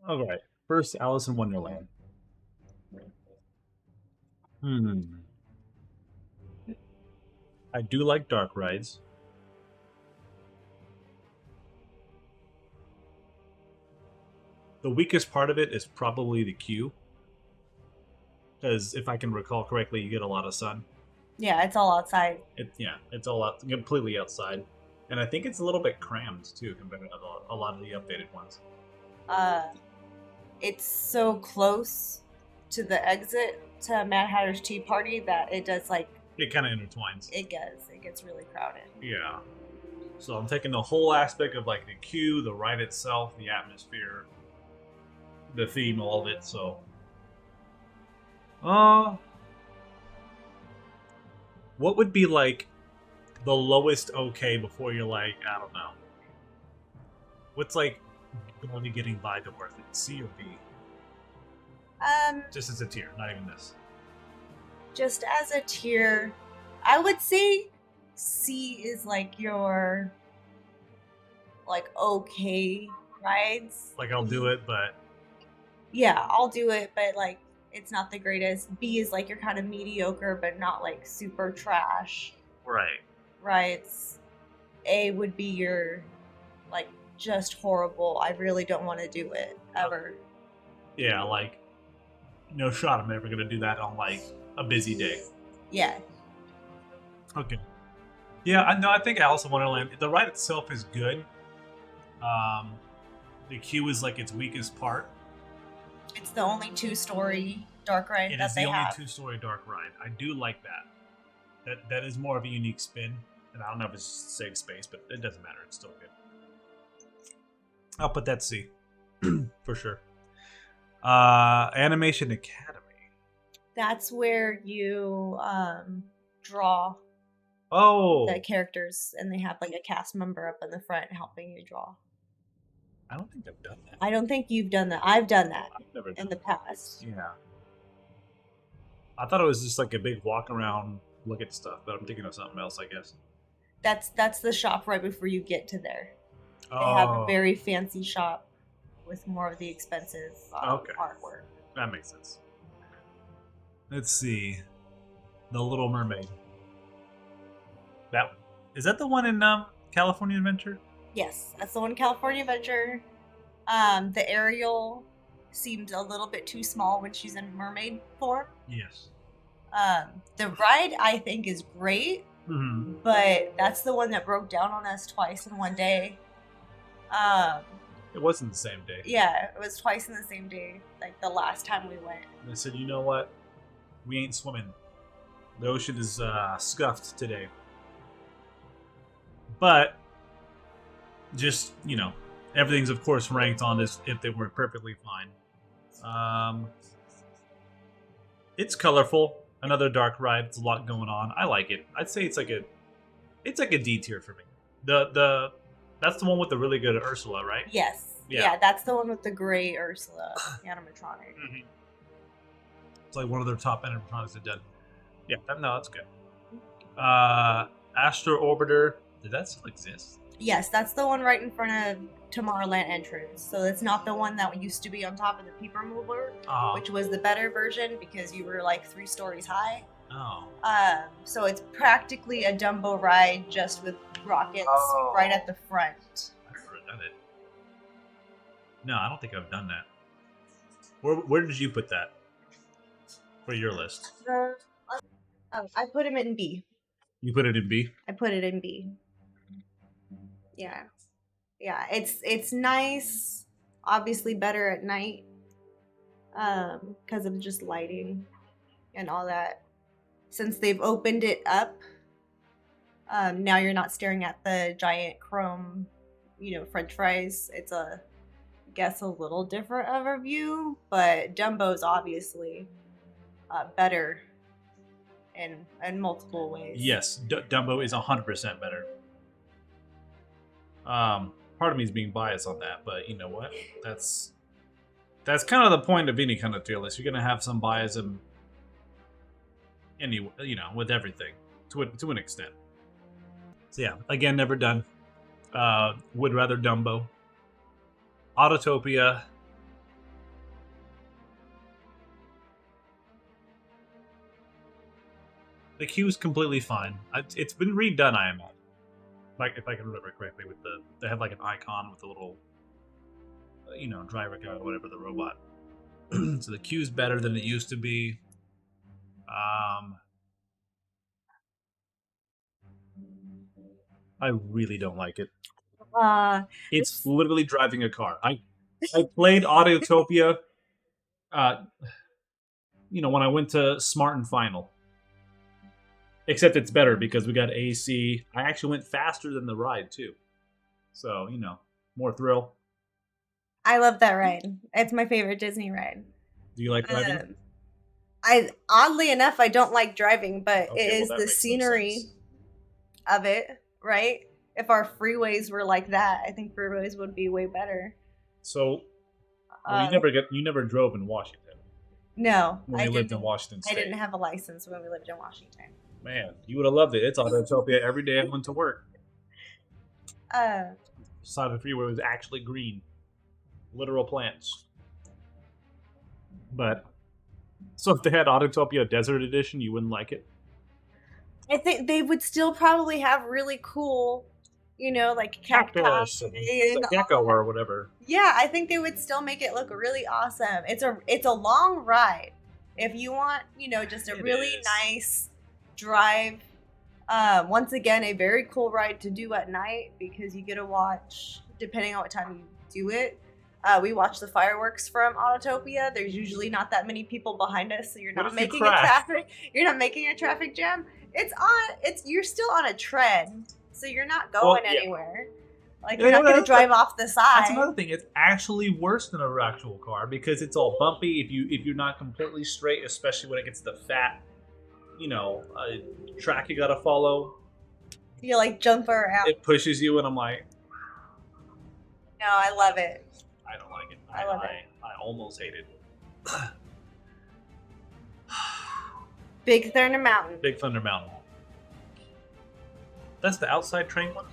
All right. First, Alice in Wonderland. Hmm. I do like dark rides. The weakest part of it is probably the queue, because if I can recall correctly, you get a lot of sun. Yeah, it's all outside. It's all out, completely outside, and I think it's a little bit crammed too compared to a lot of the updated ones. Uh, it's so close to the exit to Mad Hatter's Tea Party that it does like It kind of intertwines. it gets really crowded. Yeah. So I'm taking the whole aspect of like the queue, the ride itself, the atmosphere, the theme, all of it. So, uh, what would be like the lowest okay before you're like, I don't know. What's like only getting by the worth it? C or B? Um, Just as a tier, not even this. just as a tier, I would say C is like your like okay rides. Like I'll do it, but Yeah, I'll do it, but like it's not the greatest. B is like you're kind of mediocre, but not like super trash right. rides. A would be your like just horrible. I really don't want to do it ever. Yeah, like no shot I'm ever gonna do that on like a busy day. Yeah. Okay. Yeah, I know. I think Alice in Wonderland. The ride itself is good. Um, the queue is like its weakest part. It's the only two-story dark ride It that is they the only have. two-story dark ride. I do like that. That is more of a unique spin, and I don't know if it's save space, but it doesn't matter. It's still good. I'll put that C for sure. Animation Academy. That's where you draw Oh, the characters, and they have like a cast member up in the front helping you draw. I don't think I've done that. I don't think you've done that. I've done that I've never done in the past. Yeah. I thought it was just like a big walk around, look at stuff, but I'm thinking of something else, I guess. That's the shop right before you get to there. They have a Oh, very fancy shop with more of the expensive okay. artwork. That makes sense. Let's see. The Little Mermaid. That one. Is that the one in California Adventure? Yes, that's the one California Adventure. The Ariel seemed a little bit too small when she's in mermaid form. Yes. The ride I think is great, but that's the one that broke down on us twice in one day. It wasn't the same day. Yeah, it was twice in the same day, like the last time we went. They said, you know what? We ain't swimming. The ocean is scuffed today. But, just, everything's of course ranked on this if they were perfectly fine. It's colorful. Another dark ride. It's a lot going on. I like it. I'd say it's like a D tier for me. That's the one with the really good Ursula, right? Yes. Yeah. Yeah, that's the one with the gray Ursula animatronic. Mm-hmm. It's like one of their top animatronics they've done. Yeah, that's good. Astro Orbiter. Did that still exist? Yes, that's the one right in front of Tomorrowland entrance. So it's not the one that used to be on top of the Peeper Mover, which was the better version because you were like 3 stories high. Oh. So it's practically a Dumbo ride just with rockets right at the front. I've never done it. No, I don't think I've done that. Where did you put that for your list? I put him in B. You put it in B? I put it in B. Yeah. Yeah, it's nice. Obviously better at night. Because of just lighting and all that. Since they've opened it up, now you're not staring at the giant chrome, French fries. It's I guess a little different of a view, but Dumbo's obviously better in multiple ways. Yes, Dumbo is 100% better. Part of me is being biased on that, but you know what? That's kind of the point of any kind of tier list. You're gonna have some biasm, anyway, with everything to an extent. So yeah, again, never done. Would rather Dumbo. Autotopia. The queue's completely fine. It's been redone, I imagine. Like, if I can remember correctly, with they have like an icon with a little, driver guy or whatever, the robot. So the queue's better than it used to be. I really don't like it. It's literally driving a car. I played Autotopia, when I went to Smart and Final. Except it's better because we got AC. I actually went faster than the ride too. So, more thrill. I love that ride. It's my favorite Disney ride. Do you like driving? Oddly enough, I don't like driving, but Okay, it is the scenery of it, right? If our freeways were like that, I think freeways would be way better. So, you never drove in Washington. No, when we lived in Washington State. I didn't have a license when we lived in Washington. Man, you would have loved it. It's Autotopia every day I went to work. Side of the freeway was actually green, literal plants. But so if they had Autotopia Desert Edition, you wouldn't like it? I think they would still probably have really cool, like cactus and gecko or whatever. Yeah, I think they would still make it look really awesome. It's a long ride. If you want, just a really nice drive. Once again, a very cool ride to do at night because you get to watch, depending on what time you do it. We watch the fireworks from Autotopia. There's usually not that many people behind us, so you're not making a traffic jam. You're still on a tread, so you're not going anywhere. Like, you're not going to drive off the side. That's another thing. It's actually worse than an actual car because it's all bumpy if you're not completely straight, especially when it gets to fat, track you got to follow. You like jump around. It pushes you, and I'm like, no, I love it. I don't like it. I love it. I almost hate it. Big Thunder Mountain. Big Thunder Mountain. That's the outside train one?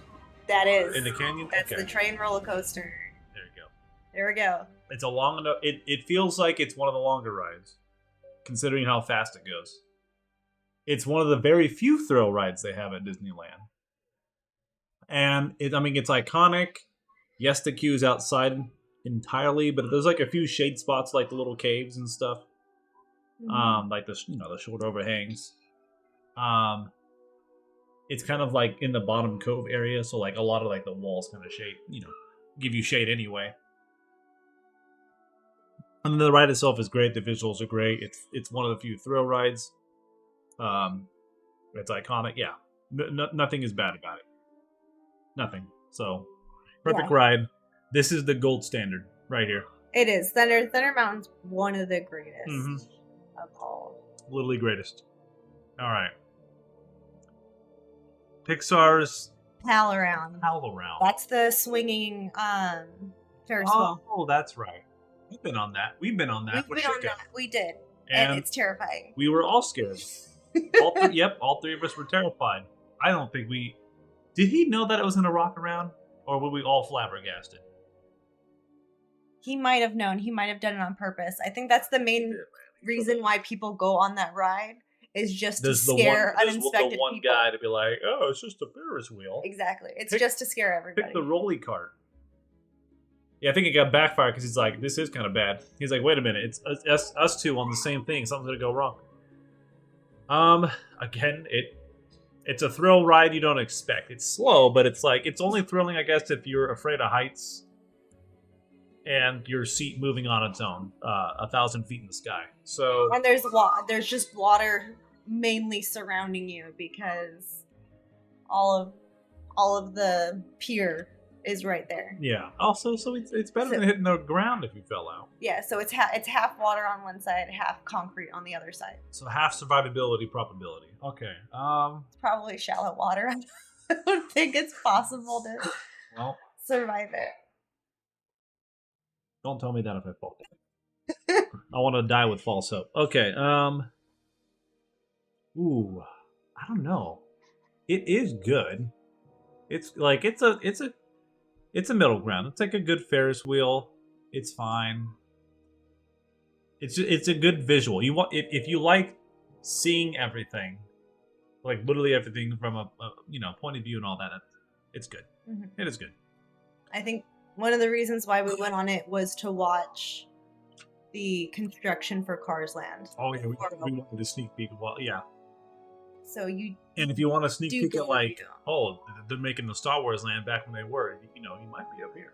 That is. In the canyon? That's the train roller coaster. There you go. There we go. It's a long enough... It feels like it's one of the longer rides, considering how fast it goes. It's one of the very few thrill rides they have at Disneyland. And, it's iconic. Yes, the queue is outside entirely, but there's like a few shade spots, like the little caves and stuff. Mm-hmm. Like the short overhangs. It's kind of like in the bottom cove area, so like a lot of like the walls kind of shade, give you shade anyway. And the ride itself is great. The visuals are great. It's one of the few thrill rides. It's iconic. Yeah, nothing is bad about it. Nothing. So perfect ride. This is the gold standard right here. It is. Thunder Mountain's one of the greatest of all. Literally greatest. All right. Pixar's Pal Around. That's the swinging Ferris wheel. Oh, that's right. We've been on that. We did. And it's terrifying. We were all scared. All three of us were terrified. I don't think did he know that it was going to rock around? Or were we all flabbergasted? He might have known. He might have done it on purpose. I think that's the main reason why people go on that ride. Is just to scare uninspected people. One guy to be like, oh, it's just a Ferris wheel. Exactly. It's just to scare everybody. Pick the rolly cart. Yeah, I think it got backfired because he's like, this is kind of bad. He's like, wait a minute, it's us two on the same thing. Something's going to go wrong. Again, it's a thrill ride you don't expect. It's slow, but it's only thrilling, I guess, if you're afraid of heights and your seat moving on its own, 1,000 feet in the sky. So, and there's just water mainly surrounding you because all of the pier is right there. Yeah. Also, so it's better than hitting the ground if you fell out. Yeah. So it's half water on one side, half concrete on the other side. So half survivability probability. Okay. It's probably shallow water. I don't think it's possible to survive it. Don't tell me that if I fall down. I want to die with false hope. Okay. Ooh, I don't know. It is good. It's a middle ground. It's like a good Ferris wheel. It's fine. It's a good visual. If you like seeing everything, like literally everything from a point of view and all that. It's good. Mm-hmm. It is good. I think one of the reasons why we went on it was to watch the construction for Cars Land. Oh yeah, we wanted to sneak peek. Well, yeah. So and if you want to sneak peek at like, oh, they're making the Star Wars land back when they were, you might be up here.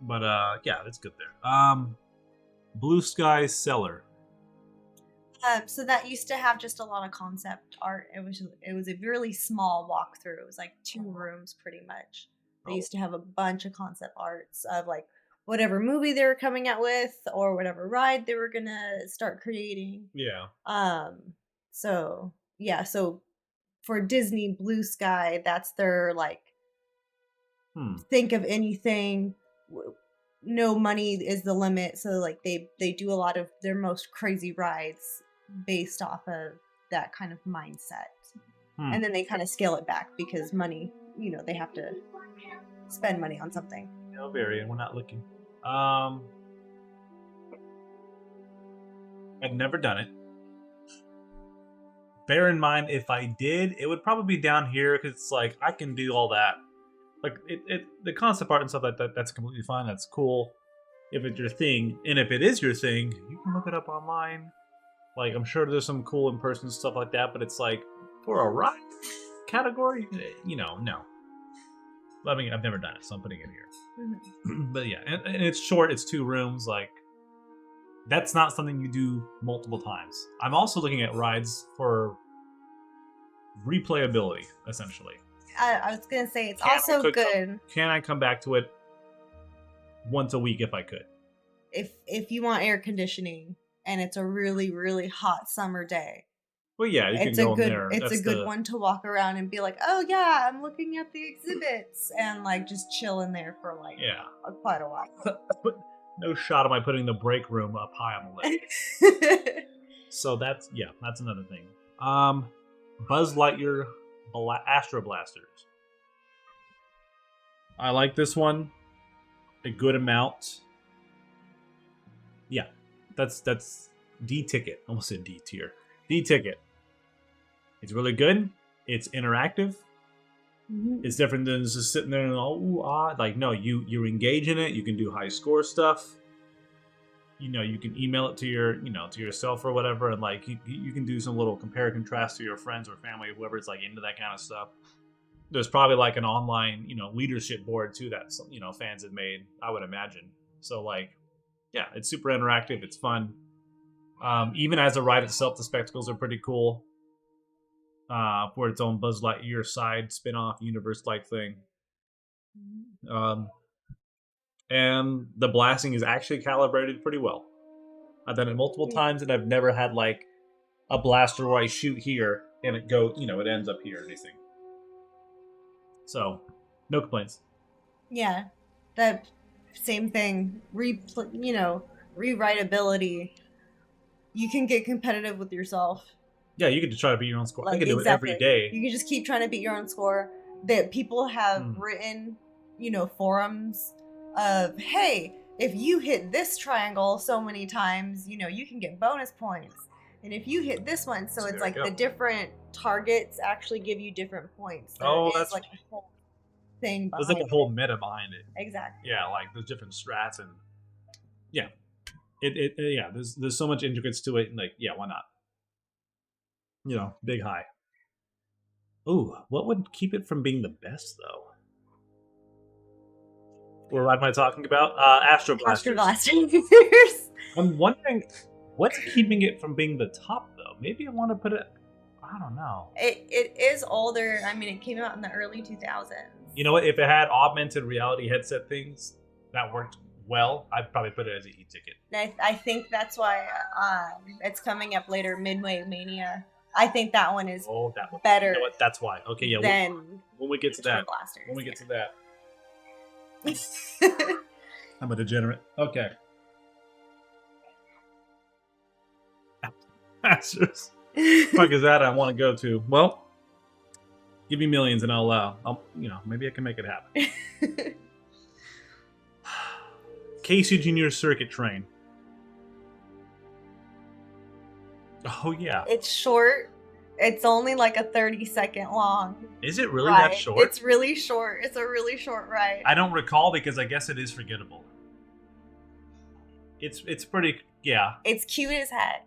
But yeah, that's good there. Blue Sky Cellar. So that used to have just a lot of concept art. It was a really small walkthrough. It was like 2 rooms pretty much. They used to have a bunch of concept arts of like whatever movie they were coming out with or whatever ride they were gonna start creating. Yeah. So yeah, so for Disney Blue Sky, that's their like think of anything. No money is the limit. So like they do a lot of their most crazy rides based off of that kind of mindset. And then they kind of scale it back because money, they have to spend money on something. No, and we're not looking. I've never done it. Bear in mind, if I did, it would probably be down here because it's like I can do all that. Like the concept art and stuff like that, that's completely fine. That's cool if it's your thing. And if it is your thing, you can look it up online. Like I'm sure there's some cool in-person stuff like that, but it's like for a ride category, no. I mean, I've never done it, so I'm putting it here. Mm-hmm. But yeah, and it's short. It's 2 rooms. Like that's not something you do multiple times. I'm also looking at rides for replayability, essentially. I was gonna say it's also good. Can I come back to it once a week if I could? If you want air conditioning and it's a really, really hot summer day. Well, yeah, you can go in there. It's a good one to walk around and be like, oh yeah, I'm looking at the exhibits and like just chill in there for like quite a while. No shot am I putting the break room up high on the list. So that's another thing. Buzz Lightyear Astro Blasters. I like this one a good amount. Yeah, that's D ticket. Almost said D tier. D ticket. It's really good. It's interactive. Mm-hmm. It's different than just sitting there and ooh ah. Like no, you engage in it. You can do high score stuff. You can email it to to yourself or whatever, and like you can do some little compare and contrast to your friends or family, whoever's like into that kind of stuff. There's probably like an online leadership board too that fans have made, I would imagine. So like, yeah, it's super interactive. It's fun. Even as a ride itself, the spectacles are pretty cool. For its own Buzz Lightyear side spin-off universe-like thing. And the blasting is actually calibrated pretty well. I've done it multiple times, and I've never had like a blaster where I shoot here and it it ends up here or anything. So, no complaints. Yeah, that same thing. Rewritability. You can get competitive with yourself. Yeah, you can just try to beat your own score. I can do it every day. You can just keep trying to beat your own score. That people have written, forums of, hey, if you hit this triangle so many times, you can get bonus points. And if you hit this one, so it's like the different targets actually give you different points. That's like a whole thing behind it. There's like a whole meta behind it. Exactly. Yeah, like there's different strats and yeah. There's so much intricacies to it and like, yeah, why not? Big high. Ooh, what would keep it from being the best though? What am I talking about? Astro Blasters. I'm wondering what's keeping it from being the top though. Maybe I want to put it. I don't know. It is older. I mean, it came out in the early 2000s. You know what? If it had augmented reality headset things that worked well, I'd probably put it as an e-ticket. I think that's why it's coming up later. Midway Mania. I think that one is better. You know what? That's why. Okay, yeah. When we get to that. When we get to that. I'm a degenerate. Okay. Masters. Fuck is that I want to go to? Well, give me millions and I'll maybe I can make it happen. Casey Jr. Circuit Train. Oh yeah. It's short. It's only like a 30-second long. Is it really ride. that short? It's really short. It's a really short ride. I don't recall because I guess it is forgettable. It's pretty, yeah. It's cute as heck.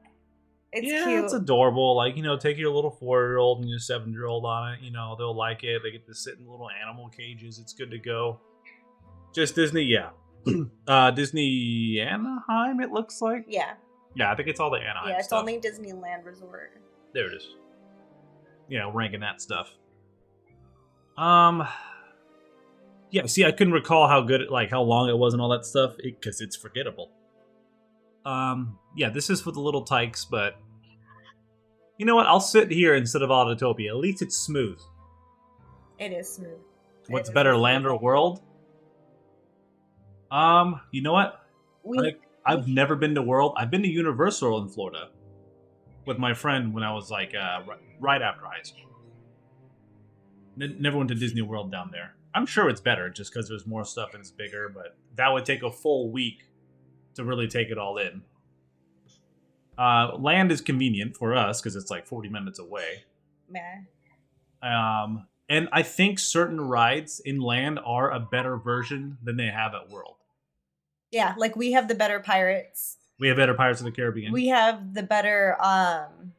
It's yeah, cute. It's adorable. Like, take your little 4-year-old and your 7-year-old on it. They'll like it. They get to sit in little animal cages. It's good to go. Just Disney, yeah. Disney Anaheim, it looks like. Yeah. Yeah, I think it's all the Anaheim Yeah, it's stuff. only Disneyland Resort. There it is. Ranking that stuff. Yeah, see, I couldn't recall how long it was and all that stuff, because it's forgettable. Yeah, this is for the little tykes, but you know what? I'll sit here instead of Autotopia. At least it's smooth. It is smooth. What's better, land or world? You know what? I've never been to World. I've been to Universal in Florida with my friend when I was right after high school. Never went to Disney World down there. I'm sure it's better just because there's more stuff and it's bigger, but that would take a full week to really take it all in. Land is convenient for us because it's like 40 minutes away. Meh. And I think certain rides in Land are a better version than they have at World. Yeah, like we have the better Pirates. We have better Pirates of the Caribbean. We have the better I'm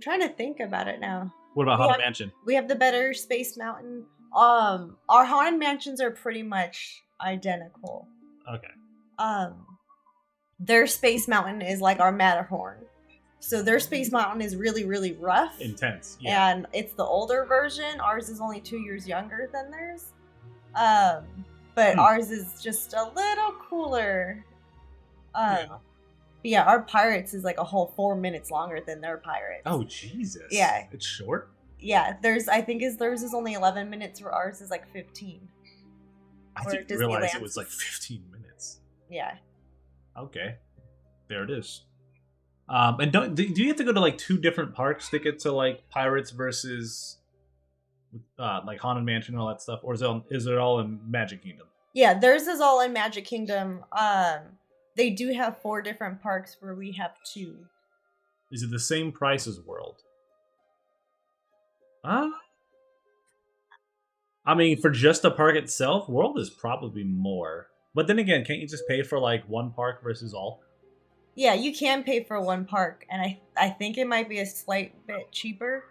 trying to think about it now. What about Haunted Mansion? We have the better Space Mountain. Our Haunted Mansions are pretty much identical. Okay. Their Space Mountain is like our Matterhorn. So their Space Mountain is really, really rough. Intense. Yeah. And it's the older version. Ours is only 2 years younger than theirs. But ours is just a little cooler. Yeah, our Pirates is like a whole 4 minutes longer than their Pirates. Oh, Jesus. Yeah. It's short? Yeah, theirs is only 11 minutes, where ours is like 15. I didn't realize it was like 15 minutes. Yeah. Okay. There it is. And do you have to go to like 2 different parks to get to like Pirates versus like Haunted Mansion and all that stuff? Or is it all in Magic Kingdom? Yeah, theirs is all in Magic Kingdom. They do have 4 different parks where we have 2. Is it the same price as World? I mean, for just the park itself, World is probably more. But then again, can't you just pay for like one park versus all? Yeah, you can pay for one park, and I think it might be a slight bit cheaper.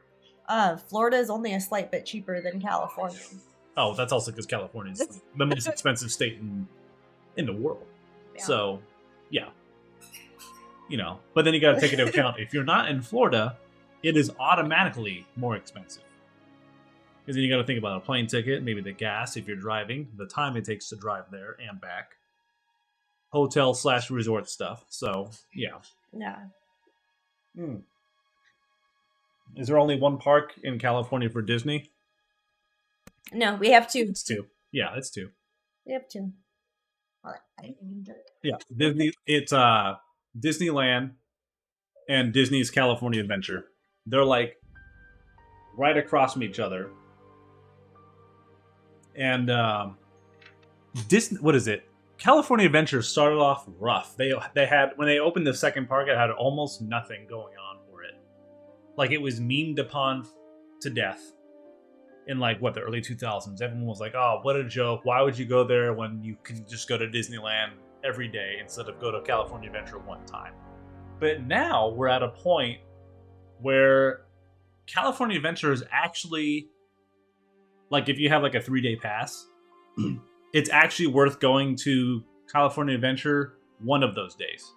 Florida is only a slight bit cheaper than California. Oh, that's also because California is the most expensive state in the world. Yeah. So, yeah. But then you got to take into account, if you're not in Florida, it is automatically more expensive. Because then you got to think about a plane ticket, maybe the gas if you're driving, the time it takes to drive there and back, hotel/resort stuff. So, yeah. Yeah. Is there only one park in California for Disney? No, we have 2. It's 2. Yeah, it's 2. We have 2. Yeah, Disney. It's Disneyland and Disney's California Adventure. They're like right across from each other. And Disney, what is it? California Adventure started off rough. They had, when they opened the second park, it had almost nothing going on for it. Like, it was memed upon to death in like the early 2000s. Everyone was like, "Oh, what a joke! Why would you go there when you can just go to Disneyland every day instead of go to California Adventure one time?" But now we're at a point where California Adventure is actually, like, if you have like a 3-day pass, it's actually worth going to California Adventure one of those days.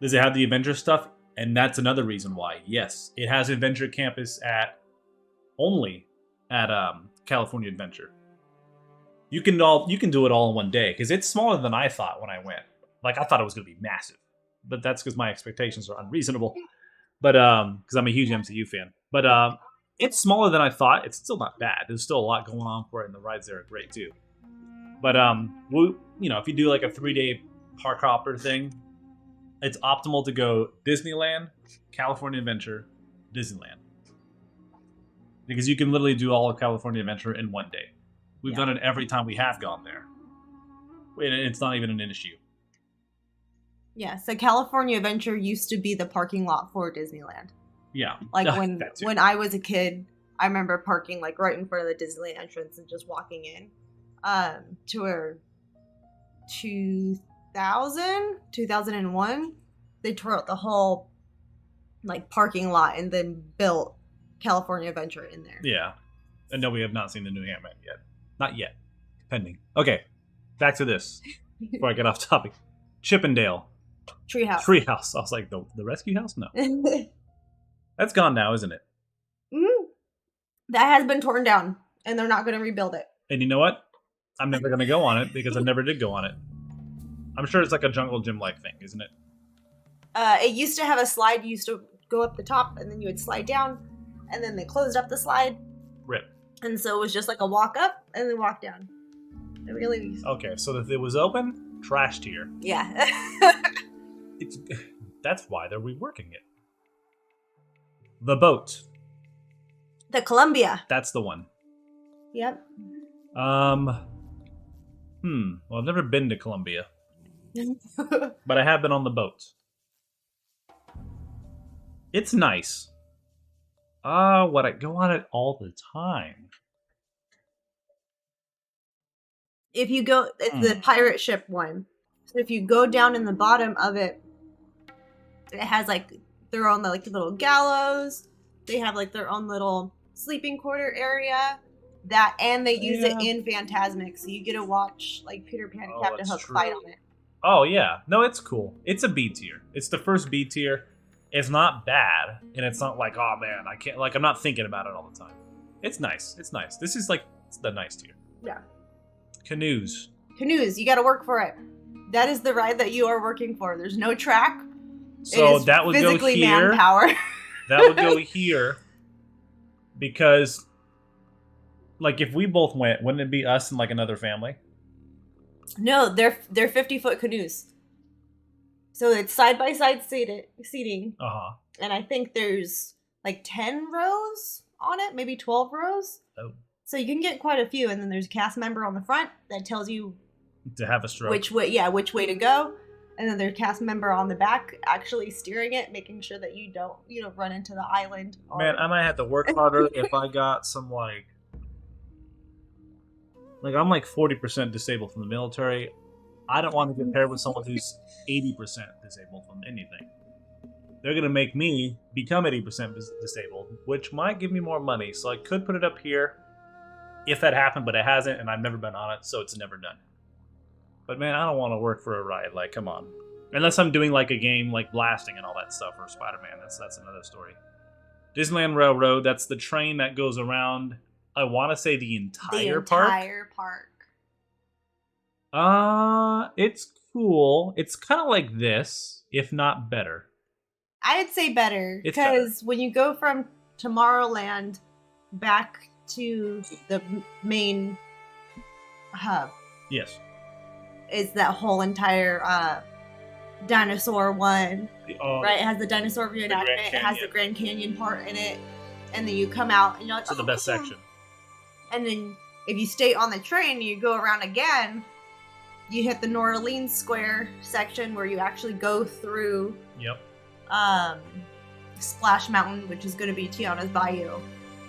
Does it have the adventure stuff? And that's another reason why. Yes, it has Adventure Campus only at California Adventure. You can do it all in one day because it's smaller than I thought when I went. Like, I thought it was going to be massive, but that's because my expectations are unreasonable. But because I'm a huge MCU fan. But it's smaller than I thought. It's still not bad. There's still a lot going on for it, and the rides there are great too. But if you do like a 3-day park hopper thing, it's optimal to go Disneyland, California Adventure, Disneyland. Because you can literally do all of California Adventure in one day. We've done it every time we have gone there. And it's not even an issue. Yeah, so California Adventure used to be the parking lot for Disneyland. Yeah. Like when I was a kid, I remember parking like right in front of the Disneyland entrance and just walking in. To where 2001, they tore out the whole like parking lot and then built California Adventure in there. Yeah. And no, we have not seen the new Ant-Man yet. Not yet. Pending. Okay. Back to this. Before I get off topic. Chippendale. Treehouse. Treehouse. I was like, the rescue house? No. That's gone now, isn't it? Mm-hmm. That has been torn down, and they're not going to rebuild it. And you know what? I'm never going to go on it because I never did go on it. I'm sure it's like a jungle gym-like thing, isn't it? It used to have a slide. You used to go up the top, and then you would slide down, and then they closed up the slide. Rip. And so it was just like a walk up and then walk down. It really... Okay, so if it was open, trash tier. Yeah. That's why they're reworking it. The boat. The Columbia. That's the one. Yep. Well, I've never been to Columbia. But I have been on the boat. It's nice. Would I go on it all the time? If you go, it's the pirate ship one. So if you go down in the bottom of it, it has like their own like little gallows. They have like their own little sleeping quarter area. That and they use it in Fantasmic, so you get to watch like Peter Pan and Captain Hook fight on it. Oh yeah, no, it's cool. It's a B tier. It's the first B tier. It's not bad, and it's not like, oh man, I can't. Like I'm not thinking about it all the time. It's nice. It's nice. This is like the nice tier. Yeah. Canoes. You got to work for it. That is the ride that you are working for. There's no track. So that would go here. Manpower. That would go here because, like, if we both went, wouldn't it be us and like another family? No, they're 50-foot canoes. So it's side by side seating. And I think there's like 10 rows on it, maybe 12 rows. Oh. So you can get quite a few, and then there's a cast member on the front that tells you to have a stroke. Which way to go. And then there's a cast member on the back actually steering it, making sure that you don't, run into the island. Man, I might have to work harder if I got some like I'm like 40% disabled from the military. I don't want to get paired with someone who's 80% disabled from anything. They're going to make me become 80% disabled, which might give me more money. So I could put it up here if that happened, but it hasn't, and I've never been on it, so it's never done. But man, I don't want to work for a ride. Like, come on. Unless I'm doing like a game like blasting and all that stuff, or Spider-Man. That's another story. Disneyland Railroad, that's the train that goes around, I want to say the entire park. The entire park. It's cool. It's kind of like this, if not better. I'd say better, because when you go from Tomorrowland back to the main hub, yes, is that whole entire dinosaur one, right? It has the dinosaur reenactment. It has the Grand Canyon part in it, and then you come out and you're like, so the best section. And then if you stay on the train and you go around again, you hit the New Orleans Square section where you actually go through. Yep. Splash Mountain, which is going to be Tiana's Bayou.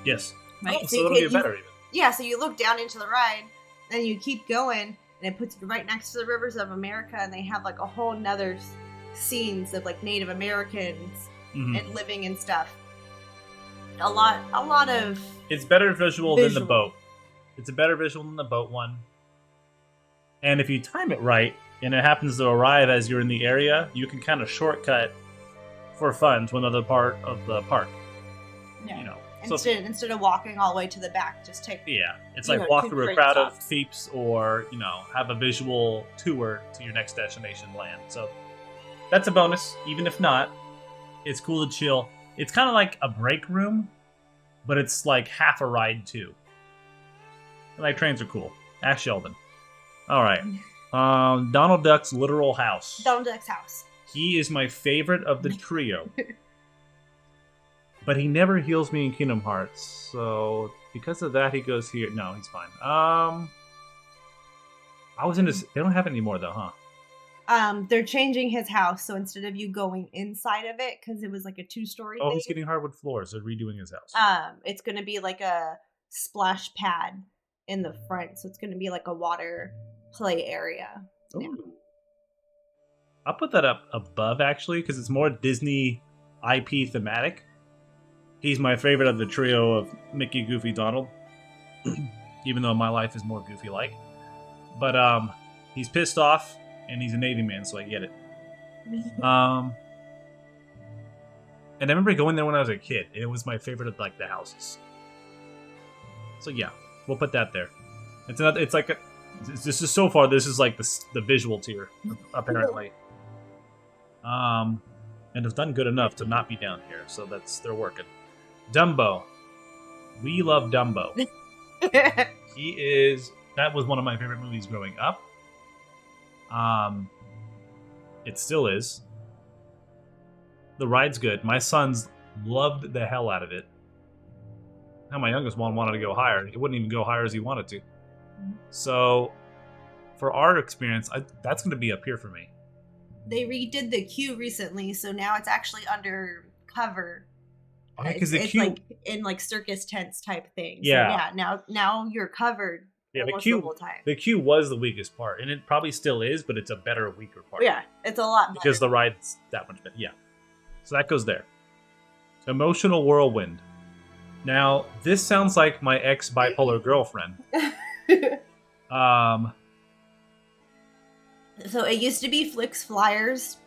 Yes. Right? Oh, so it'll be better even. Yeah, so you look down into the ride, and you keep going, and it puts you right next to the rivers of America, and they have like a whole nother scenes of like Native Americans and living and stuff. A lot of. It's better visual than the boat. It's a better visual than the boat one. And if you time it right, and it happens to arrive as you're in the area, you can kind of shortcut for fun to another part of the park. Yeah. Instead of walking all the way to the back, just take. Yeah, it's like walk through a crowd of peeps, or have a visual tour to your next destination land. So that's a bonus, even if not. It's cool to chill. It's kind of like a break room, but it's like half a ride too. Like trains are cool. Ask Sheldon. All right, Donald Duck's literal house. Donald Duck's house. He is my favorite of the trio. But he never heals me in Kingdom Hearts, so because of that, he goes here. No, he's fine. I was into. They don't have it anymore, though, huh? They're changing his house, so instead of you going inside of it, because it was like a 2-story Oh, thing, he's getting hardwood floors. They're redoing his house. it's gonna be like a splash pad in the front, so it's gonna be like a water play area. Yeah. Ooh. I'll put that up above, actually, because it's more Disney IP thematic. He's my favorite of the trio of Mickey, Goofy, Donald. Even though my life is more Goofy-like. But he's pissed off, and he's a Navy man, so I get it. And I remember going there when I was a kid, and it was my favorite of like the houses. So yeah, we'll put that there. It's like this is so far. This is like the visual tier, apparently. And it's done good enough to not be down here, so they're working. Dumbo, we love Dumbo. That was one of my favorite movies growing up. It still is. The ride's good. My sons loved the hell out of it. Now my youngest one wanted to go higher. He wouldn't even go higher as he wanted to. So, for our experience, that's going to be up here for me. They redid the queue recently, so now it's actually under cover. Because it's like in like circus tents type thing. Yeah. So yeah, now you're covered. Yeah, the whole time. The queue was the weakest part, and it probably still is, but it's a better, weaker part. Yeah, it's a lot better. Because the ride's that much better. Yeah. So that goes there. Emotional whirlwind. Now, this sounds like my ex-bipolar girlfriend. So it used to be Flix Flyers.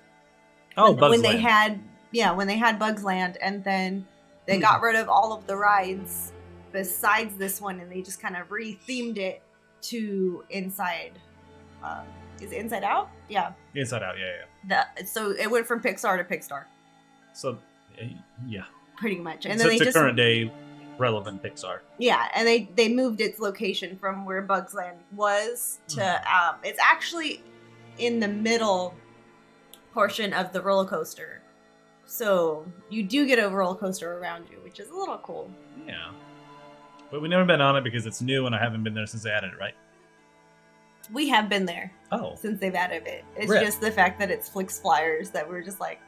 Oh, when they had Bugs Land, and then they got rid of all of the rides besides this one, and they just kind of re-themed it to Inside. Is it Inside Out? Yeah. Inside Out, yeah. So it went from Pixar to Pixar. So, yeah. Pretty much. And so then it's a current day relevant Pixar. Yeah, and they moved its location from where Bugs Land was to it's actually in the middle portion of the roller coaster. So you do get a roller coaster around you, which is a little cool. Yeah. But we've never been on it because it's new and I haven't been there since they added it, right? We have been there. Oh. Since they've added it. It's just the fact that it's Flix Flyers that we're just like...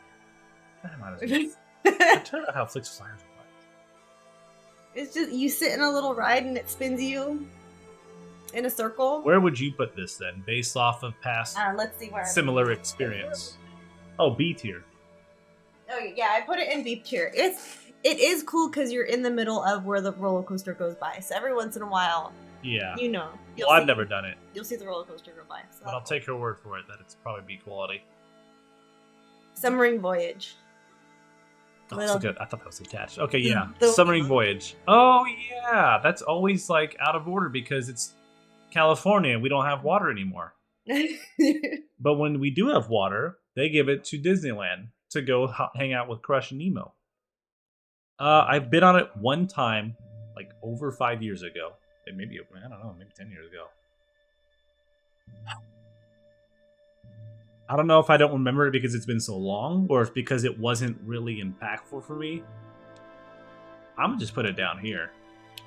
I tell you how Flix Flyers are. It's just, you sit in a little ride and it spins you in a circle. Where would you put this then, based off of past let's see where similar experience? Oh, B tier. Oh yeah, I put it in B tier. It is cool because you're in the middle of where the roller coaster goes by. So every once in a while, you know. Well, I've never done it. You'll see the roller coaster go by. So but I'll take her word for it that it's probably B quality. Submarine Voyage. Oh, so good. I thought that was attached. Okay, yeah. The Submarine Voyage. Oh, yeah. That's always, like, out of order because it's California and we don't have water anymore. But when we do have water, they give it to Disneyland to go hang out with Crush and Nemo. I've been on it one time, like, over 5 years ago. Maybe, I don't know, maybe 10 years ago. I don't know if I don't remember it because it's been so long, or if because it wasn't really impactful for me. I'm gonna just put it down here.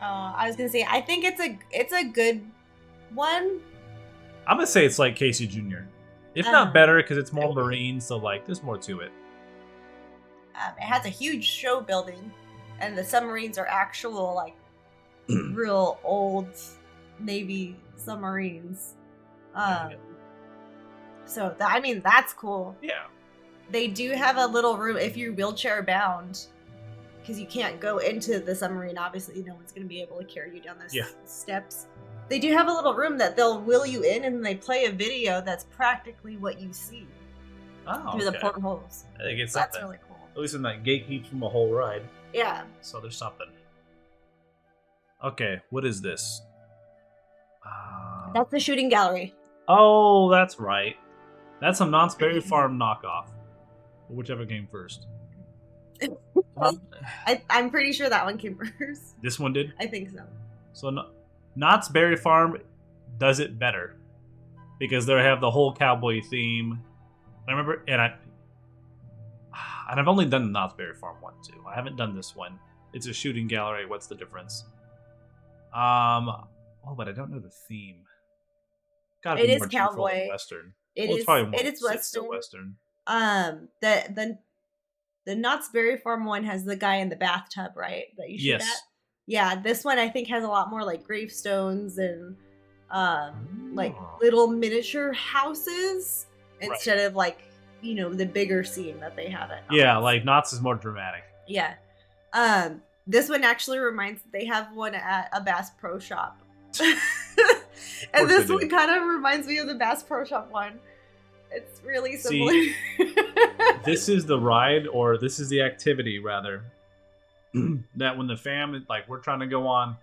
I was gonna say, I think it's a good one. I'm gonna say it's like Casey Jr. If not better, because it's more marine, so like there's more to it. It has a huge show building, and the submarines are actual like real old Navy submarines. So, that's cool. Yeah. They do have a little room if you're wheelchair bound, because you can't go into the submarine. Obviously, no one's going to be able to carry you down those steps. They do have a little room that they'll wheel you in, and they play a video that's practically what you see through the portholes. I think it's that's something. Really cool. At least in that gatekeeps from the whole ride. Yeah. So there's something. Okay, what is this? That's the shooting gallery. Oh, that's right. That's a Knott's Berry Farm knockoff. Whichever came first. I'm pretty sure that one came first. This one did? I think so. So Knott's Berry Farm does it better. Because they have the whole cowboy theme. I remember, and I've only done the Knott's Berry Farm one too. I haven't done this one. It's a shooting gallery. What's the difference? But I don't know the theme. It is cowboy. Western. It Well, it's is. probably more. It is It's still Western. Western. The Knott's Berry Farm one has the guy in the bathtub, right? That you shoot Yes. at. Yeah, this one I think has a lot more like gravestones and like Oh. little miniature houses Right. instead of like the bigger scene that they have at Knott's. Yeah, like Knott's is more dramatic. Yeah. This one actually reminds they have one at a Bass Pro Shop. And this one kind of reminds me of the Bass Pro Shop one. It's really similar. See, this is the ride, or this is the activity, rather, that when the fam is like, we're trying to go on,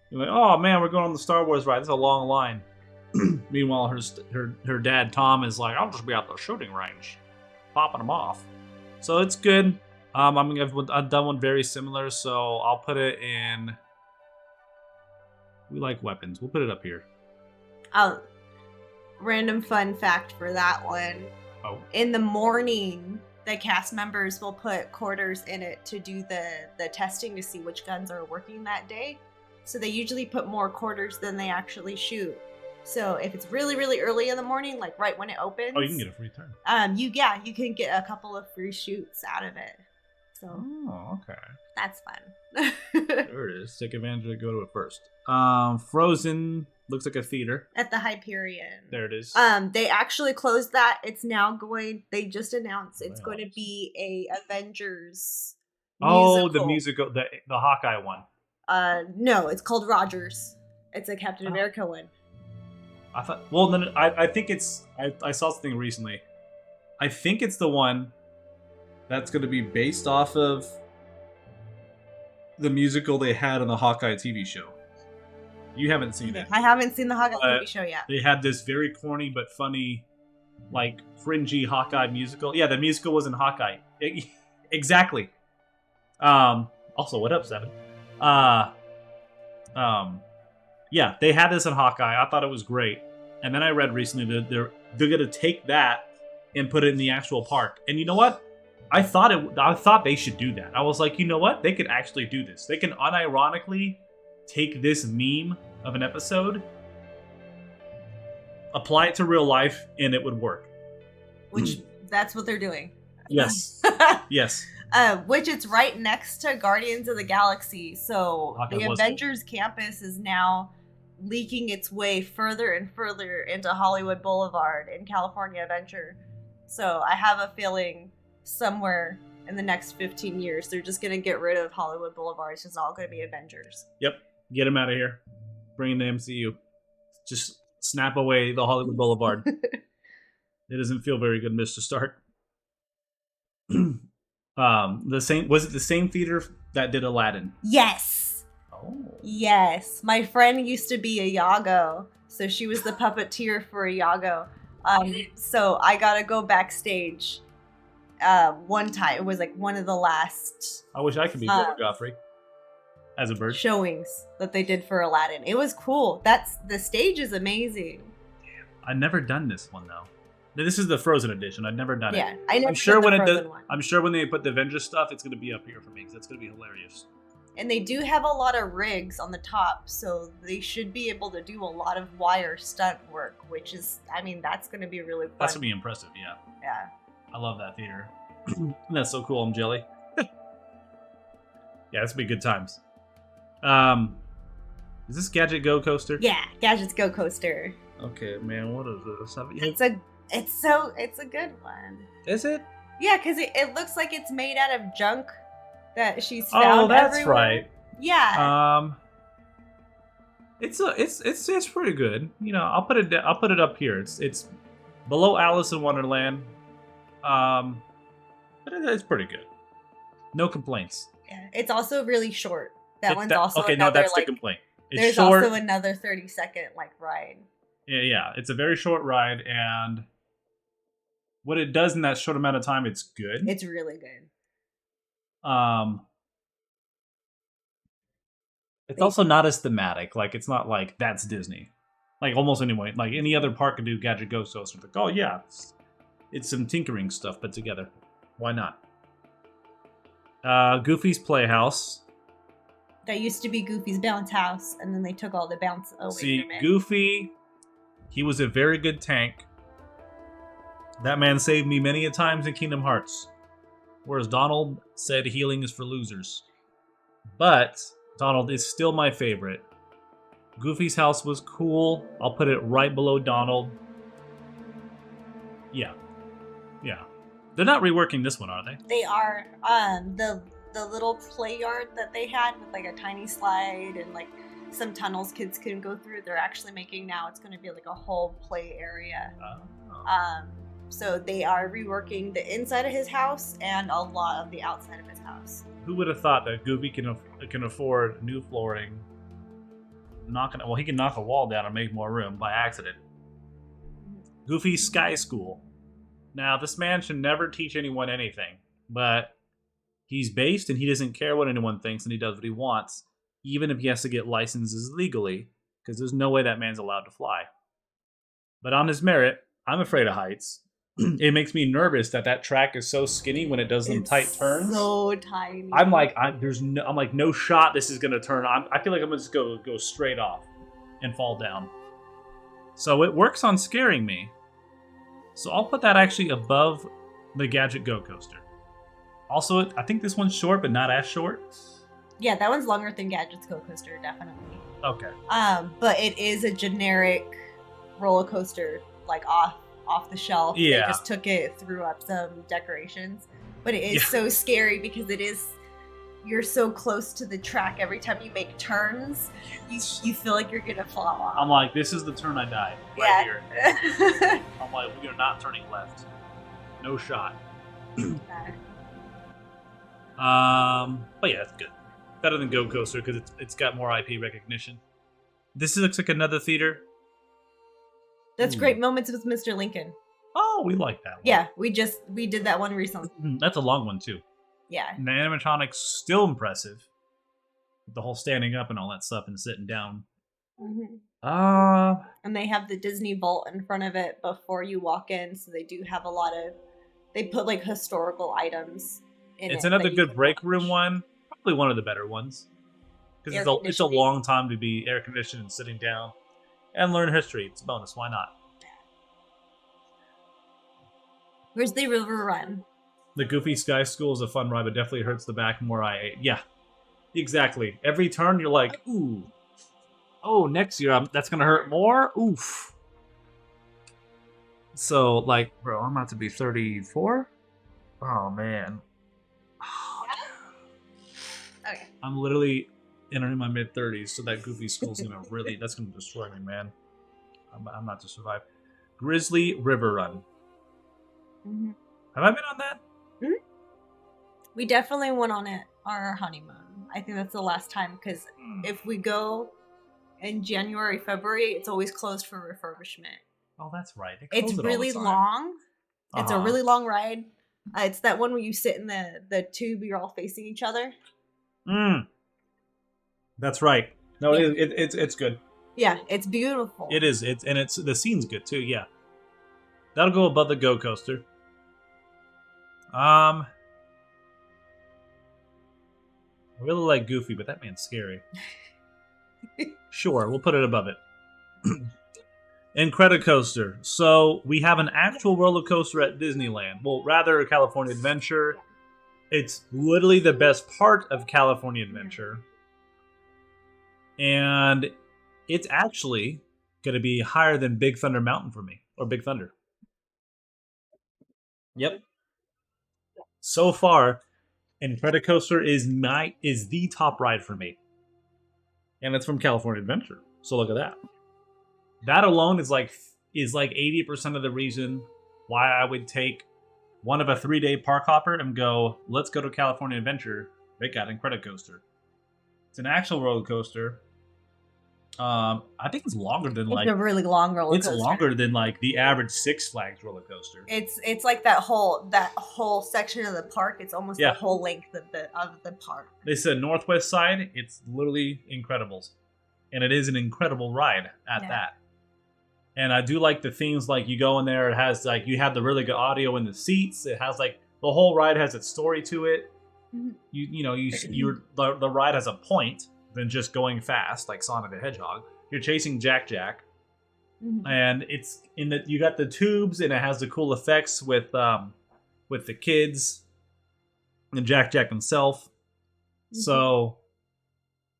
you're like, oh man, we're going on the Star Wars ride. It's a long line. Meanwhile, her dad, Tom, is like, I'll just be at the shooting range, popping them off. So it's good. I've done one very similar, so I'll put it in. We like weapons. We'll put it up here. Random fun fact for that one. Oh. In the morning, the cast members will put quarters in it to do the testing to see which guns are working that day. So they usually put more quarters than they actually shoot. So if it's really, really early in the morning, like right when it opens, Oh, you can get a free turn. you can get a couple of free shoots out of it. So Oh, okay. that's fun. There it is. Take advantage of it. Go to it first. Frozen looks like a theater. At the Hyperion. There it is. They actually closed that. It's now going. They just announced it's going to be a Avengers. Oh, the musical, the Hawkeye one. No, it's called Rogers. It's a Captain America one. I thought. Well, then I think it's. I saw something recently. I think it's the one that's going to be based off of the musical they had on the Hawkeye TV show. You haven't seen it. I haven't seen the Hawkeye TV show yet. They had this very corny but funny, like fringy Hawkeye musical. Yeah, the musical was in Hawkeye. Exactly. Also, what up, Seven? Yeah, they had this in Hawkeye. I thought it was great. And then I read recently that they're going to take that and put it in the actual park. And you know what? I thought they should do that. I was like, you know what? They could actually do this. They can unironically take this meme of an episode, apply it to real life, and it would work. Which that's what they're doing. Yes. Yes. Which it's right next to Guardians of the Galaxy. So the Avengers campus is now leaking its way further and further into Hollywood Boulevard in California Adventure. So I have a feeling somewhere in the next 15 years, they're just going to get rid of Hollywood Boulevard. It's just all going to be Avengers. Yep. Get them out of here. Bring in the MCU. Just snap away the Hollywood Boulevard. It doesn't feel very good, Mr. Stark. Was it the same theater that did Aladdin? Yes. Oh. Yes. My friend used to be a Iago, so she was the puppeteer for Iago. So I got to go backstage one time. It was like one of the last I wish I could be Gilbert Godfrey as a bird. Showings that they did for Aladdin. It was cool. The stage is amazing. Damn. I've never done this one though. This is the Frozen edition. I've never done it. Yeah, I never. I'm sure when one. I'm sure when they put the Avengers stuff, it's gonna be up here for me because that's gonna be hilarious. And they do have a lot of rigs on the top, so they should be able to do a lot of wire stunt work, which is, I mean, that's gonna be really fun. That's gonna be impressive. Yeah. Yeah. I love that theater. That's so cool. I'm jelly. Yeah, this will be good times. Is this Gadget Go Coaster? Yeah, Gadget's Go Coaster. Okay, man. What is this? It's a good one. Is it? Yeah, because it looks like it's made out of junk that she's found. Oh, that's everywhere. right. Yeah. It's pretty good. You know, I'll put it up here. It's below Alice in Wonderland. But it's pretty good. No complaints. Yeah, it's also really short. That's the complaint. It's there's short. Also another 30-second ride. Yeah, it's a very short ride, and what it does in that short amount of time, it's good. It's really good. It's also not as thematic. Like, it's not like that's Disney. Like, almost anyway. Like, any other park could do Gadget Go Coaster. Like, oh yeah, it's some tinkering stuff put together. Why not? Goofy's Playhouse. That used to be Goofy's Bounce House, and then they took all the bounce away from it. Goofy, he was a very good tank. That man saved me many a times in Kingdom Hearts. Whereas Donald said healing is for losers. But Donald is still my favorite. Goofy's house was cool. I'll put it right below Donald. Yeah. Yeah. They're not reworking this one, are they? They are. The little play yard that they had with like a tiny slide and like some tunnels kids can go through, they're actually making now. It's going to be like a whole play area. So they are reworking the inside of his house and a lot of the outside of his house. Who would have thought that Goofy can afford new flooring? He can knock a wall down and make more room by accident. Goofy's Sky School. Now, this man should never teach anyone anything, but he's based and he doesn't care what anyone thinks and he does what he wants, even if he has to get licenses legally, because there's no way that man's allowed to fly. But on his merit, I'm afraid of heights. It makes me nervous that track is so skinny when it does them tight turns. So tiny. I'm like, no shot this is gonna turn. I feel like I'm gonna just go straight off and fall down. So it works on scaring me. So I'll put that actually above the Gadget Go Coaster. Also, I think this one's short, but not as short. Yeah, that one's longer than Gadget's Go Coaster, definitely. Okay. But it is a generic roller coaster, like off the shelf. Yeah. They just took it, threw up some decorations. But it is so scary because you're so close to the track. Every time you make turns, you feel like you're gonna fall off. I'm like, this is the turn I die right here. I'm like, we are not turning left. No shot. But yeah, it's good. Better than Go Coaster because it's got more IP recognition. This looks like another theater. That's Great Moments with Mr. Lincoln. Oh, we like that one. Yeah, we did that one recently. That's a long one too. Yeah. And the animatronics still impressive. With the whole standing up and all that stuff and sitting down. And they have the Disney Vault in front of it before you walk in, so they do have they put like historical items in it. It's another good break room one. Probably one of the better ones. Because it's a long time to be air conditioned and sitting down. And learn history. It's a bonus. Why not? Where's the River Run? The Goofy Sky School is a fun ride, but definitely hurts the back more. Yeah, exactly. Every turn, you're like, ooh. Oh, next year, that's going to hurt more? Oof. So, like, bro, I'm about to be 34? Oh, man. Okay. I'm literally entering my mid-30s, so that Goofy School's going to that's going to destroy me, man. I'm not to survive. Grizzly River Run. Mm-hmm. Have I been on that? Mm-hmm. We definitely went on it our honeymoon. I think that's the last time, because if we go in January, February, it's always closed for refurbishment. Oh, that's right. It's really long. It's a really long ride. It's that one where you sit in the tube, you're all facing each other. That's right. No, yeah. It's good. Yeah, it's beautiful. It is. It's the scene's good too. Yeah, that'll go above the Go Coaster. I really like Goofy, but that man's scary. Sure, we'll put it above it. Incredicoaster. So we have an actual roller coaster at Disneyland. Well, rather California Adventure. It's literally the best part of California Adventure. And it's actually going to be higher than Big Thunder Mountain for me. Or Big Thunder. Yep. So far, Incredicoaster is the top ride for me. And it's from California Adventure. So look at that. That alone is like 80% of the reason why I would take one of a 3-day park hopper and go, let's go to California Adventure. They got Incredicoaster. It's an actual roller coaster. I think it's longer than it's a really long roller coaster. It's longer than like the average Six Flags roller coaster. It's like that whole section of the park. It's almost the whole length of the park. They said northwest side. It's literally Incredibles, and it is an incredible ride at that. And I do like the things like you go in there. It has like you have the really good audio in the seats. It has like the whole ride has its story to it. Mm-hmm. The ride has a point than just going fast like Sonic the Hedgehog. You're chasing Jack. And it's in the you got the tubes, and it has the cool effects with the kids and Jack himself. So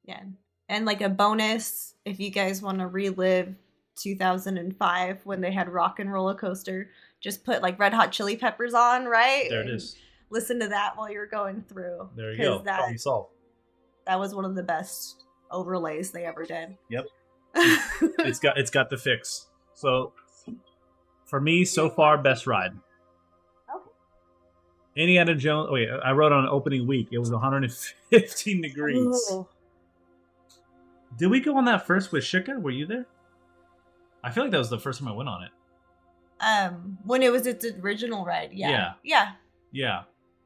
yeah, and like a bonus, if you guys want to relive 2005 when they had Rock and Roller Coaster, just put like Red Hot Chili Peppers on, right? There it is. Listen to that while you're going through. There you go. Problem solved. That was one of the best overlays they ever did. Yep. it's got the fix. So for me, so far, best ride. Okay. Indiana Jones. Wait, I wrote on opening week. It was 115 degrees. Ooh. Did we go on that first with Shika? Were you there? I feel like that was the first time I went on it. When it was its original ride, yeah.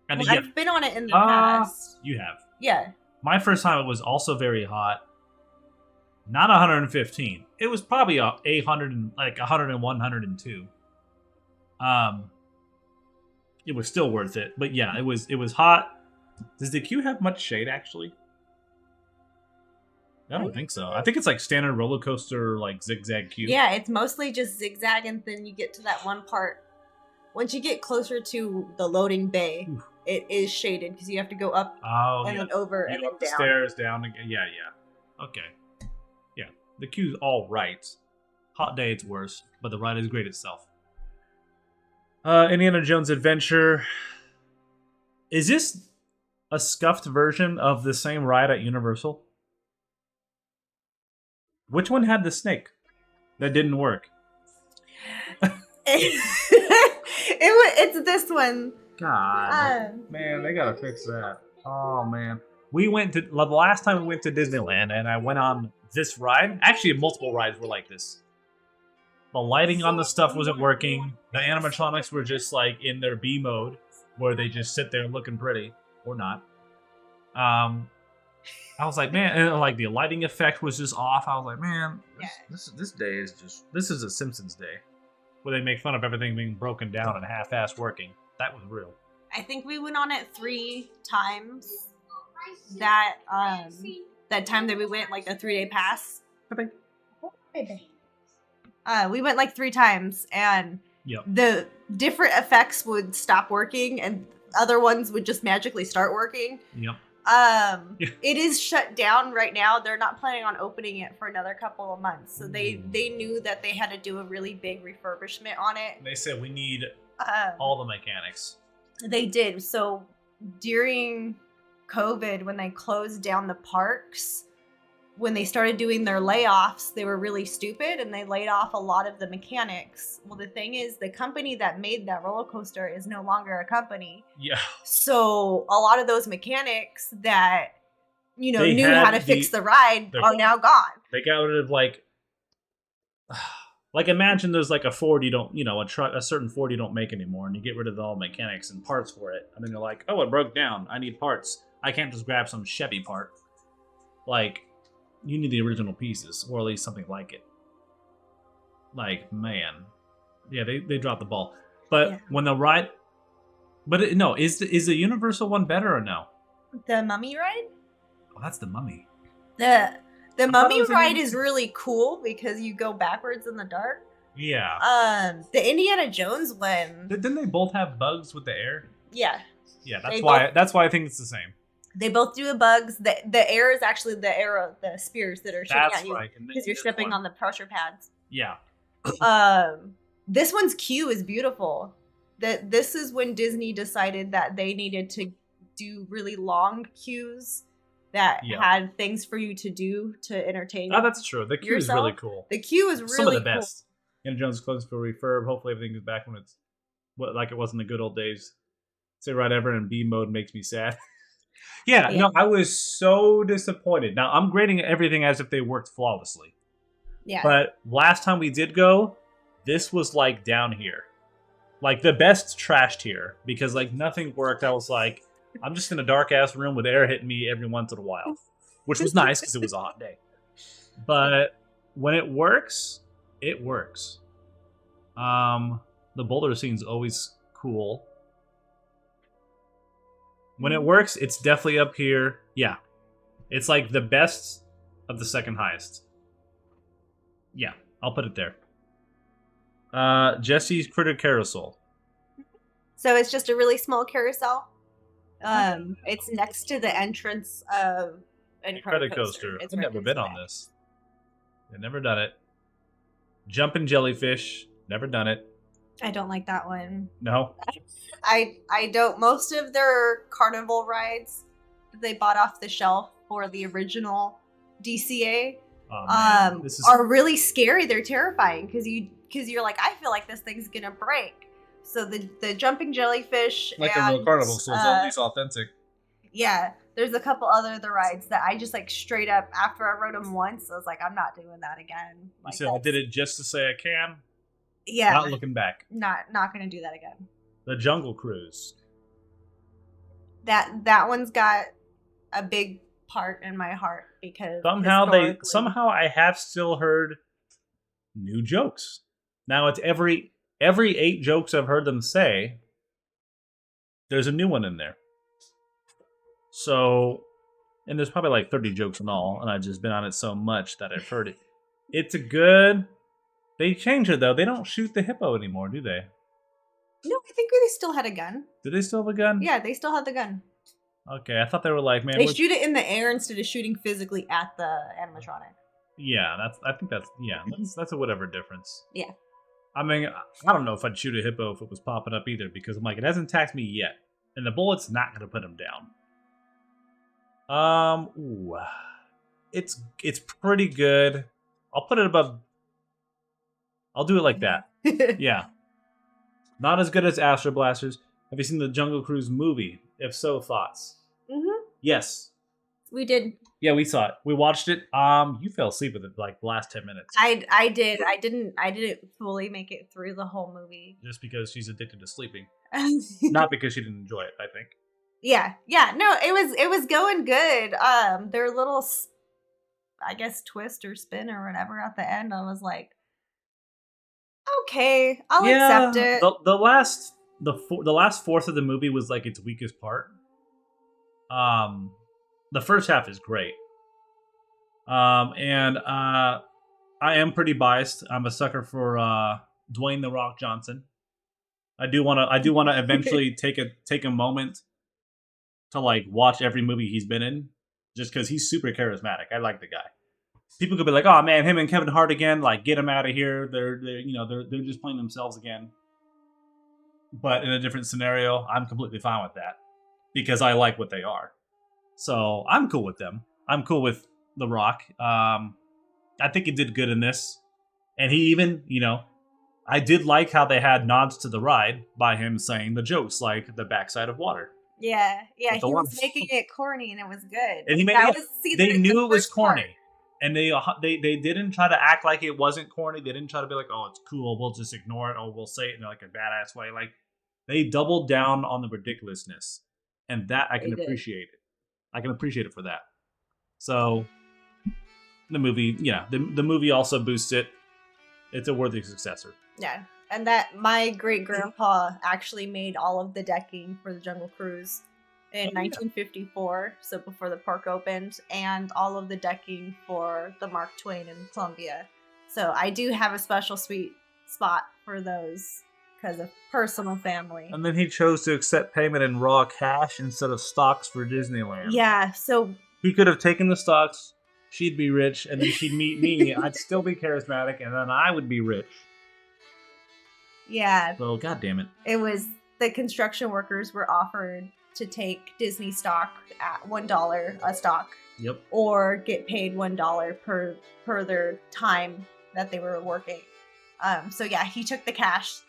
And well, I've been on it in the past. You have. Yeah. My first time, it was also very hot. Not 115. It was probably 101, 102. It was still worth it, but yeah, it was hot. Does the queue have much shade actually? I don't think so. I think it's like standard roller coaster, like zigzag queue. Yeah, it's mostly just zigzag, and then you get to that one part. Once you get closer to the loading bay, it is shaded because you have to go up and then over and then down. Stairs down again. Yeah. Okay. Yeah, the queue's all right. Hot day, it's worse, but the ride is great itself. Indiana Jones Adventure. Is this a scuffed version of the same ride at Universal? Which one had the snake that didn't work? It's this one. God, man, they gotta fix that. Oh man, we went to the last time we went to Disneyland, and I went on this ride. Actually, multiple rides were like this. The lighting on the stuff wasn't working. The animatronics were just like in their B mode, where they just sit there looking pretty or not. I was like, man, and like the lighting effect was just off. I was like, man, this day is just, this is a Simpsons day, where they make fun of everything being broken down and half-assed working. That was real. I think we went on it 3 times. That time that we went, like a 3-day pass. We went like 3 times, and the different effects would stop working, and other ones would just magically start working. Yep. It is shut down right now. They're not planning on opening it for another couple of months. So they knew that they had to do a really big refurbishment on it. They said we need all the mechanics. They did. So during COVID, when they closed down the parks, when they started doing their layoffs, they were really stupid and they laid off a lot of the mechanics. Well, the thing is, the company that made that roller coaster is no longer a company. Yeah. So a lot of those mechanics that, knew how to fix the ride are now gone. They got rid of like imagine there's like a Ford a certain Ford you don't make anymore, and you get rid of all mechanics and parts for it. And then you're like, oh, it broke down. I need parts. I can't just grab some Chevy part. Like, you need the original pieces, or at least something like it. Like, man. Yeah, they dropped the ball. But when the ride... But is the Universal one better or no? The Mummy ride? Oh, that's the Mummy. The Mummy ride is really cool because you go backwards in the dark. Yeah. The Indiana Jones one... Didn't they both have bugs with the air? Yeah. Yeah, that's why I think it's the same. They both do the bugs. The air is actually the arrow, the spears that are shooting at you because you're stepping on the pressure pads. Yeah. This one's queue is beautiful. This is when Disney decided that they needed to do really long queues that had things for you to do to entertain. Oh, that's true. The queue is really cool. The queue is really some of the best. Indiana Jones closed for refurb. Hopefully everything is back when it's like it was in the good old days. Say right ever in B mode makes me sad. Yeah, no, I was so disappointed. Now, I'm grading everything as if they worked flawlessly. Yeah. But last time we did go, this was like down here. Like the best trash tier. Because like nothing worked. I was like, I'm just in a dark ass room with air hitting me every once in a while. Which was nice because it was a hot day. But when it works, it works. The boulder scene's always cool. When it works, it's definitely up here. Yeah. It's like the best of the second highest. Yeah, I'll put it there. Jesse's Critter Carousel. So it's just a really small carousel. It's next to the entrance of Incredicoaster. It's I've right never next been to on it. this. I've never done it. Jumping Jellyfish. Never done it. I don't like that one. No. I don't. Most of their carnival rides that they bought off the shelf for the original DCA are really scary. They're terrifying because you're like, I feel like this thing's gonna break. So the jumping jellyfish, like a real carnival, so it's at least authentic. Yeah, there's a couple other the rides that I just like straight up after I rode them once, I was like, I'm not doing that again. Like, so I did it just to say I can. Yeah, not looking back. Not gonna do that again. The Jungle Cruise. That one's got a big part in my heart because somehow I have still heard new jokes. Now it's every 8 jokes I've heard them say, there's a new one in there. So, and there's probably like 30 jokes in all, and I've just been on it so much that I've heard it. It's a good. They changed it though. They don't shoot the hippo anymore, do they? No, I think they still had a gun. Do they still have a gun? Yeah, they still had the gun. Okay, I thought they were like, man. They shoot it in the air instead of shooting physically at the animatronic. Yeah, that's a whatever difference. Yeah. I mean, I don't know if I'd shoot a hippo if it was popping up either, because I'm like, it hasn't attacked me yet, and the bullet's not going to put him down. It's pretty good. I'll put it above. I'll do it like that. Yeah. Not as good as Astro Blasters. Have you seen the Jungle Cruise movie? If so, thoughts? Mm-hmm. Yes. We did. Yeah, we saw it. We watched it. You fell asleep with it like the last 10 minutes. I did. I didn't fully make it through the whole movie. Just because she's addicted to sleeping. Not because she didn't enjoy it, I think. Yeah. No, it was going good. Their little, I guess, twist or spin or whatever at the end, I was like, okay, I'll accept it. The last fourth of the movie was like its weakest part. The first half is great. And I am pretty biased. I'm a sucker for Dwayne "The Rock" Johnson. I do want to eventually take a moment to like watch every movie he's been in, just because he's super charismatic. I like the guy. People could be like, "Oh man, him and Kevin Hart again. Like, get him out of here. They're just playing themselves again." But in a different scenario, I'm completely fine with that because I like what they are. So I'm cool with them. I'm cool with The Rock. I think he did good in this, and he even, I did like how they had nods to the ride by him saying the jokes like the backside of water. Yeah, he was making it corny, and it was good. And he made they knew it was corny. And they didn't try to act like it wasn't corny. They didn't try to be like, oh, it's cool, we'll just ignore it. Oh, we'll say it in like a badass way. Like, they doubled down on the ridiculousness. And that I can appreciate it. I can appreciate it for that. So, the movie, the movie also boosts it. It's a worthy successor. Yeah. And that my great-grandpa actually made all of the decking for the Jungle Cruise in 1954, so before the park opened, and all of the decking for the Mark Twain in Columbia. So I do have a special sweet spot for those because of personal family. And then he chose to accept payment in raw cash instead of stocks for Disneyland. Yeah, so he could have taken the stocks, she'd be rich, and then she'd meet me, I'd still be charismatic, and then I would be rich. Yeah. So, God damn it. It was, the construction workers were offered to take Disney stock at $1 a stock. Yep. Or get paid $1 per their time that they were working. So yeah, he took the cash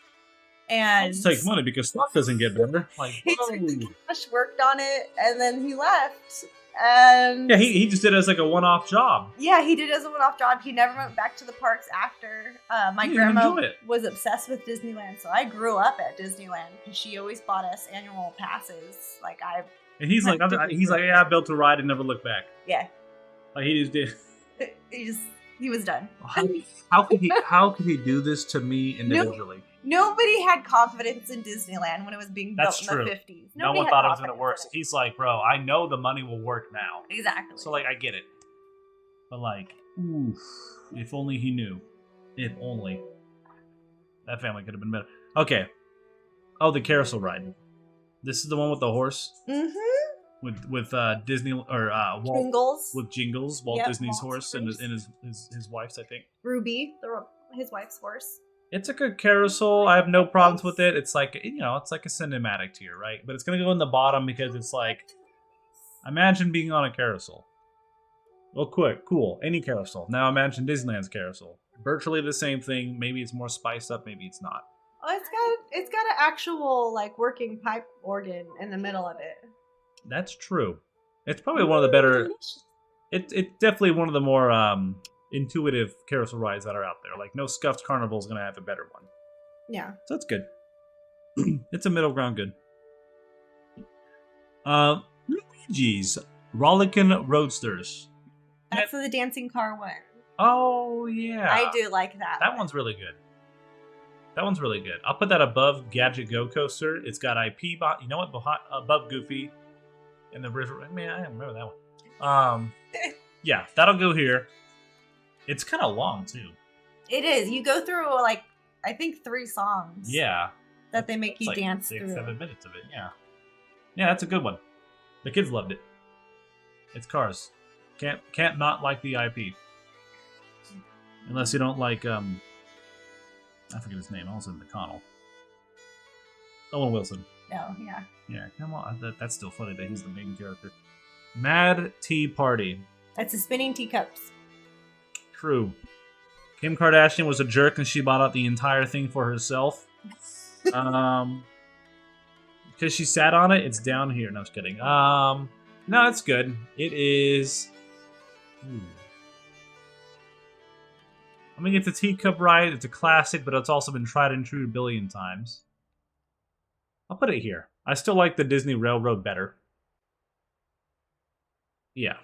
and take money because stock doesn't get better. Like, he took the cash, worked on it, and then he left. And yeah, he just did it as like a one-off job. Yeah, he did it as a one-off job. He never went back to the parks after. My grandma was obsessed with Disneyland, so I grew up at Disneyland because she always bought us annual passes. And he's like, yeah, I built a ride and never looked back. Yeah, like he just did. He was done. How could he do this to me individually? Nobody had confidence in Disneyland when it was being built in the 50s. No one thought it was going to work. So he's like, bro, I know the money will work now. Exactly. So, like, I get it. But, like, oof, if only he knew. If only. That family could have been better. Okay. Oh, the carousel ride. This is the one with the horse. Mm-hmm. With Disney or Walt, Jingles. with Jingles, Walt Yep, Disney's Walt's horse and his wife's, I think. Ruby, his wife's horse. It's a good carousel. I have no problems with it. It's like, it's like a cinematic tier, right? But it's gonna go in the bottom because it's like, imagine being on a carousel. Well, cool. Any carousel. Now imagine Disneyland's carousel. Virtually the same thing. Maybe it's more spiced up. Maybe it's not. Oh, it's got an actual like working pipe organ in the middle of it. That's true. It's probably one of the better. It's definitely one of the more intuitive carousel rides that are out there. Like no Scuffed Carnival is gonna have a better one. Yeah. So that's good. It's a middle ground good. Luigi's Rollickin' Roadsters. That's the dancing car one. Oh yeah. I do like that. That one's really good. That one's really good. I'll put that above Gadget Go Coaster. It's got IP. You know what? Above Goofy and the river. Man, I don't remember that one. Yeah, that'll go here. It's kind of long too. It is. You go through like I think 3 songs. Yeah. That they make you like dance 6, through. 7 minutes of it. Yeah. Yeah, that's a good one. The kids loved it. It's Cars. Can't not like the IP. Unless you don't like I forget his name. Also McConnell. Owen Wilson. Oh, yeah. Yeah, come on. That's still funny that he's the main character. Mad Tea Party. That's the spinning teacups. True. Kim Kardashian was a jerk and she bought out the entire thing for herself. Because she sat on it, it's down here. No, I was kidding. No, it's good. It is. I mean, it's a teacup ride. It's a classic, but it's also been tried and true a billion times. I'll put it here. I still like the Disney Railroad better. Yeah.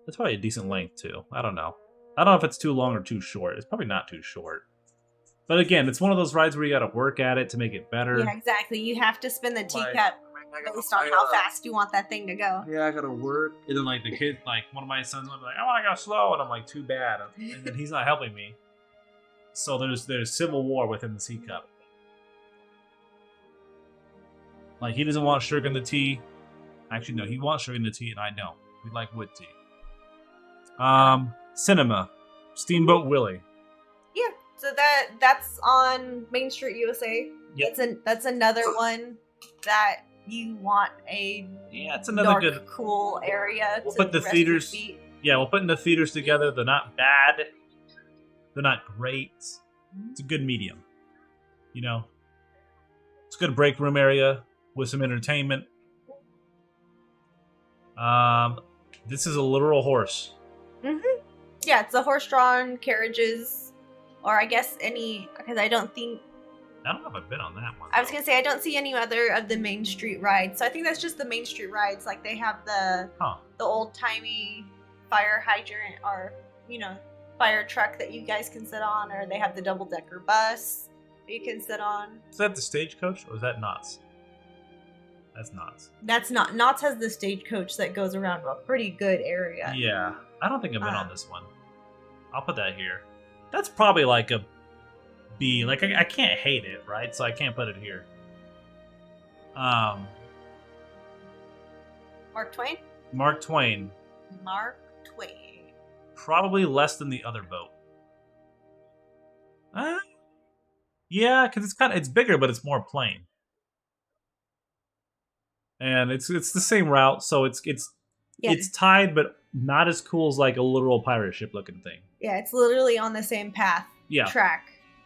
It's probably a decent length, too. I don't know. I don't know if it's too long or too short. It's probably not too short. But again, it's one of those rides where you gotta work at it to make it better. Yeah, exactly. You have to spin the teacup based on how fast you want that thing to go. Yeah, I gotta work. And then, like, the kid, like, one of my sons will be like, I wanna go slow. And I'm like, too bad. And then he's not helping me. So there's civil war within the teacup. Like, he doesn't want sugar in the tea. Actually, no, he wants sugar in the tea, and I don't. We like wood tea. Cinema. Steamboat Willie. Yeah, so that's on Main Street, USA. Yep. That's another one that you want a it's another dark, good cool area. We'll put the theaters. Yeah, we'll put in the theaters together. They're not bad. They're not great. It's a good medium. You know, it's a good break room area with some entertainment. This is a literal horse. Mm-hmm. Yeah, it's the horse-drawn carriages, or I guess because I don't know if I've been on that one. I was gonna say I don't see any other of the Main Street rides, so I think that's just the Main Street rides. Like they have the old-timey fire hydrant, or fire truck that you guys can sit on, or they have the double-decker bus that you can sit on. Is that the Stagecoach, or is that Knott's? That's Knott's. That's not. Knott's has the Stagecoach that goes around a pretty good area. Yeah, I don't think I've been on this one. I'll put that here. That's probably like a B. Like I can't hate it, right? So I can't put it here. Mark Twain. Mark Twain. Mark Twain. Probably less than the other boat. Yeah, because it's bigger, but it's more plain. And it's the same route, so it's tied, but not as cool as like a literal pirate ship looking thing. Yeah, it's literally on the same track.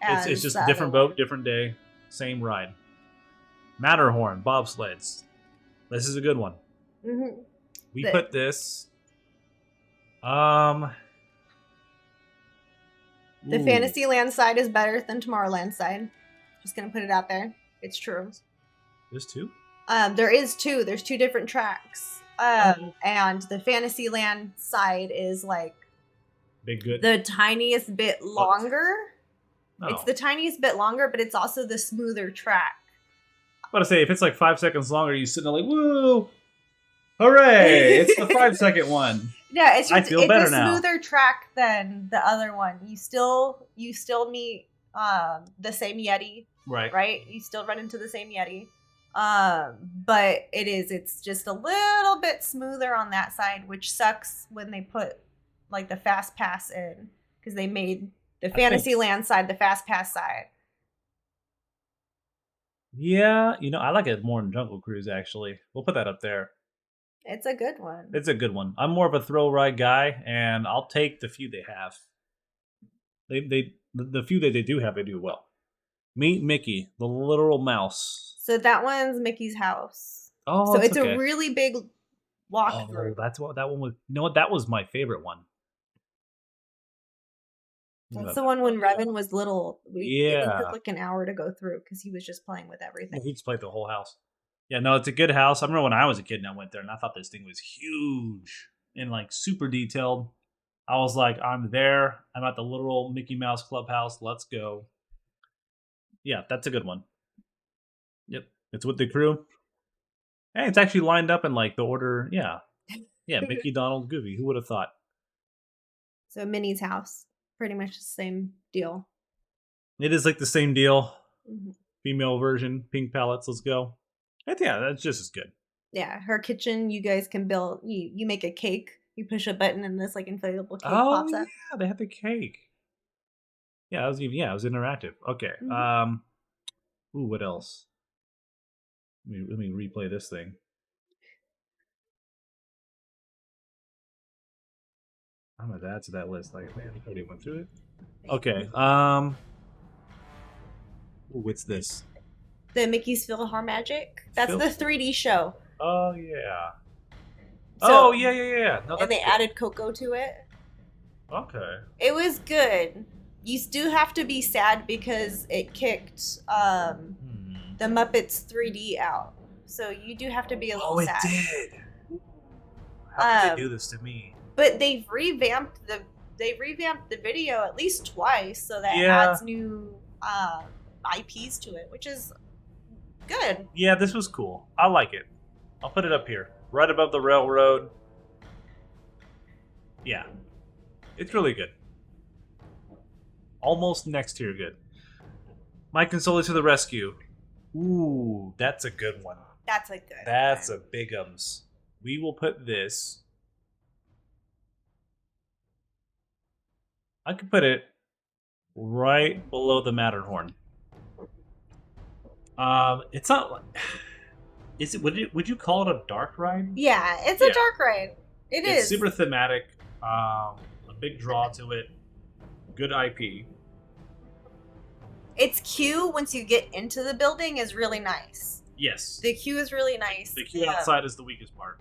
It's just a different boat, different day, same ride. Matterhorn, bobsleds. This is a good one. Mm-hmm. We put this. The Fantasyland side is better than Tomorrowland side. Just gonna put it out there. It's true. There's 2? There is 2. There's 2 different tracks. And the Fantasyland side is like the tiniest bit longer. Oh. It's the tiniest bit longer, but it's also the smoother track. I was about to say, if it's like 5 seconds longer, you're sitting there like, woo! Hooray! It's the 5-second one. Yeah, it's a smoother track than the other one. You still meet the same Yeti. Right. Right? You still run into the same Yeti. But it's just a little bit smoother on that side, which sucks when they put like the fast pass in, because they made the Fantasyland side the fast pass side. Yeah, I like it more in Jungle Cruise, actually. We'll put that up there. It's a good one. It's a good one. I'm more of a thrill ride guy, and I'll take the few they have. The few that they do have, they do well. Meet Mickey, the literal mouse. So that one's Mickey's house. Oh, so it's okay. A really big walkthrough. Oh, that's what that one was. You know what? That was my favorite one. That's the one when Revan was little. It took like an hour to go through because he was just playing with everything. He just played the whole house. Yeah, no, it's a good house. I remember when I was a kid and I went there and I thought this thing was huge and like super detailed. I was like, I'm there. I'm at the literal Mickey Mouse Clubhouse. Let's go. Yeah, that's a good one. Yep. It's with the crew. Hey, it's actually lined up in like the order. Yeah. Yeah, Mickey, Donald, Goofy. Who would have thought? So Minnie's house. Pretty much the same deal. It is like the same deal. Mm-hmm. Female version, pink palettes. Let's go. Yeah, that's just as good. Yeah, her kitchen. You guys can build. You make a cake. You push a button and this like inflatable cake pops up. Yeah, they have the cake. Yeah, it was interactive. Okay. Mm-hmm. Ooh, what else? Let me replay this thing. I'm gonna add to that list. Like, man, I already went through it. Okay. What's this? The Mickey's PhilharMagic. That's the 3D show. Oh yeah. So, yeah. No, and they added Coco to it. Okay. It was good. You do have to be sad because it kicked the Muppets 3D out. So you do have to be a little sad. Oh, it did. How did they do this to me? But they've revamped the video at least twice, so that adds new IPs to it, which is good. Yeah, this was cool. I like it. I'll put it up here, right above the railroad. Yeah, it's really good. Almost next tier good. Mike and Sully to the rescue. Ooh, that's a good one. That's a good That's a bigums. We will put this. I could put it right below the Matterhorn. It's not like. Is it? Would you call it a dark ride? Yeah, it's a dark ride. It's super thematic. A big draw to it. Good IP. Its queue once you get into the building is really nice. Yes. The queue is really nice. The queue outside is the weakest part.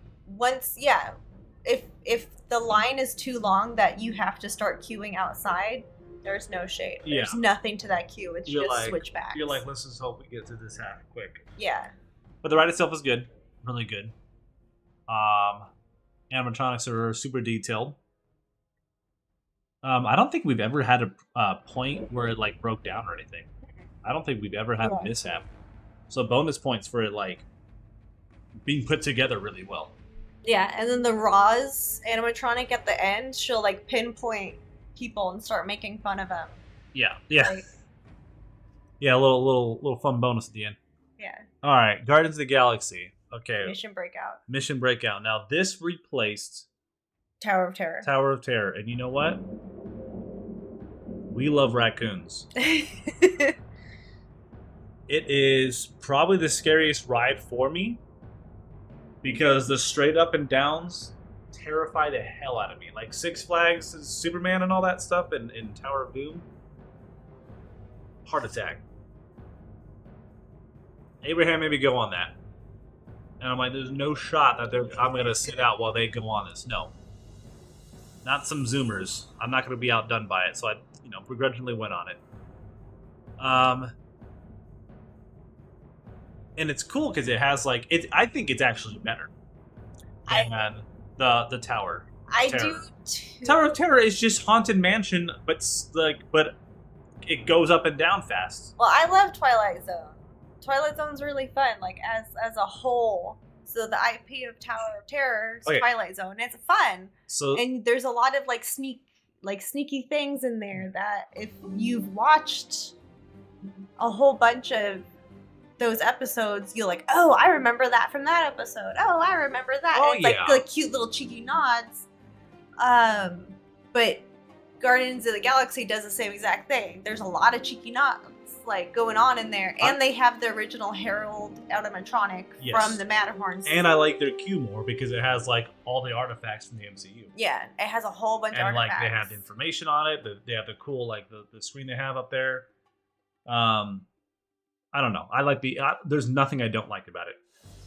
If the line is too long that you have to start queuing outside, there's no shade. There's nothing to that queue. It's just switchbacks. You're like, let's just hope we get to this half quick. Yeah. But the ride itself is good. Really good. Animatronics are super detailed. I don't think we've ever had a point where it like broke down or anything. I don't think we've ever had a mishap. So bonus points for it like being put together really well. Yeah, and then the Roz animatronic at the end, she'll like pinpoint people and start making fun of them. Yeah. Yeah, a little fun bonus at the end. Yeah. All right, Guardians of the Galaxy. Okay. Mission Breakout. Now this replaced Tower of Terror. And you know what? We love raccoons. It is probably the scariest ride for me because the straight up and downs terrify the hell out of me. Like Six Flags, Superman and all that stuff and Tower of Doom. Heart attack. Abraham made me go on that. And I'm like, there's no shot that I'm going to sit out while they go on this. No. Not some Zoomers. I'm not going to be outdone by it. So I, begrudgingly went on it. And it's cool because it has like I think it's actually better than the Tower. I do too. Tower of Terror is just Haunted Mansion, but it goes up and down fast. Well, I love Twilight Zone. Twilight Zone's really fun, like as a whole. So the IP of Tower of Terror is Twilight Zone. It's fun. And there's a lot of sneaky things in there that if you've watched a whole bunch of those episodes, you're like, oh, I remember that from that episode. Oh, I remember that. Oh, and it's like cute little cheeky nods. But Guardians of the Galaxy does the same exact thing. There's a lot of cheeky nods like going on in there, and they have the original Herald animatronic from the Matterhorn scene. And I like their queue more because it has like all the artifacts from the MCU. Yeah, it has a whole bunch of artifacts. And like they have the information on it. They have the cool like the screen they have up there. I don't know. I like there's nothing I don't like about it.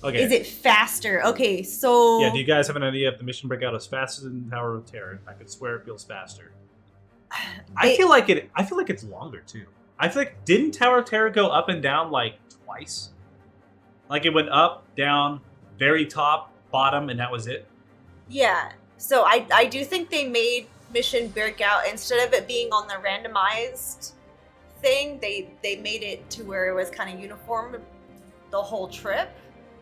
Okay. Is it faster? Okay, so yeah. Do you guys have an idea if the Mission Breakout is faster than Tower of Terror? I could swear it feels faster. I feel like it's longer too. I feel like didn't Tower of Terror go up and down like twice? Like it went up, down, very top, bottom, and that was it. Yeah. So I do think they made Mission Breakout, instead of it being on the randomized thing, they made it to where it was kind of uniform the whole trip.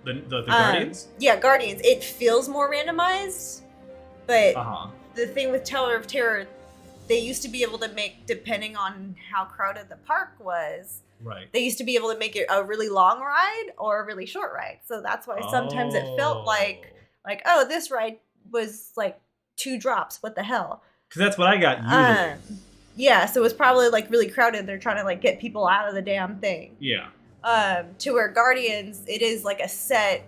The Guardians? Yeah, Guardians. It feels more randomized, but the thing with Tower of Terror, they used to be able to make, depending on how crowded the park was, right? They used to be able to make it a really long ride or a really short ride. So that's why sometimes it felt like, oh, this ride was like 2 drops. What the hell? Because that's what I got usually. Yeah, so it was probably like really crowded. They're trying to like get people out of the damn thing. Yeah. To where Guardians, it is like a set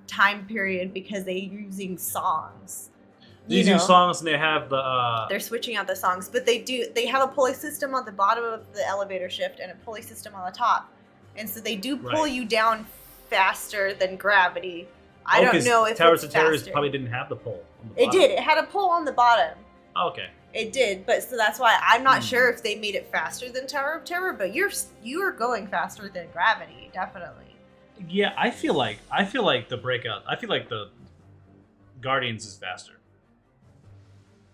time period because they're using songs. These new songs, and they have the they're switching out the songs, but they have a pulley system on the bottom of the elevator shaft and a pulley system on the top, and so they do pull you down faster than gravity. I don't know if Towers of Terror probably didn't have the pull on the bottom. It did. It had a pull on the bottom. Okay. It did, but so that's why I'm not sure if they made it faster than Tower of Terror, but you are going faster than gravity, definitely. Yeah, I feel like the Breakout. I feel like the Guardians is faster.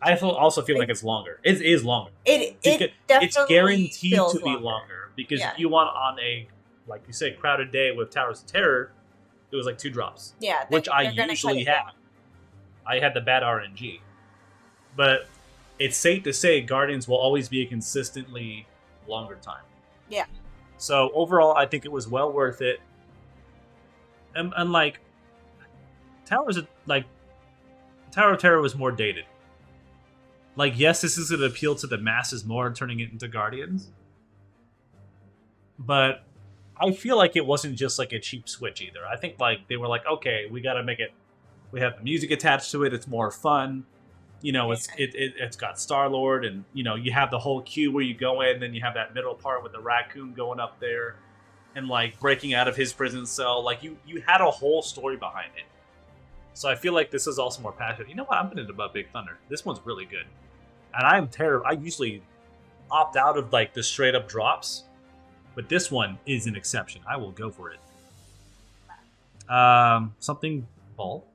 I also feel like it's longer. It is longer. It's guaranteed to be longer because if you want on a, like you say, crowded day with Towers of Terror, it was like 2 drops. Yeah, which I usually have. I had the bad RNG, but it's safe to say Guardians will always be a consistently longer time. Yeah. So overall, I think it was well worth it. And like Tower of Terror was more dated. Like, yes, this is going to appeal to the masses more, turning it into Guardians. But I feel like it wasn't just like a cheap switch either. I think like they were like, okay, we got to make it. We have the music attached to it. It's more fun. You know, it's got Star-Lord, and you know, you have the whole queue where you go in, then you have that middle part with the raccoon going up there and like breaking out of his prison cell. Like you had a whole story behind it. So I feel like this is also more passionate. You know what? I'm going to about Big Thunder. This one's really good. And I'm terrible. I usually opt out of like the straight up drops, but this one is an exception. I will go for it. Something Paul.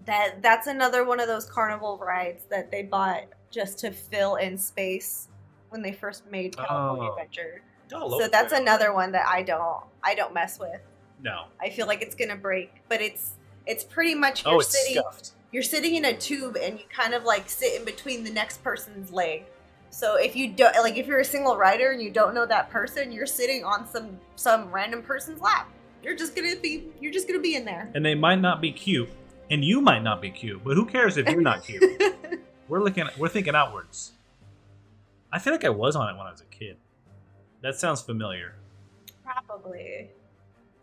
That's another one of those carnival rides that they bought just to fill in space when they first made California Adventure. So that's another one that I don't mess with. No. I feel like it's gonna break, but it's pretty much scuffed. You're sitting in a tube and you kind of like sit in between the next person's leg. So if you don't, like, if you're a single rider and you don't know that person, you're sitting on some random person's lap. You're just gonna be in there. And they might not be cute, and you might not be cute, but who cares if you're not cute? We're thinking outwards. I feel like I was on it when I was a kid. That sounds familiar. Probably.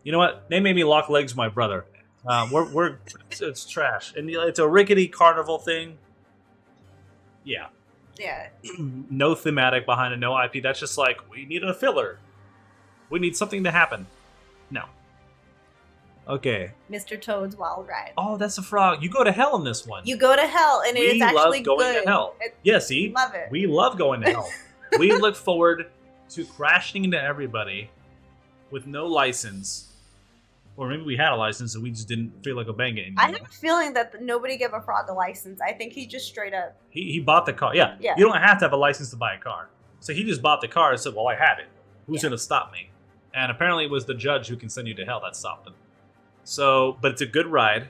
You know what? They made me lock legs with my brother. It's trash, and it's a rickety carnival thing. Yeah. Yeah. No thematic behind it, no IP. That's just like, we need a filler. We need something to happen. No. Okay. Mr. Toad's Wild Ride. Oh, that's a frog. You go to hell in this one. You go to hell, and it is actually good. We love going to hell. Yeah, see? Love it. We love going to hell. We look forward to crashing into everybody with no license. Or maybe we had a license and we just didn't feel like obeying it anymore. I have a feeling that nobody gave a frog a license. I think he just straight up... He bought the car. Yeah. You don't have to have a license to buy a car. So he just bought the car and said, well, I have it. Who's going to stop me? And apparently it was the judge who can send you to hell that stopped him. So, but it's a good ride.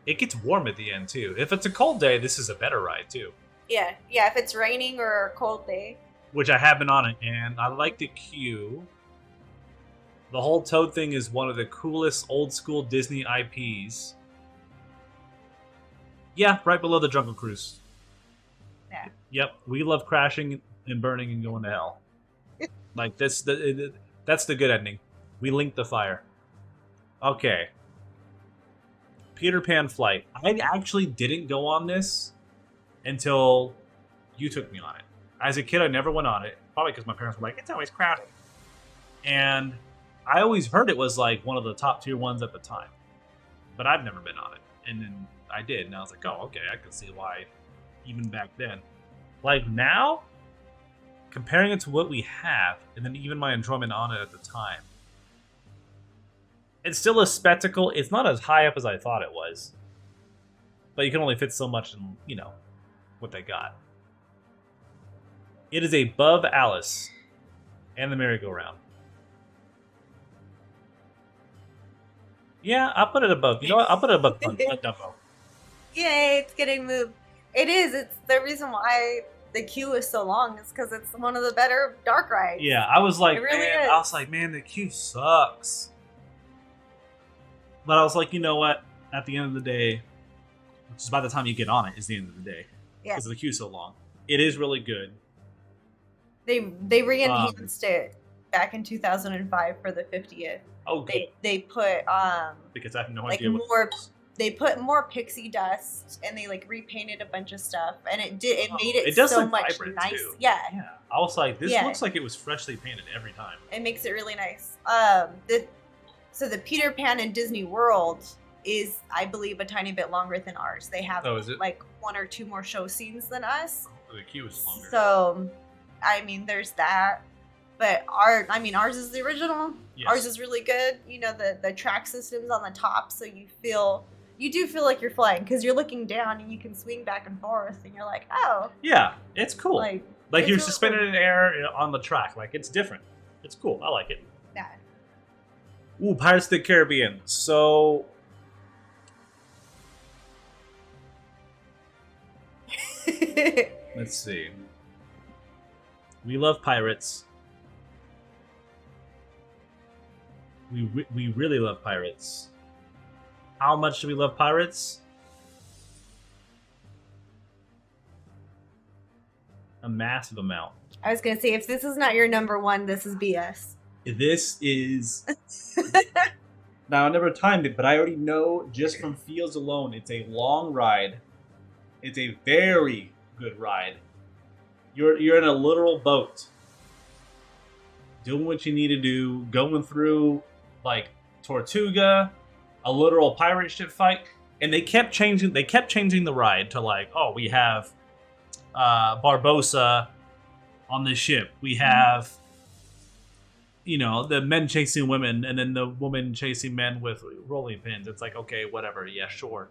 It gets warm at the end, too. If it's a cold day, this is a better ride, too. Yeah, if it's raining or a cold day. Which I have been on it, and I like the queue. The whole Toad thing is one of the coolest old school Disney IPs. Yeah, right below the Jungle Cruise. Yeah. Yep, we love crashing and burning and going to hell. Like this, that's the good ending. We linked the fire. Okay. Peter Pan flight. I actually didn't go on this until you took me on it. As a kid, I never went on it. Probably because my parents were like, it's always crowded. And I always heard it was like one of the top tier ones at the time. But I've never been on it. And then I did. And I was like, oh, okay, I can see why even back then. Like now, comparing it to what we have, and then even my enjoyment on it at the time, it's still a spectacle. It's not as high up as I thought it was. But you can only fit so much in, what they got. It is above Alice and the merry-go-round. Yeah, I'll put it above. You know what? I'll put it above Dumbo. Yay, it's getting moved. It is. It's the reason why the queue is so long is because it's one of the better dark rides. Yeah, I was like, It really man, the queue sucks. But I was like, you know what? At the end of the day, which is by the time you get on it, is the end of the day. Yeah. Because the queue's so long. It is really good. They re-enhanced it back in 2005 for the 50th. Oh, good. They put Because I have no like idea what more. They put more pixie dust and they like repainted a bunch of stuff and it made it does so look much vibrant, nice. too. Yeah. Yeah. I was like, this Yeah. looks like it was freshly painted every time. It makes it really nice. So the Peter Pan in Disney World is, I believe, a tiny bit longer than ours. They have Oh, is it? like 1 or 2 more show scenes than us. The queue is longer. So, I mean, there's that. But ours is the original. Yes. Ours is really good. The track system's on the top, so you do feel like you're flying because you're looking down and you can swing back and forth, and you're like, oh, Yeah, it's cool. like Like it's you're really suspended cool. in air on the track. Like it's different. It's cool. I like it. Yeah. Ooh, Pirates of the Caribbean. So let's see. We love pirates. We really love pirates. How much do we love pirates? A massive amount. I was gonna say, if this is not your number one, this is BS. This is now I never timed it, but I already know just from feels alone, it's a long ride. It's a very good ride. You're in a literal boat, doing what you need to do, going through like Tortuga, a literal pirate ship fight, and they kept changing the ride to like, oh, we have Barbossa on this ship. We have the men chasing women, and then the woman chasing men with rolling pins. It's like, okay, whatever, yeah, sure.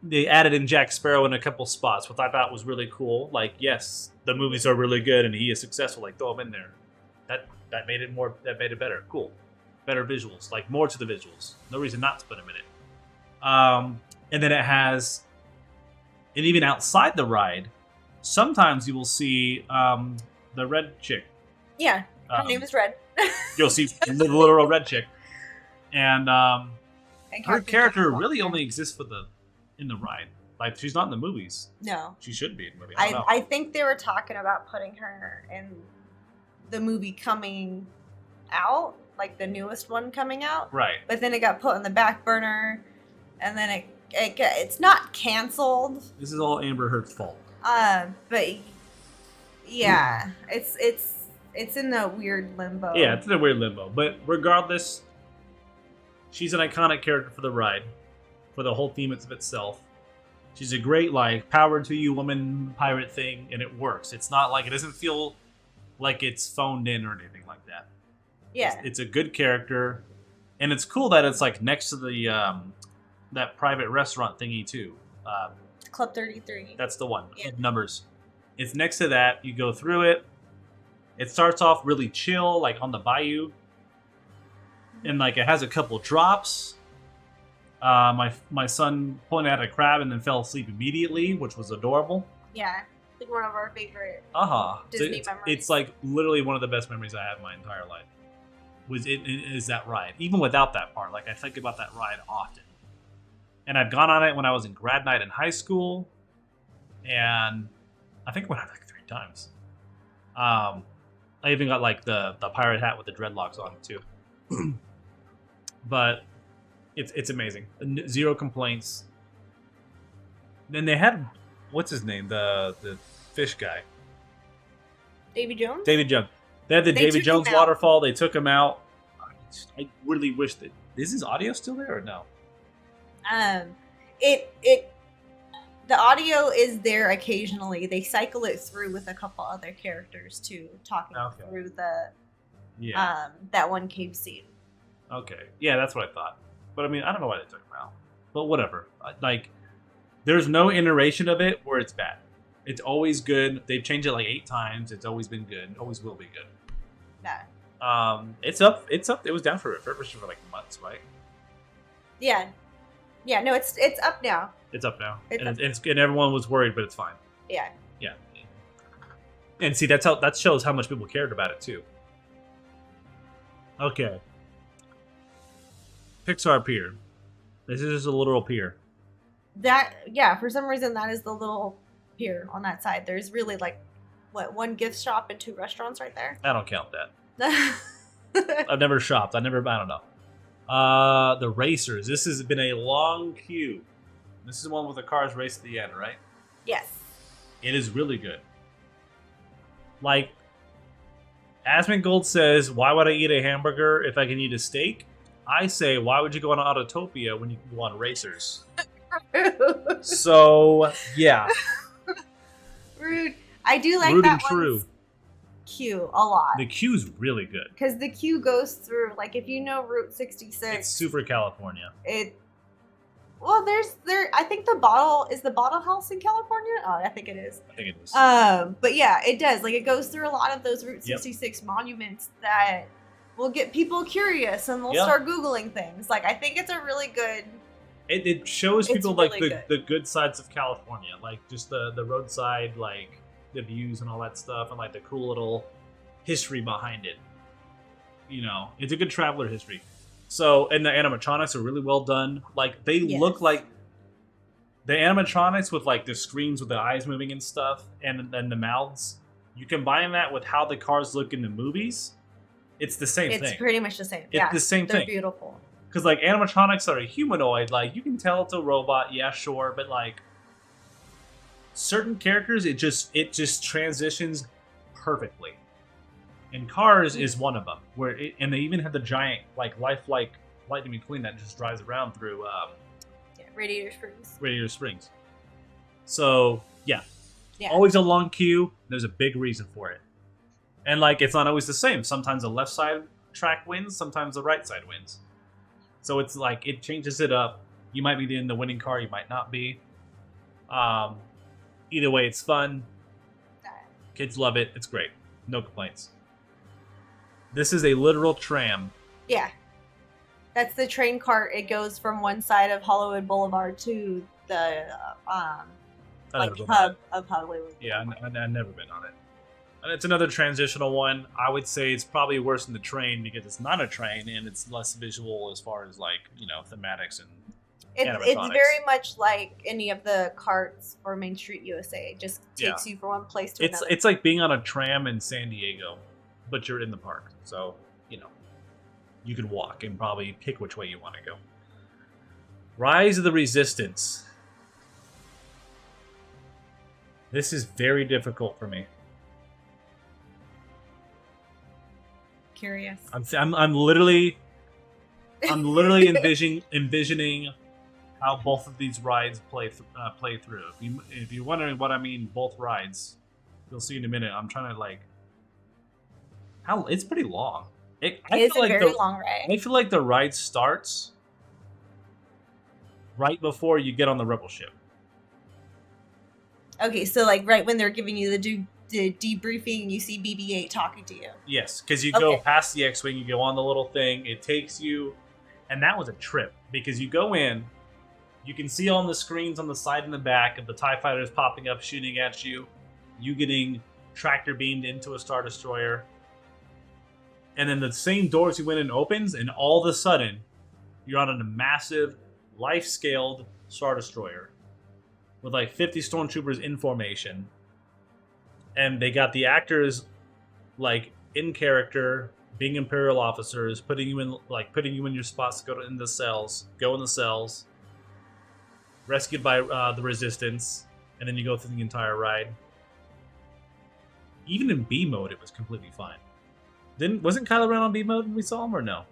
They added in Jack Sparrow in a couple spots, which I thought was really cool. Like, yes, the movies are really good and he is successful. Like, throw him in there. That made it more. That made it better. Cool, better visuals. Like more to the visuals. No reason not to put him in it. And then it has, and even outside the ride, sometimes you will see the red chick. Yeah, her name is Red. You'll see the literal red chick, and And her Captain character Jack really Sparrow. only exists in the ride. Like she's not in the movies. No. She should be in the movie. I don't know. I think they were talking about putting her in the movie coming out, like the newest one coming out. Right. But then it got put on the back burner, and then it's not canceled. This is all Amber Heard's fault. But yeah, it's in the weird limbo. Yeah, it's in a weird limbo. But regardless, she's an iconic character for the ride, for the whole theme of itself. She's a great, like, power to you woman pirate thing, and it works. It's not like, it doesn't feel like it's phoned in or anything like that. Yeah. It's a good character, and it's cool that it's, like, next to the, that private restaurant thingy, too. Club 33. That's the one. Yeah. Numbers. It's next to that. You go through it. It starts off really chill, like on the bayou. And like it has a couple drops. My son pointed at a crab and then fell asleep immediately, which was adorable. Yeah. Like one of our favorite Disney memories. It's like literally one of the best memories I had in my entire life. Is that ride. Even without that part, like I think about that ride often. And I've gone on it when I was in grad night in high school, and I think I went on like 3 times. I even got like the pirate hat with the dreadlocks on it too. But it's amazing. 0 complaints. Then they had, what's his name, the fish guy, Davy Jones. Davy Jones. They had the Davy Jones waterfall. They took him out. I really wish that. Is his audio still there or no? The audio is there occasionally. They cycle it through with a couple other characters too, talking through the that one cave scene. Okay, yeah, that's what I thought. But I mean, I don't know why they took him out. But whatever. Like, there's no iteration of it where it's bad. It's always good. They've changed it like 8 times. It's always been good. Always will be good. Yeah. It's up. It was down for refurbishment for like months, right? Yeah. Yeah. No, it's up now. It's up now, and everyone was worried, but it's fine. Yeah. Yeah. And see, that shows how much people cared about it too. Okay. Pixar Pier. This is just a literal pier. For some reason that is the little pier on that side. There's really like one gift shop and 2 restaurants right there. I don't count that. I've never shopped. I don't know. The racers. This has been a long queue. This is the one with the cars race at the end, right? Yes. It is really good. Like, Asmund Gold says, why would I eat a hamburger if I can eat a steak? I say, why would you go on Autotopia when you can go on Racers? So, yeah. Rude. I do like Rude that and true. One's queue a lot. The queue's really good. Because the queue goes through, like, if you know Route 66. It's super California. I think the bottle house in California? Oh, I think it is. I think it is. But yeah, it does. Like, it goes through a lot of those Route 66 monuments that will get people curious and they'll start Googling things. Like, I think it's a really good... It shows people, like, the good sides of California. Like, just the roadside, like, the views and all that stuff, and, like, the cool little history behind it. You know, it's a good traveler history. So, and the animatronics are really well done. Like, they look like the animatronics with, like, the screens with the eyes moving and stuff, and then the mouths. You combine that with how the cars look in the movies, it's the same thing. It's pretty much the same. It's the same thing. They're beautiful. Because, like, animatronics are a humanoid. Like, you can tell it's a robot, yeah, sure, but, like, certain characters, it just transitions perfectly. And Cars is one of them. And they even have the giant, like, lifelike Lightning McQueen that just drives around through Radiator Springs. Radiator Springs. So, yeah. Always a long queue. There's a big reason for it. And, like, it's not always the same. Sometimes the left side track wins. Sometimes the right side wins. So it's like, it changes it up. You might be in the winning car. You might not be. Either way, it's fun. Kids love it. It's great. No complaints. This is a literal tram. Yeah. That's the train cart. It goes from one side of Hollywood Boulevard to the hub of Hollywood. Yeah, I've never been on it. And it's another transitional one. I would say it's probably worse than the train because it's not a train and it's less visual as far as, like, you know, thematics and it's very much like any of the carts for Main Street USA. It just takes you from one place to another. It's like being on a tram in San Diego, but you're in the park. So, you know, you can walk and probably pick which way you want to go. Rise of the Resistance. This is very difficult for me. Curious. I'm literally envisioning how both of these rides play through. If you're wondering what I mean, both rides, you'll see in a minute. I'm trying to, like, it's pretty long. It is a very long ride. I feel like the ride starts right before you get on the Rebel ship. Okay, so, like, right when they're giving you the debriefing, you see BB-8 talking to you. Yes, because you go past the X-Wing, you go on the little thing, it takes you, and that was a trip, because you go in, you can see on the screens on the side and the back of the TIE fighters popping up, shooting at you. you getting tractor beamed into a Star Destroyer. And then the same doors you went in opens, and all of a sudden, you're on a massive, life-scaled Star Destroyer with like 50 stormtroopers in formation. And they got the actors like in character, being Imperial officers, putting you in your spots to go in the cells, rescued by the Resistance, and then you go through the entire ride. Even in B mode, it was completely fine. Wasn't Kylo Ren on B mode when we saw him, or no?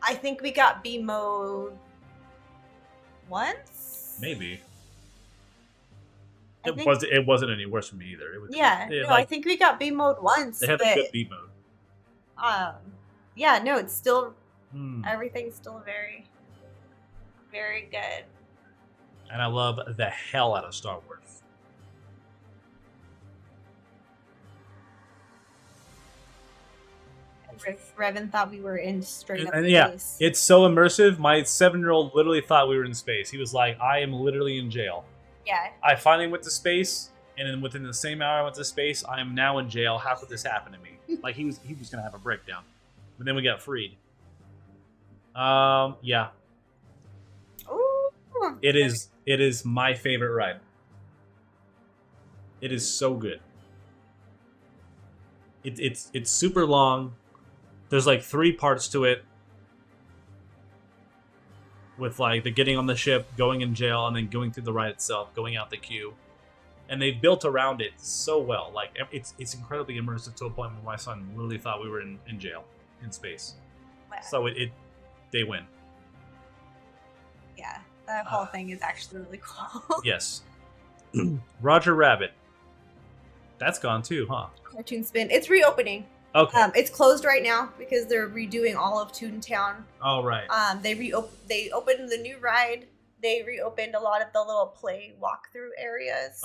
I think we got B mode once. Maybe. It wasn't any worse for me either. I think we got B mode once. They had a good B mode. Yeah, no, it's still everything's still very, very good. And I love the hell out of Star Wars. Revan thought we were in straight up space. It's so immersive. My 7-year-old literally thought we were in space. He was like, I am literally in jail. Yeah. I finally went to space, and then within the same hour I went to space, I am now in jail. How could this happen to me? Like, he was going to have a breakdown. But then we got freed. Yeah. Ooh. It is my favorite ride. It is so good. It's super long. There's like 3 parts to it. With like the getting on the ship, going in jail, and then going through the ride itself, going out the queue. And they've built around it so well. Like it's incredibly immersive to a point where my son literally thought we were in jail, in space. Wow. So they win. Yeah, that whole thing is actually really cool. Yes. Roger Rabbit. That's gone too, huh? Cartoon Spin. It's reopening. Okay. It's closed right now because they're redoing all of Toontown. Oh, right. They opened the new ride. They reopened a lot of the little play walkthrough areas.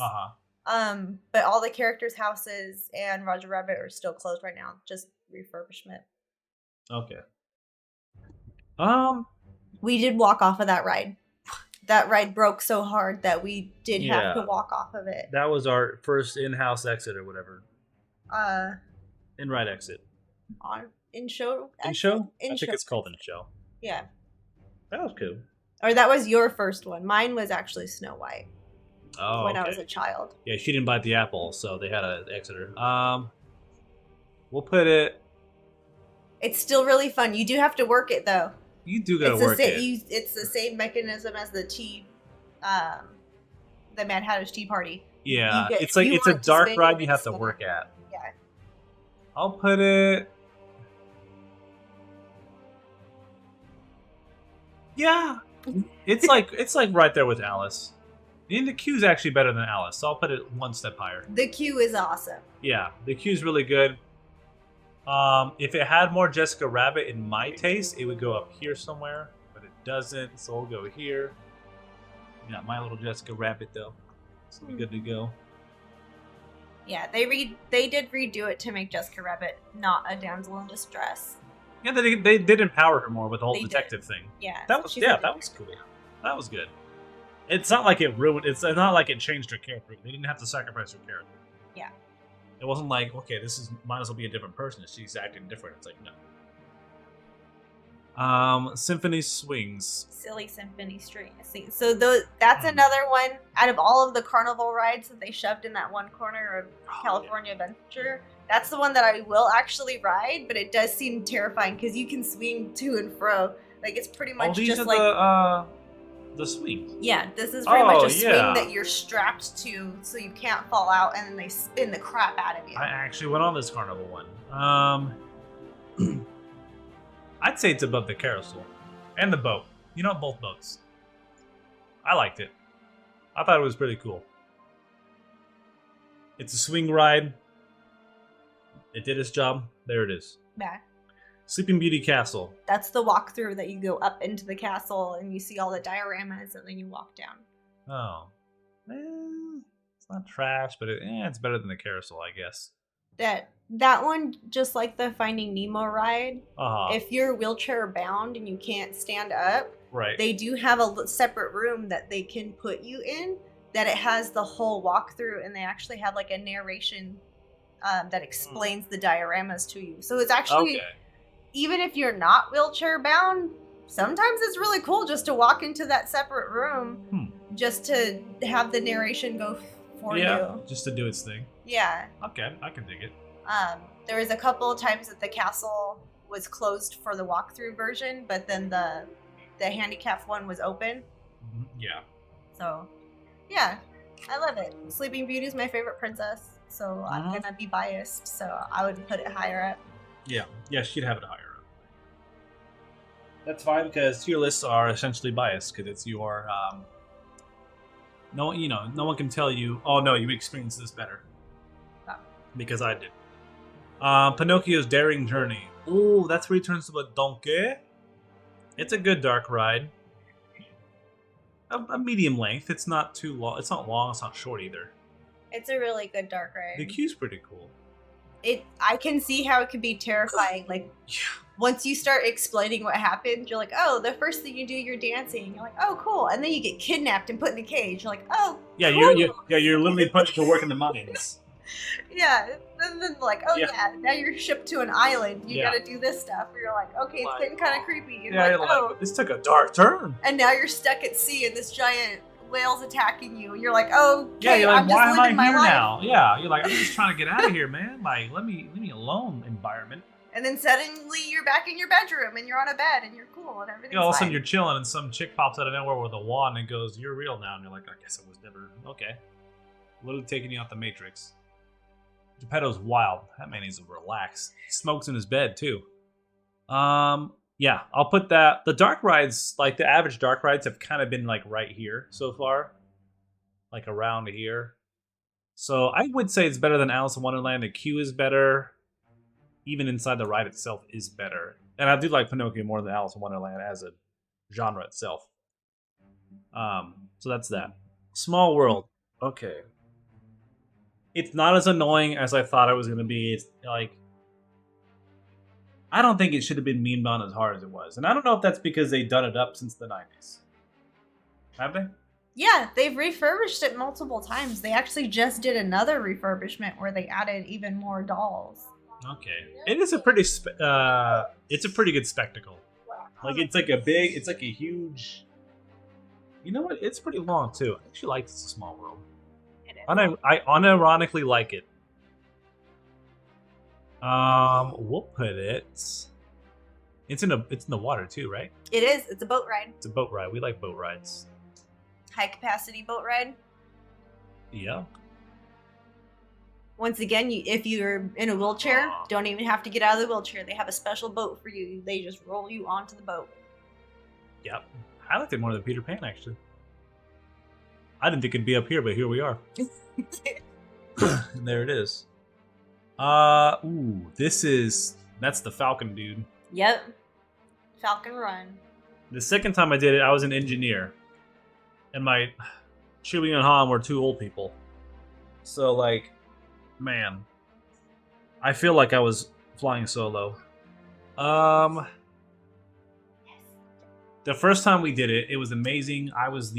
But all the characters' houses and Roger Rabbit are still closed right now. Just refurbishment. Okay. We did walk off of that ride. That ride broke so hard that we did have to walk off of it. That was our first in-house exit or whatever. In-ride exit. In-show? In-show? I think it's called in-show. Yeah. That was cool. Or that was your first one. Mine was actually Snow White. Oh, when I was a child. Yeah, she didn't bite the apple, so they had to exit her. We'll put it... It's still really fun. You do have to work it, though. You do gotta work it. It's the same mechanism as the Mad Hatter's Tea Party. Yeah, it's a dark ride you have to work at. Yeah. I'll put it... Yeah. It's like right there with Alice. And the queue's actually better than Alice, so I'll put it one step higher. The queue is awesome. Yeah, the queue's really good. If it had more Jessica Rabbit in my taste, it would go up here somewhere, but it doesn't, so we'll go here. We got my little Jessica Rabbit though, so we're good to go. Yeah, they did redo it to make Jessica Rabbit not a damsel in distress. Yeah, they did empower her more with the whole detective thing. Yeah, that was cool. That was good. It's not like it ruined. It's not like it changed her character. They didn't have to sacrifice her character. Yeah. It wasn't like, okay, might as well be a different person. She's acting different. It's like, no. Symphony Swings. Silly Symphony String. So that's another one out of all of the carnival rides that they shoved in that one corner of California Adventure. That's the one that I will actually ride, but it does seem terrifying because you can swing to and fro. Like it's pretty much just like the swing. Yeah, this is pretty much a swing that you're strapped to, so you can't fall out, and then they spin the crap out of you. I actually went on this carnival one. I'd say it's above the carousel and the boat. You know, both boats. I liked it. I thought it was pretty cool. It's a swing ride. It did its job. There it is. Yeah. Sleeping Beauty Castle. That's the walkthrough that you go up into the castle and you see all the dioramas and then you walk down. Oh. It's not trash, but it's better than the carousel, I guess. That one, just like the Finding Nemo ride, uh-huh. If you're wheelchair bound and you can't stand up, right, they do have a separate room that they can put you in that it has the whole walkthrough, and they actually have like a narration that explains the dioramas to you. So it's actually, even if you're not wheelchair bound, sometimes it's really cool just to walk into that separate room, just to have the narration go for you. Just to do its thing. Yeah. Okay, I can dig it. There was a couple of times that the castle was closed for the walkthrough version, but then the handicap one was open. Yeah. So, yeah, I love it. Sleeping Beauty is my favorite princess, so I'm gonna be biased. So I would put it higher up. Yeah, she'd have it higher up. That's fine because tier lists are essentially biased because it's your. No one can tell you. Oh no, you experienced this better. Because I did. Pinocchio's Daring Journey. Ooh, that's where he turns to a donkey. It's a good dark ride. A medium length. It's not too long. It's not long. It's not short either. It's a really good dark ride. The queue's pretty cool. I can see how it could be terrifying. Like, once you start explaining what happened, you're like, oh, the first thing you do, you're dancing. You're like, oh, cool. And then you get kidnapped and put in a cage. You're like, oh, yeah, cool. you're literally put to work in the mines. Yeah, and then like, oh yeah, now you're shipped to an island. You gotta do this stuff. You're like, okay, it's getting kind of creepy. And you're like, this took a dark turn. And now you're stuck at sea, and this giant whale's attacking you. And you're like, oh, yeah, you're like, I'm why just am living I my here life. now? Yeah, you're like, I'm just trying to get out of here, man. Like, let me alone, environment. And then suddenly you're back in your bedroom, and you're on a bed, and you're cool, and everything's all of a sudden fine. you're chilling, and some chick pops out of nowhere with a wand and goes, "You're real now." And you're like, "I guess I was never okay." Literally taking you out the Matrix. Geppetto's wild. That man needs to relax. He smokes in his bed too. Yeah, I'll put that. The dark rides, like the average dark rides, have kind of been like right here so far, like around here. So I would say it's better than Alice in Wonderland. The queue is better. Even inside the ride itself is better. And I do like Pinocchio more than Alice in Wonderland as a genre itself. So that's that. Small World. Okay. It's not as annoying as I thought it was going to be. It's like, I don't think it should have been mean bound as hard as it was. And I don't know if that's because they've done it up since the 90s. Have they? Yeah, they've refurbished it multiple times. They actually just did another refurbishment where they added even more dolls. Okay. It is a pretty it's a pretty good spectacle. Like it's like a huge. You know what? It's pretty long too. I actually like It's a Small World. It is. I unironically like it. We'll put it. It's in the water too, right? It is. It's a boat ride. It's a boat ride. We like boat rides. High capacity boat ride. Yeah. Once again, if you're in a wheelchair, don't even have to get out of the wheelchair. They have a special boat for you. They just roll you onto the boat. Yep. I liked it more than Peter Pan, actually. I didn't think it'd be up here, but here we are. And there it is. That's the Falcon dude. Yep. Falcon Run. The second time I did it, I was an engineer. And my Chewie and Han were two old people. So, like, man, I feel like I was flying solo. The first time we did it, it was amazing. I was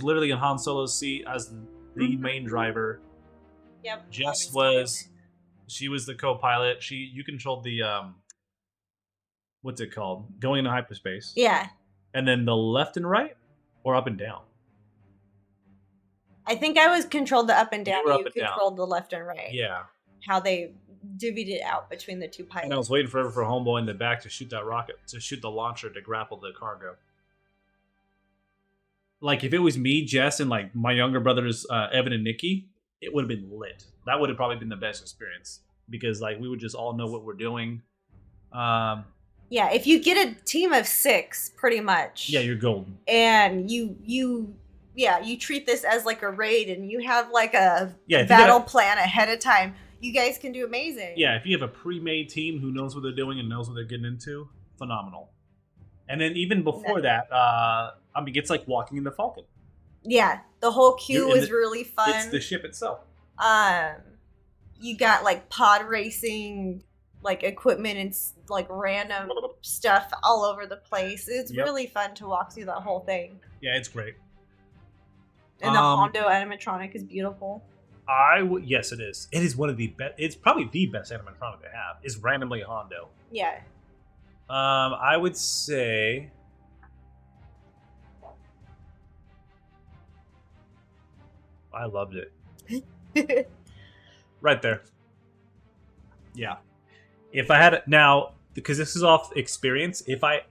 literally in Han Solo's seat as the main driver. Yep. Jess she was the co-pilot. You controlled the what's it called? Going into hyperspace. Yeah. And then the left and right, or up and down. I think I was controlled the up and down. You controlled the left and right. Yeah. How they divvied it out between the two pilots. And I was waiting forever for Homeboy in the back to shoot that rocket, to shoot the launcher to grapple the cargo. Like, if it was me, Jess, and, like, my younger brothers, Evan and Nikki, it would have been lit. That would have probably been the best experience. Because, like, we would just all know what we're doing. Yeah, if you get a team of 6, pretty much. Yeah, you're golden. And you treat this as, like, a raid, and you have, like, a battle plan ahead of time. You guys can do amazing. Yeah, if you have a pre-made team who knows what they're doing and knows what they're getting into, phenomenal. And then even before that, it's like walking in the Falcon. Yeah, the whole queue was really fun. It's the ship itself. You got like pod racing, like equipment and like random stuff all over the place. It's really fun to walk through that whole thing. Yeah, it's great. And the Hondo animatronic is beautiful. Yes, it is. It is one of the best. It's probably the best animatronic they have. Is randomly Hondo. Yeah. I would say. I loved it. Right there. Yeah. If I had now, because this is off experience, if I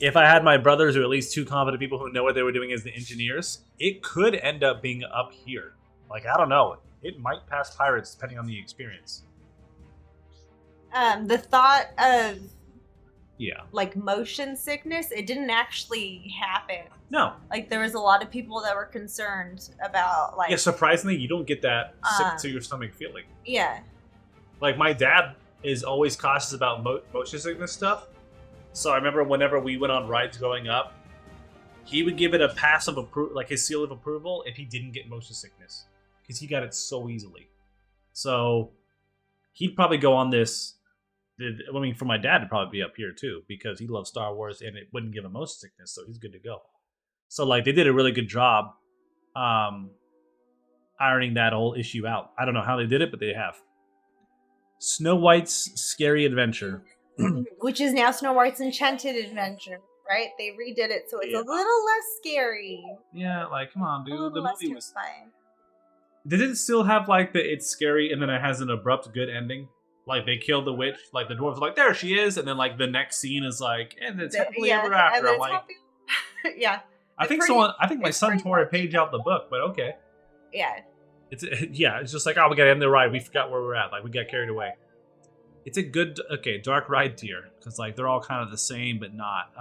had my brothers or at least two competent people who know what they were doing as the engineers, it could end up being up here. Like, I don't know. It might pass pirates depending on the experience. The thought of like motion sickness, it didn't actually happen. No. Like, there was a lot of people that were concerned about, like... Yeah, surprisingly, you don't get that sick to your stomach feeling. Yeah. Like, my dad is always cautious about motion sickness stuff. So I remember whenever we went on rides growing up, he would give it a pass of approval, like his seal of approval, if he didn't get motion sickness. Because he got it so easily. So he'd probably go on this... I mean, for my dad, it'd probably be up here, too, because he loves Star Wars, and it wouldn't give him motion sickness, so he's good to go. So, like, they did a really good job ironing that whole issue out. I don't know how they did it, but they have. Snow White's Scary Adventure. Which is now Snow White's Enchanted Adventure, right? They redid it, so it's a little less scary. Yeah, like, come on, dude. The movie was fine. Did it still have, like, the it's scary, and then it has an abrupt good ending? Like, they killed the witch, like, the dwarves are like, there she is, and then, like, the next scene is like, and it's happily ever after. I'm like... Yeah. I think my son tore a page out the book, but okay. Yeah. It's just like, oh, we gotta end the ride. We forgot where we're at. Like, we got carried away. It's a good, dark ride tier. Because, like, they're all kind of the same, but not.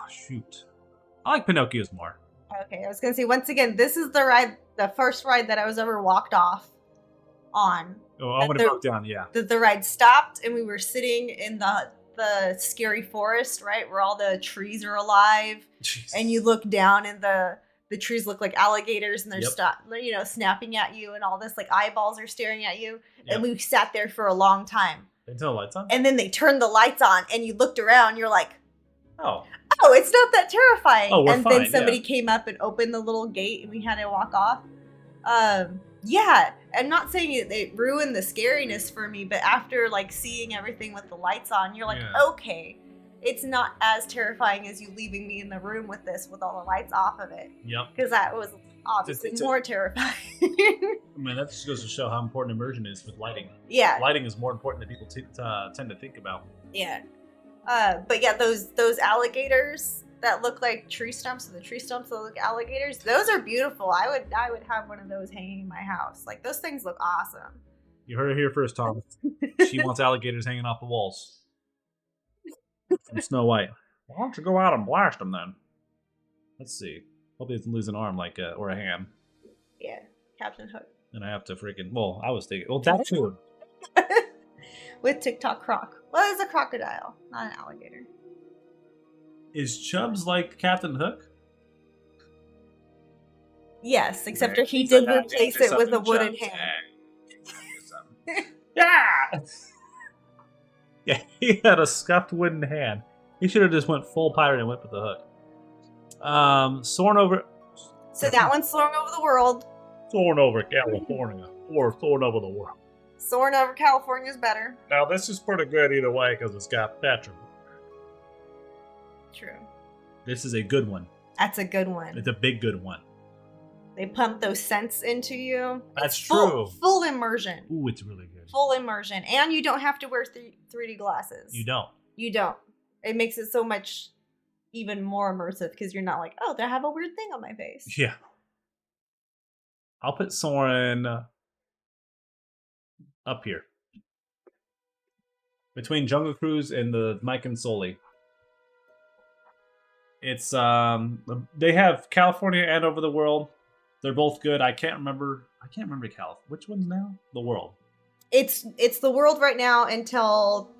Shoot. I like Pinocchio's more. Okay, I was gonna say, once again, this is the first ride that I was ever walked off on. Oh, when it broke down, yeah. The ride stopped, and we were sitting in the scary forest, right, where all the trees are alive. Jeez. And you look down, and the trees look like alligators, and they're snapping at you, and all this, like, eyeballs are staring at you. Yep. And we sat there for a long time. They turned the lights on? And then they turned the lights on, and you looked around, you're like, oh, it's not that terrifying. Oh, we're and fine, then somebody came up and opened the little gate, and we had to walk off. Yeah, I'm not saying it ruined the scariness for me, but after, like, seeing everything with the lights on, you're like, okay, it's not as terrifying as you leaving me in the room with this with all the lights off of it. Yep. Because that was obviously more terrifying. I mean, that just goes to show how important immersion is with lighting. Yeah. Lighting is more important than people tend to think about. Yeah. But yeah, those alligators that look like tree stumps, and the tree stumps that look like alligators, those are beautiful. I would have one of those hanging in my house. Like, those things look awesome. You heard it here first, Tom. She wants alligators hanging off the walls. From Snow White. Why don't you go out and blast them then? Let's see. Hope he doesn't lose an arm or a hand. Yeah, Captain Hook. And I have to freaking... Well, I was thinking... Well, that too. With TikTok croc. Well, it's a crocodile, not an alligator. Is Chubbs like Captain Hook? Yes, except for he did replace it with a wooden hand. Yeah! Yeah, he had a scuffed wooden hand. He should have just went full pirate and went with the hook. Soaring over... So that one's soaring over the world. Soaring over California. Or soaring over the world. Soaring over California is better. Now, this is pretty good either way because it's got Patrick. True. This is a good one. That's a good one. It's a big good one. They pump those scents into you. That's true. Full immersion. Ooh, it's really good. Full immersion. And you don't have to wear 3D glasses. You don't. You don't. It makes it so much even more immersive because you're not like, oh, I have a weird thing on my face. Yeah. I'll put Soren up here. Between Jungle Cruise and the Mike and Sully. It's they have California and Over the World. They're both good. I can't remember which one's now? The World. It's the World right now until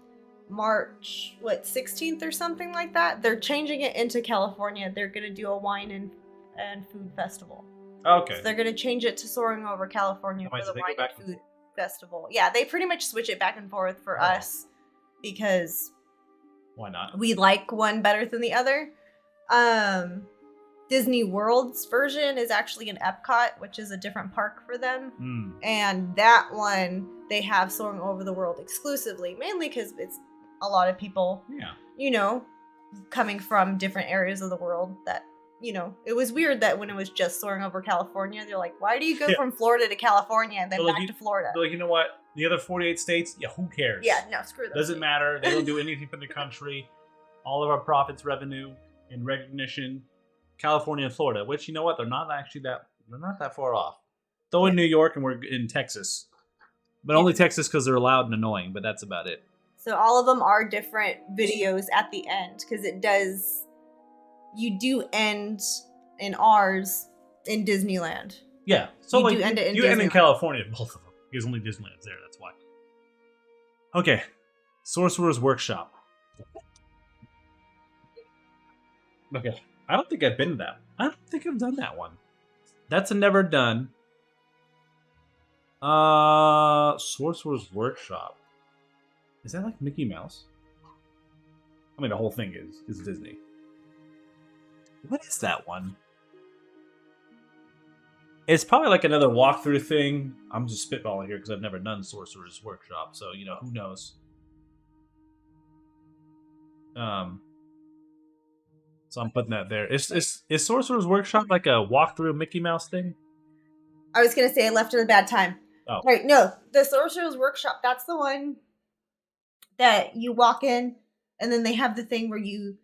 March 16th or something like that. They're changing it into California. They're gonna do a wine and food festival. Okay. So they're gonna change it to Soaring Over California for the wine and food festival. Yeah, they pretty much switch it back and forth for us because Why not? We like one better than the other. Disney World's version is actually in Epcot, which is a different park for them. And that one, they have Soaring Over the World exclusively, mainly because it's a lot of people, coming from different areas of the world that, it was weird that when it was just Soaring Over California, they're like, why do you go from Florida to California and then back to Florida? Like, you know what? The other 48 states, who cares? Yeah, no, screw them. Doesn't matter. They don't do anything for the country. All of our profits, revenue, and recognition, California and Florida, which, you know what? They're not that far off. Though in New York and we're in Texas. But only Texas because they're loud and annoying, but that's about it. So all of them are different videos at the end because you do end in ours in Disneyland. Yeah. So you do end it in you end in California, both of them. Because only Disneyland's there, that's why. Okay. Sorcerer's Workshop. Okay. I don't think I've been to that. I don't think I've done that one. That's a never done. Sorcerer's Workshop. Is that like Mickey Mouse? I mean, the whole thing is Disney. What is that one? It's probably like another walkthrough thing. I'm just spitballing here because I've never done Sorcerer's Workshop, so who knows. So I'm putting that there. Is Sorcerer's Workshop like a walkthrough Mickey Mouse thing? I was gonna say I left it at a bad time. Oh. Right, no, the Sorcerer's Workshop. That's the one that you walk in, and then they have the thing where you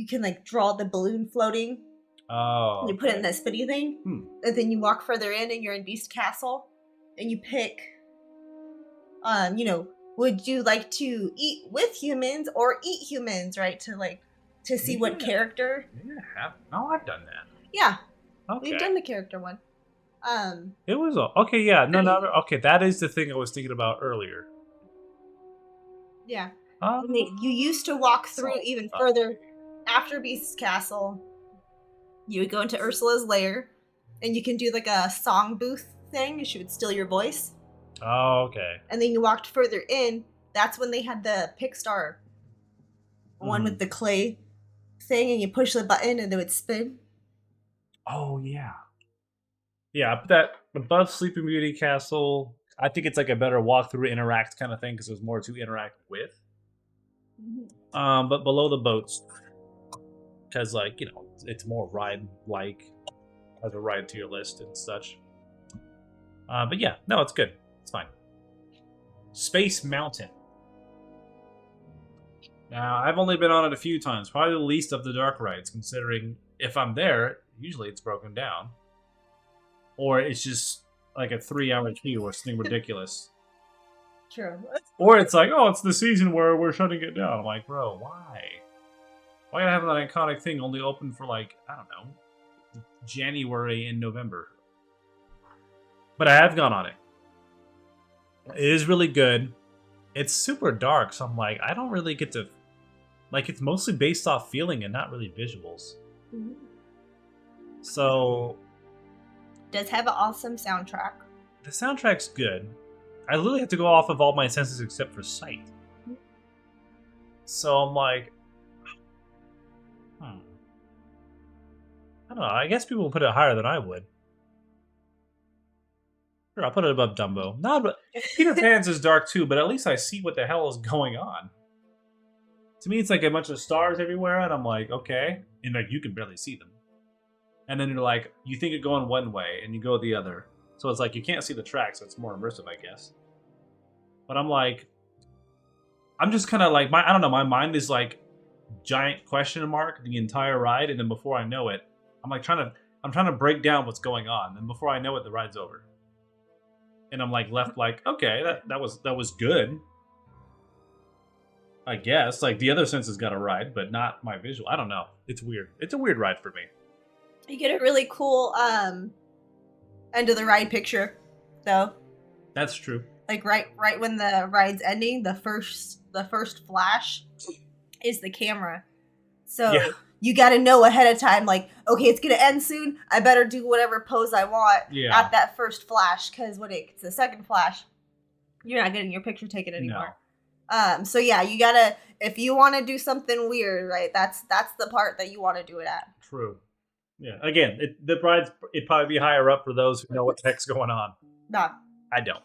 can like draw the balloon floating. Oh. And you put it in that spinny thing, and then you walk further in, and you're in Beast Castle, and you pick. Would you like to eat with humans or eat humans? Right, to see what character. I've done that. Yeah. Okay. We've done the character one. It was okay. Yeah. No. Okay. That is the thing I was thinking about earlier. Yeah. You used to walk through even further after Beast's Castle. You would go into Ursula's lair, and you can do like a song booth thing, and she would steal your voice. Oh, okay. And then you walked further in. That's when they had the Pixar one with the clay thing, and you push the button, and it would spin. Oh, yeah. Yeah, but that above Sleeping Beauty Castle, I think it's like a better walkthrough, interact kind of thing because there's more to interact with. But below the boats, because it's more ride-like, as a ride to your list and such. But yeah, no, it's good. It's fine. Space Mountain. Now, I've only been on it a few times, probably the least of the dark rides, considering if I'm there, usually it's broken down. Or it's just like a 3-hour queue or something ridiculous. True. Or it's like, it's the season where we're shutting it down. I'm like, bro, why? Why gotta have that iconic thing only open for January and November? But I have gone on it. It is really good. It's super dark, so I'm like, I don't really get to... it's mostly based off feeling and not really visuals. So... Does have an awesome soundtrack. The soundtrack's good. I literally have to go off of all my senses except for sight. So I'm like... I don't know, I guess people will put it higher than I would. Sure, I'll put it above Dumbo. But Peter Pan's is dark too, but at least I see what the hell is going on. To me, it's like a bunch of stars everywhere, and I'm like, okay. And you can barely see them. And then you're like, you think you're going one way, and you go the other. So it's like, you can't see the track, so it's more immersive, I guess. But I'm like, I'm just kind of like, I don't know, my mind is like, giant question mark the entire ride, and then before I know it, I'm trying to break down what's going on, and before I know it, the ride's over. And I'm left okay, that was good. I guess. The other senses got a ride, but not my visual. I don't know. It's weird. It's a weird ride for me. You get a really cool end of the ride picture, though. That's true. Right when the ride's ending, the first flash is the camera. So you got to know ahead of time, okay, it's going to end soon. I better do whatever pose I want at that first flash, because when it's the second flash, you're not getting your picture taken anymore. So yeah, you gotta, if you want to do something weird, right? That's the part that you want to do it at. True. Yeah. Again, it'd probably be higher up for those who know what the heck's going on. Nah. I don't.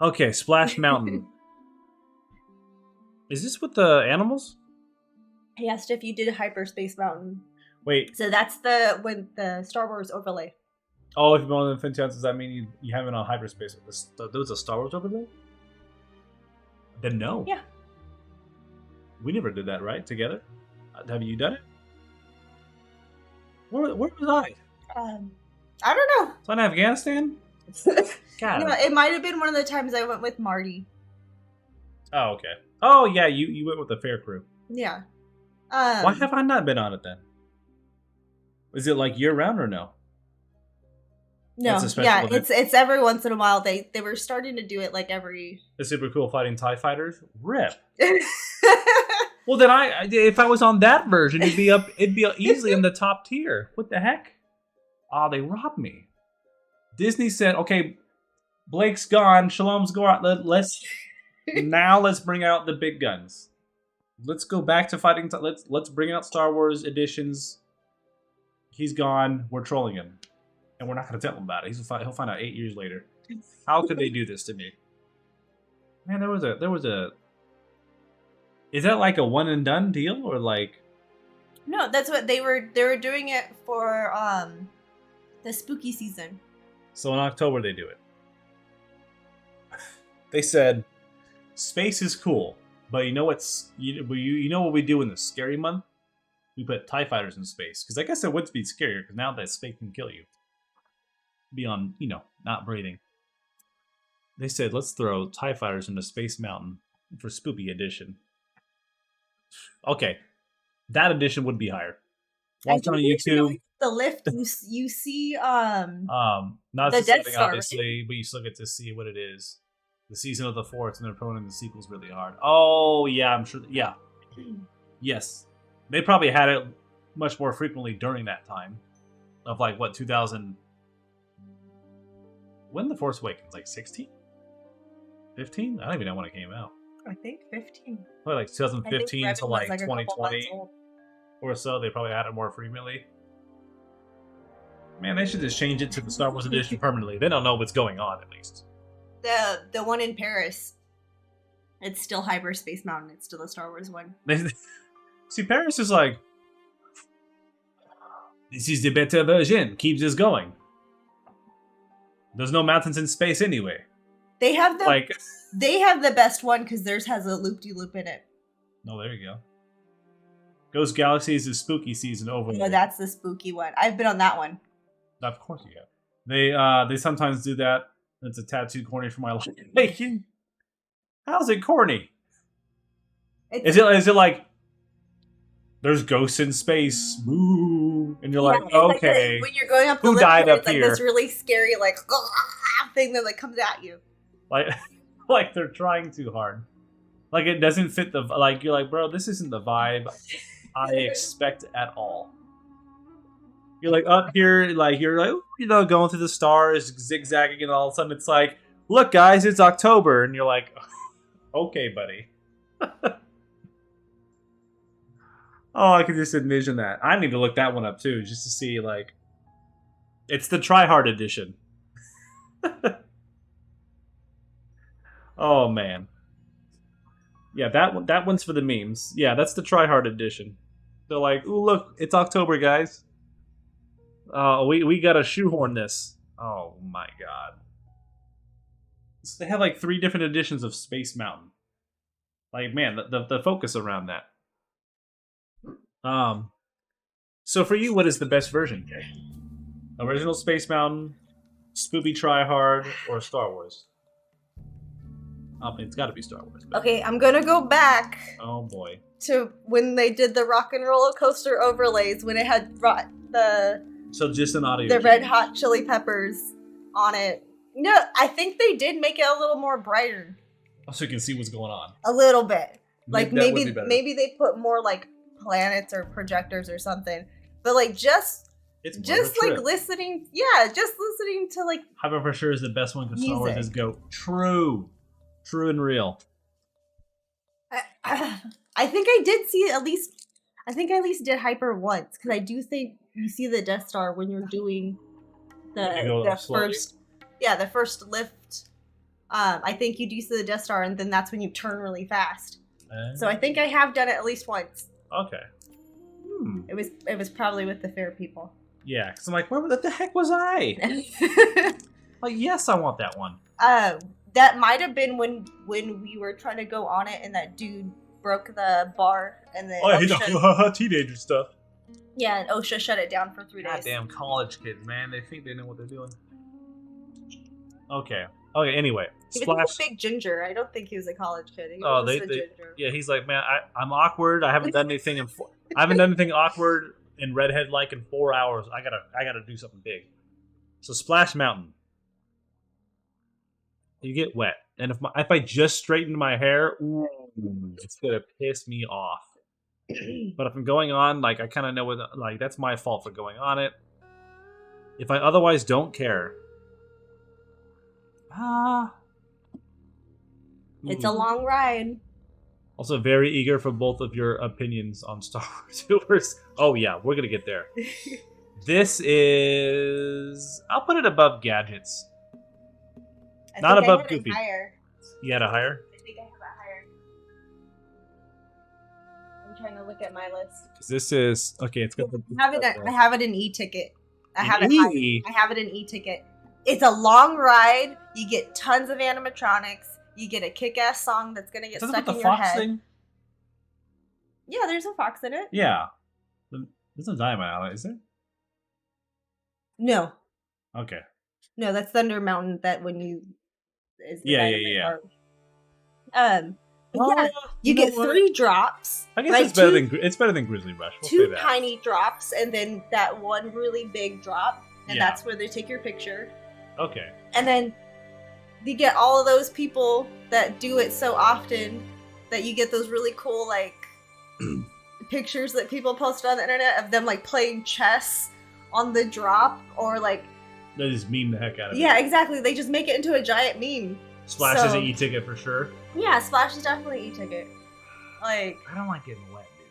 Okay, Splash Mountain. Is this with the animals? He asked if you did Hyperspace Mountain. Wait. So that's when the Star Wars overlay. Oh, if you're going to Infinity Towns, does that mean you have it on Hyperspace? There was a Star Wars overlay? Then no. Yeah. We never did that, right? Together? Have you done it? Where was I? I don't know. So in Afghanistan? God. No, it might have been one of the times I went with Marty. Oh, okay. Oh, yeah, you went with the fair crew. Yeah. Why have I not been on it then? Is it like year round or no? No, yeah, it's every once in a while. They were starting to do it like every. The super cool fighting TIE fighters. Rip. Well, then if I was on that version, it'd be easily in the top tier. What the heck? Oh, they robbed me. Disney said, "Okay, Blake's gone, Shalome's gone. Let's bring out the big guns. Let's go back to fighting. Let's bring out Star Wars editions. He's gone. We're trolling him, and we're not going to tell him about it. He'll find out 8 years later. How could they do this to me? Man, there was a. Is that like a one and done deal or like? No, that's what they were doing it for the spooky season. So in October they do it. They said, space is cool, but you know what's you know what we do in the scary month? We put TIE fighters in space because I guess it would be scarier because now that space can kill you. Beyond not breathing. They said let's throw TIE fighters into Space Mountain for Spoopy Edition. Okay, that edition would be higher. Watch on YouTube. The lift you see not the the setting, obviously, right? But you still get to see what it is. The season of the Force, and they're throwing the sequels really hard. Oh yeah, I'm sure. Yeah, yes, they probably had it much more frequently during that time of like what 2000. When The Force Awakens, like 16, 15? I don't even know when it came out. I think 15. Probably like 2015 to like 2020 or so. They probably had it more frequently. Man, they should just change it to the Star Wars edition permanently. They don't know what's going on, at least. The one in Paris, it's still Hyperspace Mountain. It's still the Star Wars one. See, Paris is like, this is the better version. Keeps this going. There's no mountains in space anyway. They have the best one because theirs has a loop-de-loop in it. Oh, there you go. Ghost Galaxies is spooky season over. No, that's the spooky one. I've been on that one. Of course you have. They sometimes do that. It's a tattoo corny for my life. How's it corny? Is it like there's ghosts in space? Ooh, and you're like, okay. Like when you're going up the who lift, died up it's here? Like this really scary thing that like comes at you. Like they're trying too hard. Like it doesn't fit the you're like, bro, this isn't the vibe I expect at all. You're like up here, like you're like going through the stars, zigzagging, and all of a sudden it's like, look guys, it's October, and you're like, okay, buddy. Oh, I can just envision that. I need to look that one up too, just to see like, it's the Try Hard edition. Oh man. Yeah, that one's for the memes. Yeah, that's the Try Hard edition. They're like, ooh, look, it's October, guys. We gotta shoehorn this. Oh my god. So they have like 3 different editions of Space Mountain. Like, man, the focus around that. So for you, what is the best version, Kay? Original Space Mountain, Spoopy Try Hard, or Star Wars? It's got to be Star Wars. But... Okay, I'm gonna go back. Oh boy. To when they did the Rock and Roller Coaster overlays, when it had So just an audio. The Red Hot Chili Peppers on it. No, I think they did make it a little more brighter. Oh, so you can see what's going on. A little bit. Like maybe they put more like planets or projectors or something. But like just like listening to like Hyper for sure is the best one because Star Wars is GOAT. True. True and real. I think I did see at least. I think I at least did hyper once because I do think you see the Death Star when you're doing the first. Yeah, the first lift. I think you do see the Death Star, and then that's when you turn really fast. So I think I have done it at least once. Okay. It was probably with the fair people. Yeah, because I'm like, where the heck was I? Like, yes, I want that one. That might have been when we were trying to go on it, and that dude broke the bar, and then teenager stuff. Yeah, and OSHA shut it down for 3 days. Goddamn college kids, man! They think they know what they're doing. Okay. Anyway, he was a big ginger. I don't think he was a college kid. He was a ginger. Yeah, he's like, man, I'm awkward. I haven't done anything I haven't done anything awkward and redhead like in 4 hours. I gotta do something big. So Splash Mountain. You get wet, and if I just straighten my hair, it's gonna piss me off. But if I'm going on, like, I kind of know that's my fault for going on it. If I otherwise don't care, it's a long ride. Also, very eager for both of your opinions on Star Wars Tours. Oh yeah, we're gonna get there. This is, I'll put it above Gadgets. Not above Goofy. You had a higher? I think I have it higher. I'm trying to look at my list. Because this is okay. It's got I have it in e-ticket. I have it in e-ticket. It's a long ride. You get tons of animatronics. You get a kick-ass song that's gonna get stuck in your head. Thing? Yeah, there's a fox in it. Yeah, there's no Diamond Island, is there? No. Okay. No, that's Thunder Mountain. That when you. Yeah. You get 3 drops. I guess it's better than Grizzly Rush. We'll 2 tiny drops, and then that one really big drop, and that's where they take your picture. Okay. And then you get all of those people that do it so often that you get those really cool pictures that people post on the internet of them playing chess on the drop, or they just meme the heck out of it. Yeah, exactly. They just make it into a giant meme. Splash is an e-ticket for sure. Yeah, Splash is definitely e-ticket. I don't like getting wet, dude.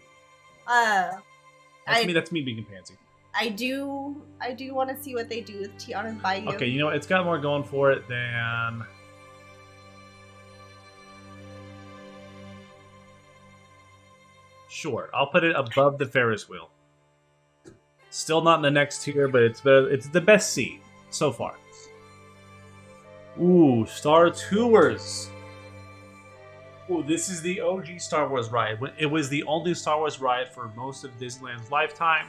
That's me being pansy. I do want to see what they do with Tiana's Bayou. Okay, you know what? It's got more going for it than. Sure, I'll put it above the Ferris wheel. Still not in the next tier, but it's better. It's the best seat so far. Ooh, Star Tours. Ooh, this is the OG Star Wars ride. It was the only Star Wars ride for most of Disneyland's lifetime.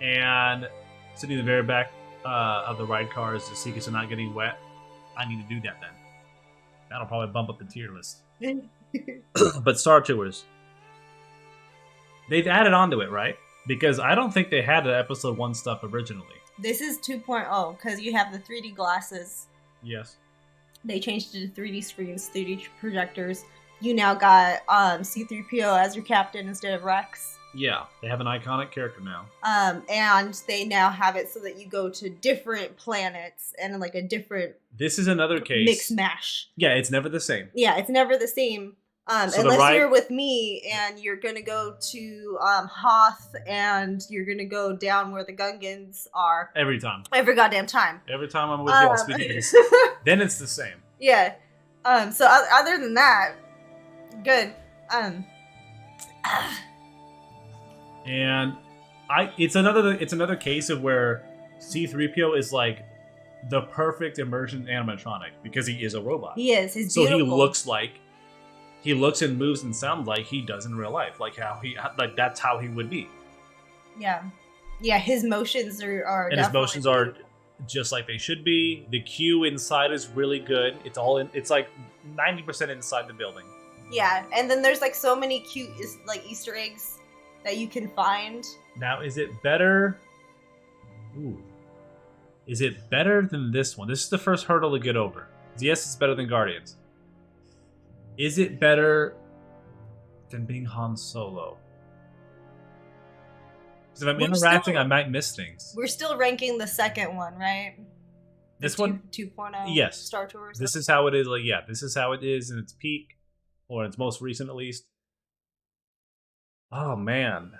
And sitting in the very back of the ride car is the secrets of not getting wet. I need to do that then. That'll probably bump up the tier list. But Star Tours. They've added on to it, right? Because I don't think they had the episode 1 stuff originally. This is 2.0 because you have the 3D glasses. Yes. They changed it to 3D screens, 3D projectors. You now got C-3PO as your captain instead of Rex. Yeah, they have an iconic character now. And they now have it so that you go to different planets and a different. This is another case. Mix mash. Yeah, it's never the same. Yeah, it's never the same. Unless you're with me and you're gonna go to Hoth and you're gonna go down where the Gungans are. Every time. Every goddamn time. Every time I'm with you, then it's the same. Yeah. So other than that, good. And it's another case of where C-3PO is the perfect immersion animatronic because he is a robot. He is. He's beautiful. So he looks and moves and sounds like he does in real life, that's how he would be. Yeah, his motions are and his motions are just like they should be. The queue inside is really good. It's 90% inside the building. Yeah, and then there's so many cute Easter eggs that you can find. Now, is it better? Ooh, is it better than this one? This is the first hurdle to get over. Yes, it's better than Guardians. Is it better than being Han Solo? Because if I'm interacting, I might miss things. We're still ranking the second one, right? This one, 2.0 yes. Star Tours. This is how it is. Like, yeah, this is how it is in its peak, or its most recent at least. Oh man.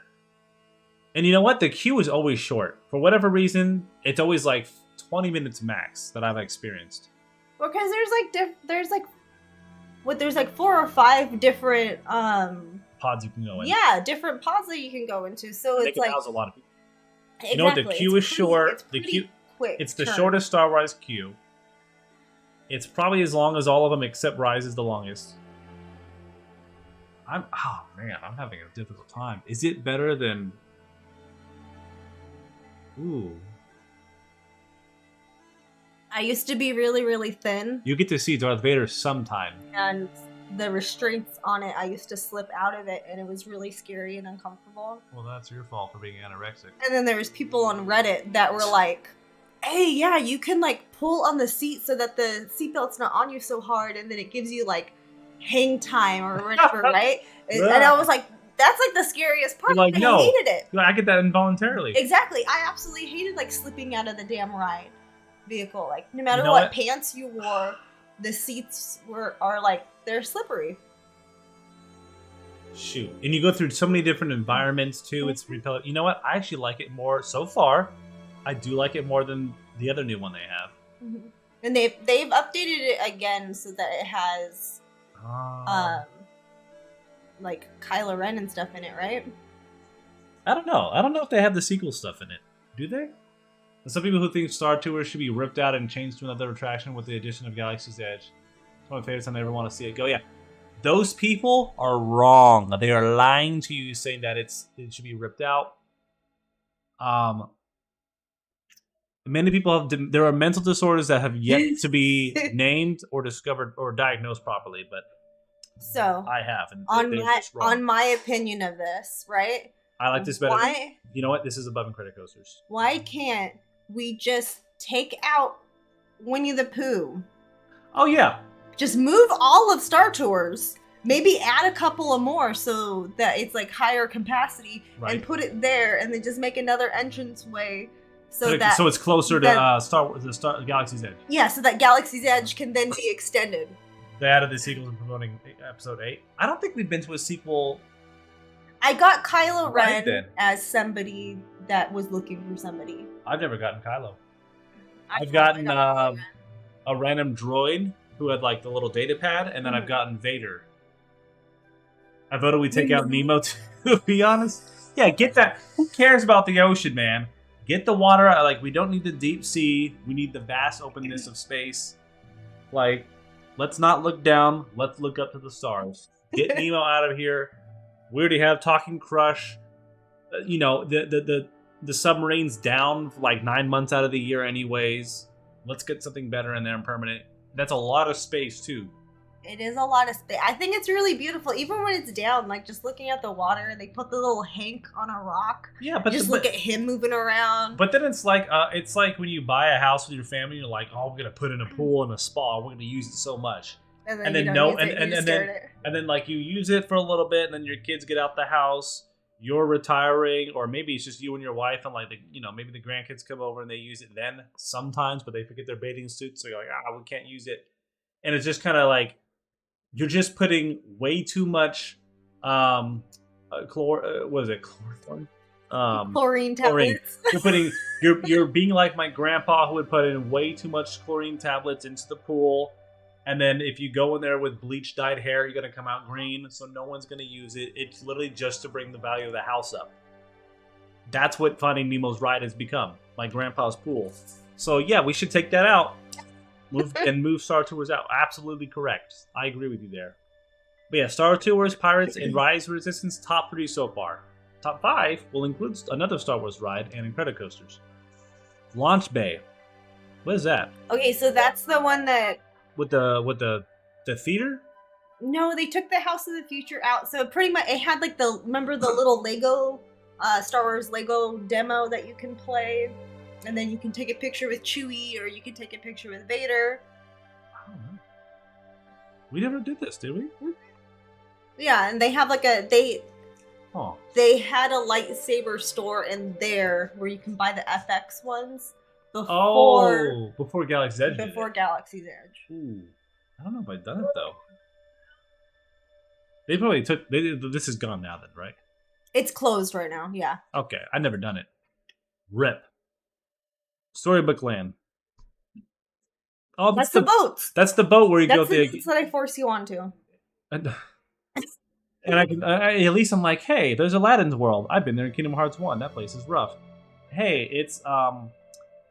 And you know what? The queue is always short. For whatever reason, it's always like 20 minutes max that I've experienced. Well, because there's like 4 or 5 different Pods you can go in. Yeah, different pods that you can go into. So they it's can like house a lot of people. Exactly. You know what? The queue is short. The queue. Quick. It's the shortest Star Wars queue. It's probably as long as all of them except Rise is the longest. I'm having a difficult time. Is it better than? Ooh. I used to be really, really thin. You get to see Darth Vader sometime. And the restraints on it, I used to slip out of it, and it was really scary and uncomfortable. Well, that's your fault for being anorexic. And then there was people on Reddit that were like, hey, yeah, you can like pull on the seat so that the seatbelt's not on you so hard, and then it gives you like hang time or whatever, right? And I was like, that's like the scariest part. Like, I no. hated it. I get that involuntarily. Exactly. I absolutely hated like slipping out of the damn ride vehicle. Like no matter what pants you wore, the seats are like they're slippery. Shoot. And you go through so many different environments too. It's repellent. You know what? I actually like it more so far. I do like it more than the other new one they have. Mm-hmm. And they've updated it again so that it has like Kylo Ren and stuff in it, right? I don't know. I don't know if they have the sequel stuff in it. Do they? There's some people who think Star Tours should be ripped out and changed to another attraction with the addition of Galaxy's Edge. It's one of my favorites. I never want to see it go. Yeah. Those people are wrong. They are lying to you saying that it should be ripped out. Many people have. There are mental disorders that have yet to be named or discovered or diagnosed properly, but so I have. And on my opinion of this, right? I like this better. You know what? This is above and credit coasters. Why can't we just take out Winnie the Pooh? Oh yeah. Just move all of Star Tours. Maybe add a couple of more so that it's like higher capacity, right, and put it there, and then just make another entranceway so it's closer to Galaxy's Edge. Yeah, so that Galaxy's Edge can then be extended. They added the sequels in promoting Episode 8. I don't think we've been to a sequel. I got Kylo Ren as somebody that was looking for somebody. I've never gotten Kylo. I've gotten a random droid who had like the little data pad, and then I've gotten Vader. I voted we take out Nemo to be honest. Yeah, get that. Who cares about the ocean, man? Get the water out. Like, we don't need the deep sea. We need the vast openness of space. Like, let's not look down. Let's look up to the stars. Get Nemo out of here. We already have Talking Crush. The submarine's down for like 9 months out of the year anyways. Let's get something better in there and permanent. That's a lot of space, too. It is a lot of space. I think it's really beautiful, even when it's down. Like just looking at the water, they put the little Hank on a rock. Yeah, but look at him moving around. But then it's like when you buy a house with your family, you're like, oh, we're gonna put in a pool and a spa. We're gonna use it so much, and then like you use it for a little bit, and then your kids get out the house. You're retiring, or maybe it's just you and your wife, and like maybe the grandkids come over and they use it then sometimes, but they forget their bathing suits, so you're like, we can't use it, and it's just kind of like. You're just putting way too much chlorine tablets. You're being like my grandpa, who would put in way too much chlorine tablets into the pool, and then if you go in there with bleach dyed hair, you're gonna come out green, so no one's gonna use it. It's literally just to bring the value of the house up. That's what Finding Nemo's ride has become, my grandpa's pool. So yeah, we should take that out. Move Star Tours out. Absolutely correct. I agree with you there. But yeah, Star Tours, Pirates, and Rise Resistance, top 3 so far. Top 5 will include another Star Wars ride and Incredicoasters. Launch Bay. What is that? Okay, so that's the one that with the theater? No, they took the House of the Future out. So pretty much it had like remember the little Lego Star Wars Lego demo that you can play? And then you can take a picture with Chewie, or you can take a picture with Vader. I don't know. We never did this, did we? Yeah, and they have like they had a lightsaber store in there where you can buy the FX ones, before Galaxy's Edge. Before Galaxy's Edge. Ooh, I don't know if I've done it though. They probably took. This is gone now, then, right? It's closed right now. Yeah. Okay, I've never done it. Rip. Storybook Land. Oh, that's the boat. That's the boat where you go. That's that I force you onto. And I can at least I'm like, hey, there's Aladdin's world. I've been there in Kingdom Hearts 1. That place is rough. Hey, it's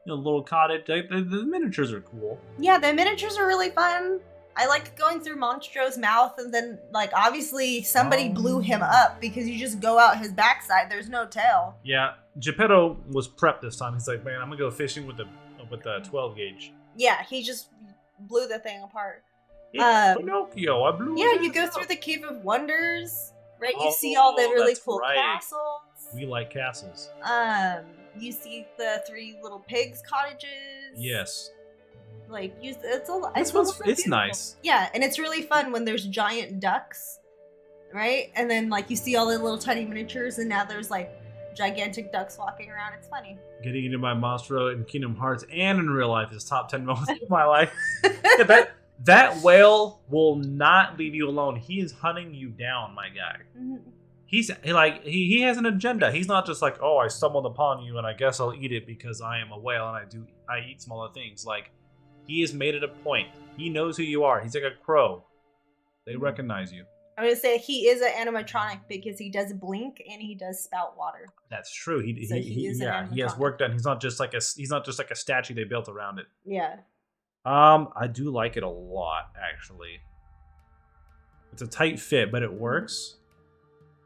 little cottage. The miniatures are cool. Yeah, the miniatures are really fun. I like going through Monstro's mouth, and then obviously somebody blew him up because you just go out his backside. There's no tail. Yeah, Geppetto was prepped this time. He's like, man, I'm gonna go fishing with the 12 gauge. Yeah, he just blew the thing apart. Pinocchio, I blew. Yeah, you go through the Cave of Wonders, right? You see all the really cool castles. We like castles. You see the 3 little pigs cottages. Yes. It's nice. Yeah, and it's really fun when there's giant ducks, right? And then you see all the little tiny miniatures, and now there's gigantic ducks walking around. It's funny. Getting into my Monstro in Kingdom Hearts and in real life is top 10 moments of my life. Yeah, that whale will not leave you alone. He is hunting you down, my guy. Mm-hmm. He has an agenda. He's not just like, oh, I stumbled upon you and I guess I'll eat it because I am a whale and I eat smaller things. He has made it a point. He knows who you are. He's like a crow. They recognize you. I would say he is an animatronic because he does blink and he does spout water. That's true. He has work done. He's not just like a statue they built around it. Yeah. I do like it a lot, actually. It's a tight fit, but it works.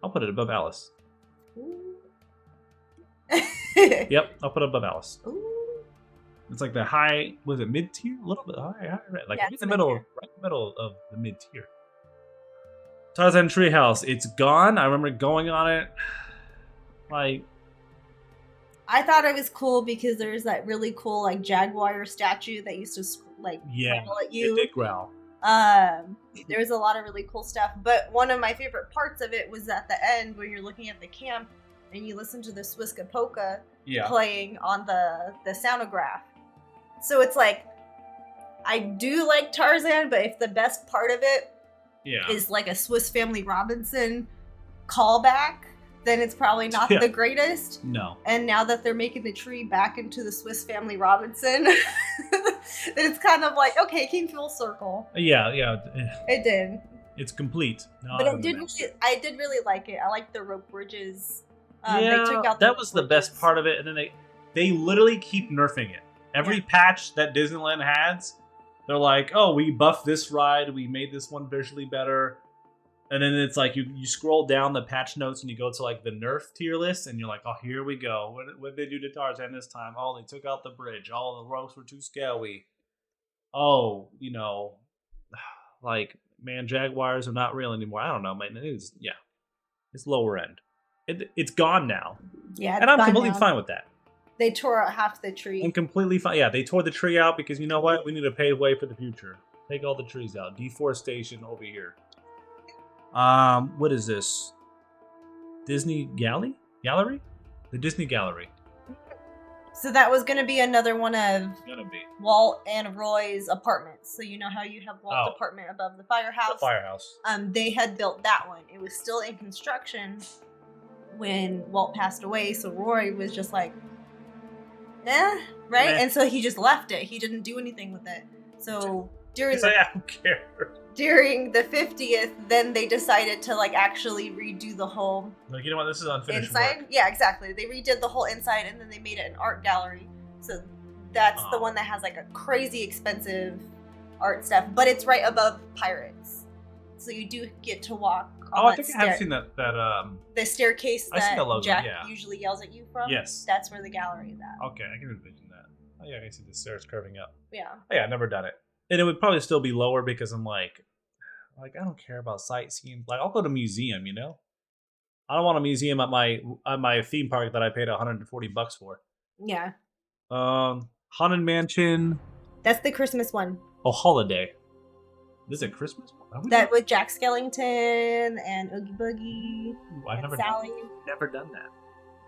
I'll put it above Alice. Yep, I'll put it above Alice. Ooh. It's like the high, was it mid tier? A little bit high, right? Right in the middle of the mid tier. Tarzan Treehouse, it's gone. I remember going on it. I thought it was cool because there's that really cool jaguar statue that used to growl at you. It did growl. There was a lot of really cool stuff, but one of my favorite parts of it was at the end when you're looking at the camp and you listen to the Swiska Polka playing on the soundograph. So it's I do like Tarzan, but if the best part of it is a Swiss Family Robinson callback, then it's probably not the greatest. No. And now that they're making the tree back into the Swiss Family Robinson, then it's kind of okay, it came full circle. Yeah. It did. It's complete. No, but I did really like it. I like the rope bridges. They took out that was the best part of it, and then they literally keep nerfing it. Every patch that Disneyland has, they're like, oh, we buffed this ride, we made this one visually better. And then it's you scroll down the patch notes and you go to the nerf tier list and you're like, oh, here we go. What did they do to Tarzan this time? Oh, they took out the bridge. Oh, the ropes were too scary. Oh, man, jaguars are not real anymore. I don't know, man. It's lower end. It's gone now. Yeah, and I'm completely fine with that. They tore out half the tree. I'm completely fine. Yeah, they tore the tree out because you know what? We need to pave way for the future. Take all the trees out. Deforestation over here. What is this? Disney Gallery? The Disney Gallery. So that was going to be another one of Walt and Roy's apartments. So you know how you have Walt's apartment above the firehouse? The firehouse. They had built that one. It was still in construction when Walt passed away. So Roy was just right? Meh. And so he just left it. He didn't do anything with it. So during I don't care. During the 50th, then they decided to actually redo the whole. You know what? This is unfinished inside. Work. Yeah, exactly. They redid the whole inside, and then they made it an art gallery. So that's the one that has a crazy expensive art stuff, but it's right above Pirates. So you do get to walk. I think I have seen that. The staircase that logo, Jack usually yells at you from. Yes, that's where the gallery is at. Okay, I can envision that. Oh yeah, I can see the stairs curving up. Yeah. Oh, yeah, I've never done it. And it would probably still be lower because I'm I don't care about sightseeing. I'll go to a museum, I don't want a museum at my theme park that I paid $140 for. Yeah. Haunted Mansion. That's the Christmas one. Oh, Holiday. This is a Christmas one? That with Jack Skellington and Oogie Boogie. I've never done that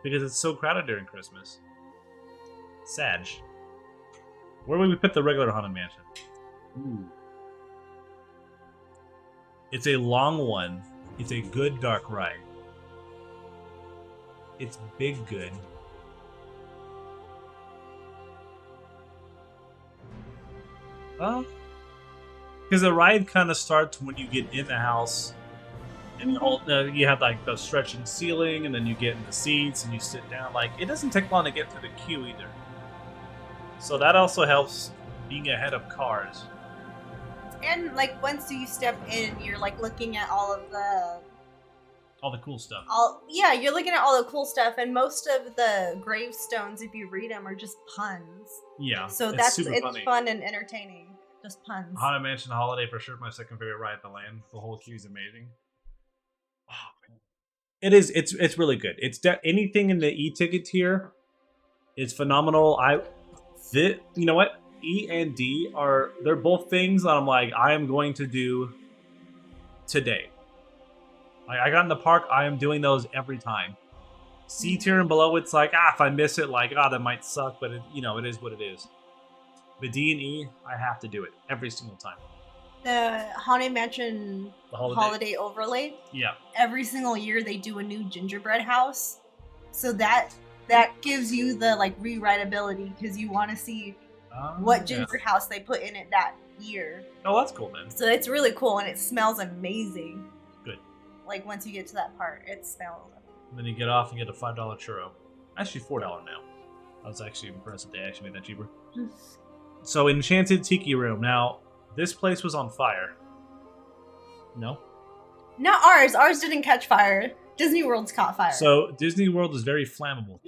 because it's so crowded during Christmas. Sag. Where would we put the regular Haunted Mansion? Ooh. It's a long one. It's a good dark ride. It's big good. Because the ride kind of starts when you get in the house, and you have like the stretching ceiling, and then you get in the seats and you sit down. Like, it doesn't take long to get to the queue either. So that also helps being ahead of cars. And like once you step in, you're like looking at all the cool stuff. You're looking at all the cool stuff, and most of the gravestones, if you read them, are just puns. Yeah, so it's fun and entertaining. Just puns. Haunted Mansion Holiday for sure, my second favorite ride at the land. The whole queue is amazing. Oh, man. It is. It's really good. It's anything in the e-ticket tier is phenomenal. You know what? E and D they're both things that I'm like, I am going to do today. Like, I got in the park, I am doing those every time. C tier and below, it's like, if I miss it, like, that might suck, but it is what it is. But D and E, I have to do it every single time. The Haunted Mansion holiday overlay. Yeah. Every single year they do a new gingerbread house, so that gives you the like rewritability because you want to see what gingerbread house they put in it that year. Oh, that's cool, man. So it's really cool, and it smells amazing. Good. Like once you get to that part, it smells. And then you get off and get a $5 churro. Actually, $4 now. I was actually impressed that they actually made that cheaper. So, Enchanted Tiki Room. Now, this place was on fire. No? Not ours. Ours didn't catch fire. Disney World's caught fire. So, Disney World is very flammable.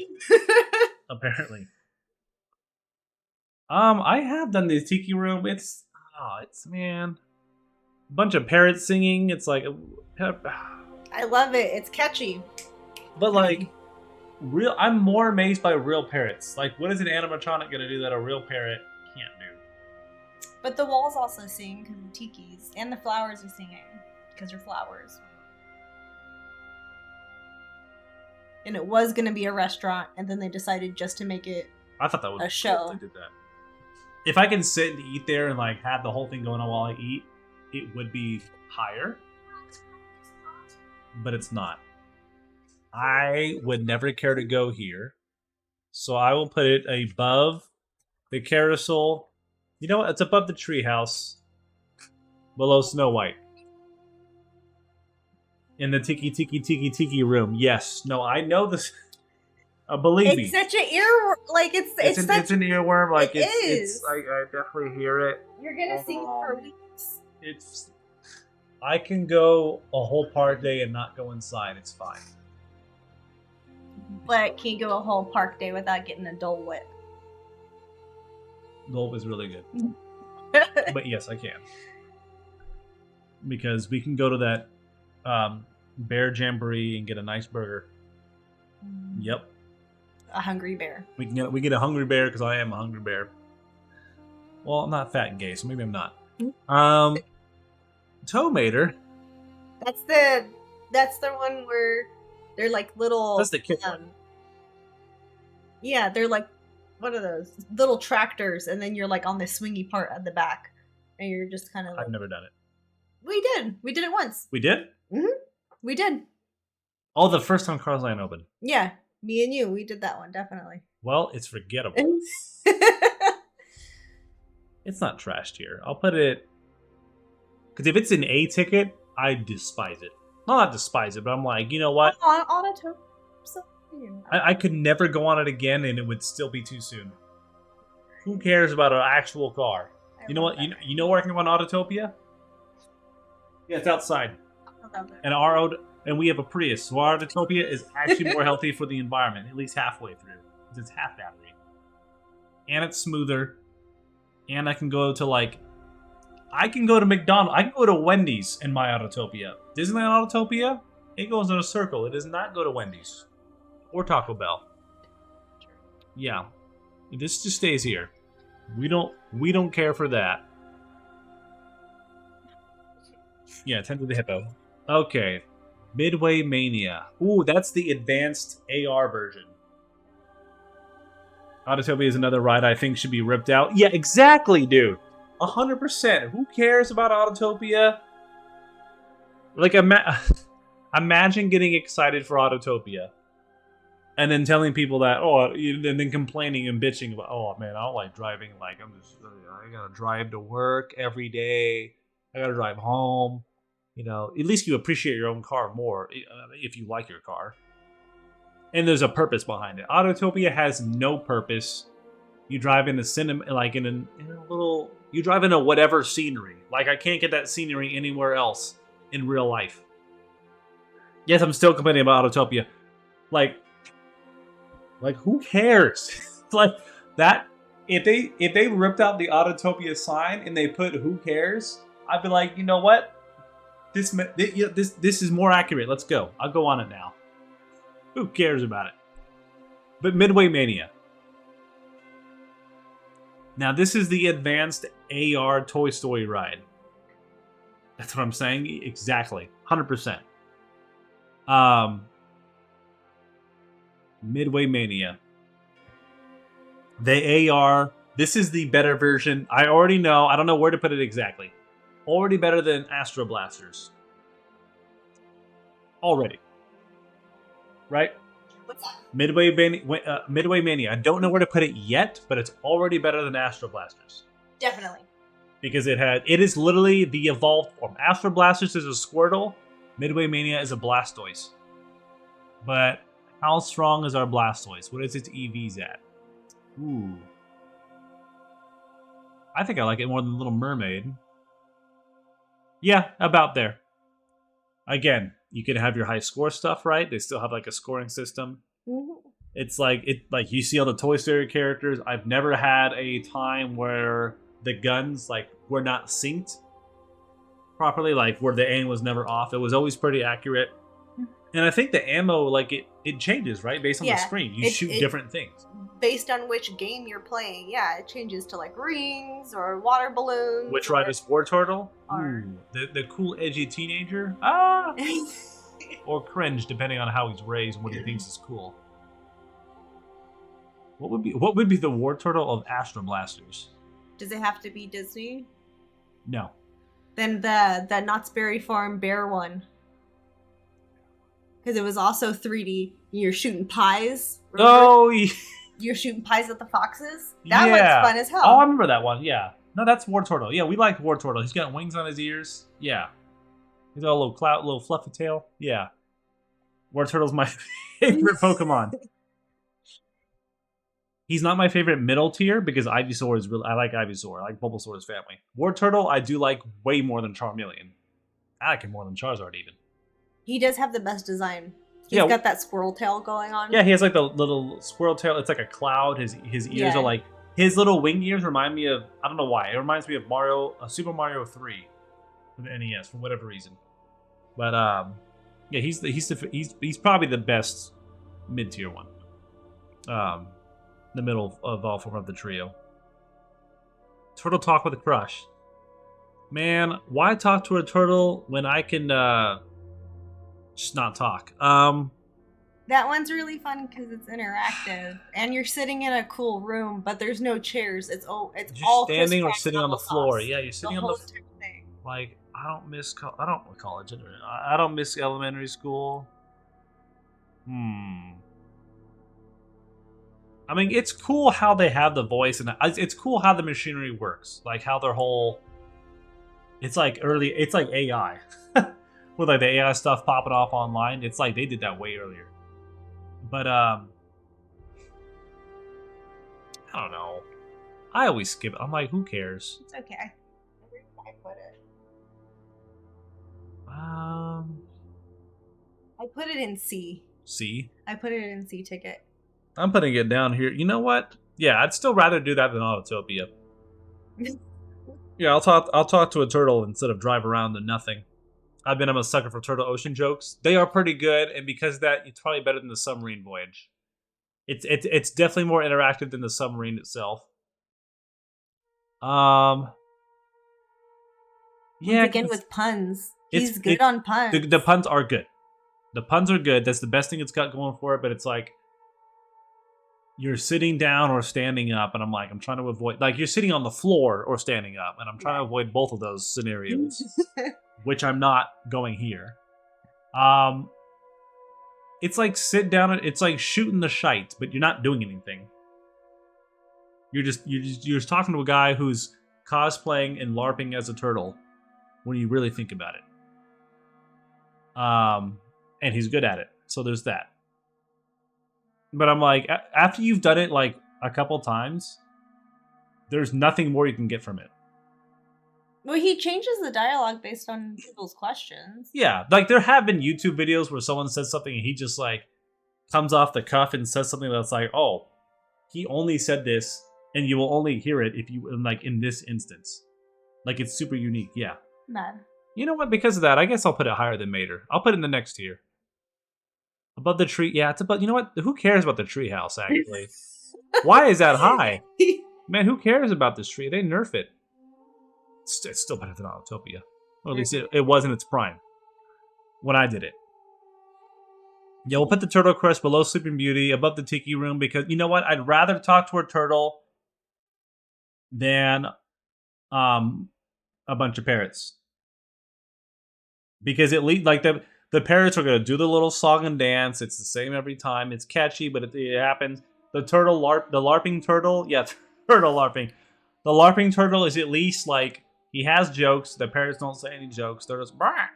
Apparently. I have done the Tiki Room. It's man. A bunch of parrots singing. It's like... I love it. It's catchy. But, like... I'm more amazed by real parrots. Like, what is an animatronic going to do that a real parrot can't do? But the walls also sing because of tikis, and the flowers are singing because they're flowers. And it was going to be a restaurant, and then they decided just to make it I thought that was a show. Cool if they did that. If I can sit and eat there and like have the whole thing going on while I eat, it would be higher. But it's not. I would never care to go here. So I will put it above the carousel. You know what? It's above the treehouse. Below Snow White. In the tiki room. Yes. No, I know this. Believe me. It's such an ear... Like, it's an earworm. Like, it is. I definitely hear it. You're going to sing for weeks. I can go a whole park day and not go inside. It's fine. But can you go a whole park day without getting a Dole Whip? Dole Whip is really good. But yes, I can. Because we can go to that bear jamboree and get a nice burger. Yep. A hungry bear. We get a hungry bear because I am a hungry bear. Well, I'm not fat and gay, so maybe I'm not. Tomater. That's the one where they're like little. That's the kid one. Yeah, they're like, what are those little tractors? And then you're like on the swingy part at the back, and you're just kind of. I've never done it. We did it once. We did. We did. Oh, the first time Cars Land opened. Yeah, me and you, we did that one definitely. Well, it's forgettable. It's not trashed here. I'll put it. Because if it's an A ticket, I despise it. Not despise it, but I'm like, you know what? I could never go on it again, and it would still be too soon. Who cares about an actual car? You know what? You know where I can go on Autotopia? Yeah, it's outside. And we have a Prius, so our Autotopia is actually more healthy for the environment, at least halfway through. Because it's half battery. And it's smoother. And I can go to McDonald's. I can go to Wendy's in my Autotopia. Disneyland Autotopia, it goes in a circle. It does not go to Wendy's. Or Taco Bell. Yeah. This just stays here. We don't care for that. Yeah, 10 to the hippo. Okay. Midway Mania. Ooh, that's the advanced AR version. Autotopia is another ride I think should be ripped out. Yeah, exactly, dude. 100%. Who cares about Autotopia? Like, imagine getting excited for Autotopia. And then telling people that, and then complaining and bitching about, oh man, I don't like driving. Like, I gotta drive to work every day. I gotta drive home. You know, at least you appreciate your own car more if you like your car. And there's a purpose behind it. Autotopia has no purpose. You drive in the cinema, like in a little. You drive into whatever scenery. Like, I can't get that scenery anywhere else in real life. Yes, I'm still complaining about Autotopia. Like who cares? Like that. If they ripped out the Autotopia sign and they put "Who cares," I'd be like, you know what? This is more accurate. Let's go. I'll go on it now. Who cares about it? But Midway Mania. Now, this is the advanced AR Toy Story ride. That's what I'm saying. Exactly. 100%. Midway Mania. The AR. This is the better version. I already know. I don't know where to put it exactly. Already better than Astro Blasters. Already. Right? What's that? Midway Mania. I don't know where to put it yet, but it's already better than Astro Blasters. Definitely. Because it is literally the evolved form. Astro Blasters is a Squirtle. Midway Mania is a Blastoise. But how strong is our Blastoise? What is its EVs at? Ooh. I think I like it more than Little Mermaid. Yeah, about there. Again, you can have your high score stuff, right? They still have like a scoring system. Mm-hmm. It's like you see all the Toy Story characters. I've never had a time where the guns were not synced properly, like where the aim was never off. It was always pretty accurate. And I think the ammo, it changes, right? Based on the screen. You shoot different things. Based on which game you're playing, yeah, it changes to rings or water balloons. Which ride is War Turtle? Ooh, the cool, edgy teenager? Ah! Or cringe, depending on how he's raised and what he thinks is cool. What would be the War Turtle of Astro Blasters? Does it have to be Disney? No. Then the Knott's Berry Farm bear one. Because it was also 3D. You're shooting pies. Remember? Oh, yeah. You're shooting pies at the foxes. That one's fun as hell. Oh, I remember that one. Yeah. No, that's War Turtle. Yeah, we like War Turtle. He's got wings on his ears. Yeah. He's got a little fluffy tail. Yeah. War Turtle's my favorite Pokemon. He's not my favorite middle tier because Ivysaur is really. I like Ivysaur. I like Bulbasaur's family. War Turtle, I do like way more than Charmeleon. I like him more than Charizard even. He does have the best design. He's got that squirrel tail going on. Yeah, he has the little squirrel tail. It's like a cloud. His ears are his little wing ears remind me of, I don't know why. It reminds me of Super Mario 3 for the NES for whatever reason. But yeah, he's probably the best mid-tier one. The middle of all four of the trio. Turtle talk with a crush. Man, why talk to a turtle when I can just not talk? That one's really fun because it's interactive, and you're sitting in a cool room, but there's no chairs. It's all standing or sitting on the floor. Yeah, you're sitting on the thing. Like, I don't miss college. I don't miss elementary school. I mean, it's cool how they have the voice, and it's cool how the machinery works. Like how their whole, it's like AI. With the AI stuff popping off online, it's like they did that way earlier. But I don't know. I always skip it. I'm like, who cares? It's okay. Where did I put it? I put it in C. C? I put it in C ticket. I'm putting it down here. You know what? Yeah, I'd still rather do that than Autotopia. Yeah, I'll talk to a turtle instead of drive around to nothing. I'm a sucker for Turtle Ocean jokes. They are pretty good, and because of that, it's probably better than the submarine voyage. It's definitely more interactive than the submarine itself. Yeah. Begin with puns. He's good on puns. The puns are good. The puns are good. That's the best thing it's got going for it. But it's like, you're sitting down or standing up, and I'm trying to avoid, like, you're sitting on the floor or standing up, and I'm trying to avoid both of those scenarios, which I'm not going here. It's like sit down. It's like shooting the shite, but you're not doing anything. You're just talking to a guy who's cosplaying and LARPing as a turtle. When you really think about it, and he's good at it. So there's that. But I'm like, after you've done it like a couple times, there's nothing more you can get from it. Well, he changes the dialogue based on people's questions. Yeah, like there have been YouTube videos where someone says something and he just like comes off the cuff and says something that's like, oh, he only said this and you will only hear it if you, like, in this instance. Like, it's super unique, yeah. Mad. You know what, because of that, I guess I'll put it higher than Mater. I'll put it in the next tier. Above the tree, yeah, it's above, you know what, who cares about the tree house, actually? Why is that high? Man, who cares about this tree? They nerf it. It's still better than Autopia. Or at least it was in its prime. When I did it. Yeah, we'll put the Turtle Crush below Sleeping Beauty, above the Tiki Room, because, you know what, I'd rather talk to a turtle than a bunch of parrots. Because at least, like, the parrots are going to do the little song and dance. It's the same every time. It's catchy, but it happens. The turtle the LARPing turtle, yeah, turtle LARPing. The LARPing turtle is at least, like, he has jokes. The parrots don't say any jokes. They're just, bah!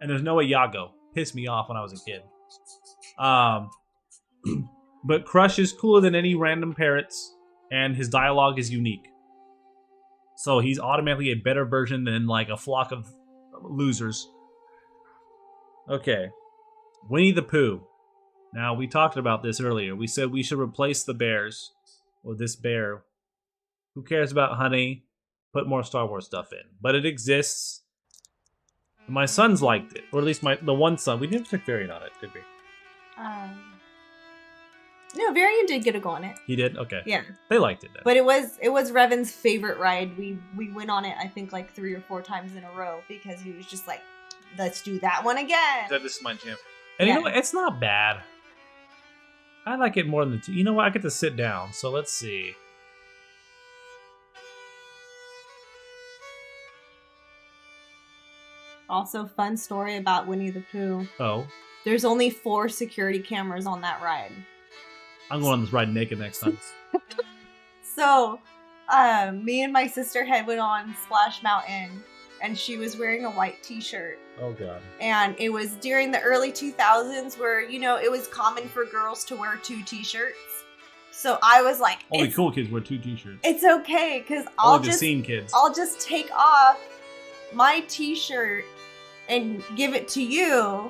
And there's no Iago. Pissed me off when I was a kid. But Crush is cooler than any random parrots, and his dialogue is unique. So he's automatically a better version than, like, a flock of losers. Okay. Winnie the Pooh. Now, we talked about this earlier. We said we should replace the bears with this bear. Who cares about honey? Put more Star Wars stuff in. But it exists. My sons liked it. Or at least the one son. We never took Varian on it, did we? No, Varian did get a go on it. He did? Okay. Yeah. They liked it then. But it was Revan's favorite ride. We went on it, I think, like 3 or 4 times in a row because he was just like, let's do that one again. This is my jam. And you know what? It's not bad. I like it more than the two. You know what? I get to sit down. So let's see. Also, fun story about Winnie the Pooh. Oh. There's only 4 security cameras on that ride. I'm going on this ride naked next time. So, me and my sister went on Splash Mountain, and she was wearing a white t-shirt. Oh, God. And it was during the early 2000s where, you know, it was common for girls to wear 2 t-shirts. So I was like... Only cool kids wear 2 t-shirts. It's okay, because I'll just take off my t-shirt and give it to you.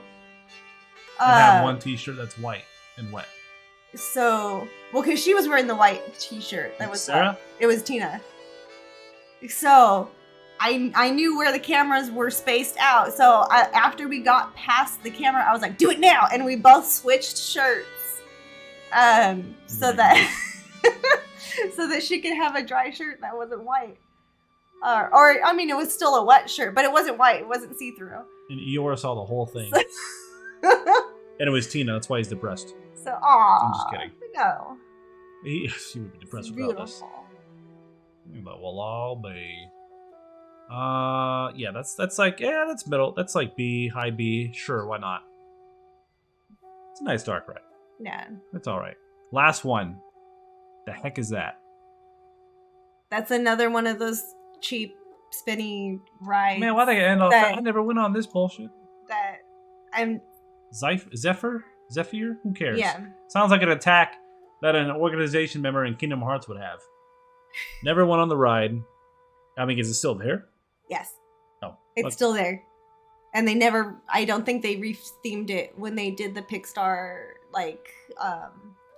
And have one t-shirt that's white and wet. So, well, because she was wearing the white t-shirt. That was Sarah? It was Tina. So, I knew where the cameras were spaced out. So, after we got past the camera, I was like, do it now! And we both switched shirts. So that so that she could have a dry shirt that wasn't white. Or I mean, it was still a wet shirt, but it wasn't white. It wasn't see-through. And Eeyore saw the whole thing. And it was Tina. That's why he's depressed. So, aw. I'm just kidding. No. She would be depressed regardless. But we'll all be. Yeah, that's like, yeah, that's middle. That's like B, high B. Sure, why not? It's a nice dark ride. Yeah. That's all right. Last one. The heck is that? That's another one of those cheap, spinny rides. Man, why they end off that? I never went on this bullshit. That I'm. Zephyr? Who cares? Yeah. Sounds like an attack that an organization member in Kingdom Hearts would have. Never went on the ride. I mean, is it still there? Yes. Oh. It's still there. And they never, I don't think they rethemed it when they did the Pixar, like,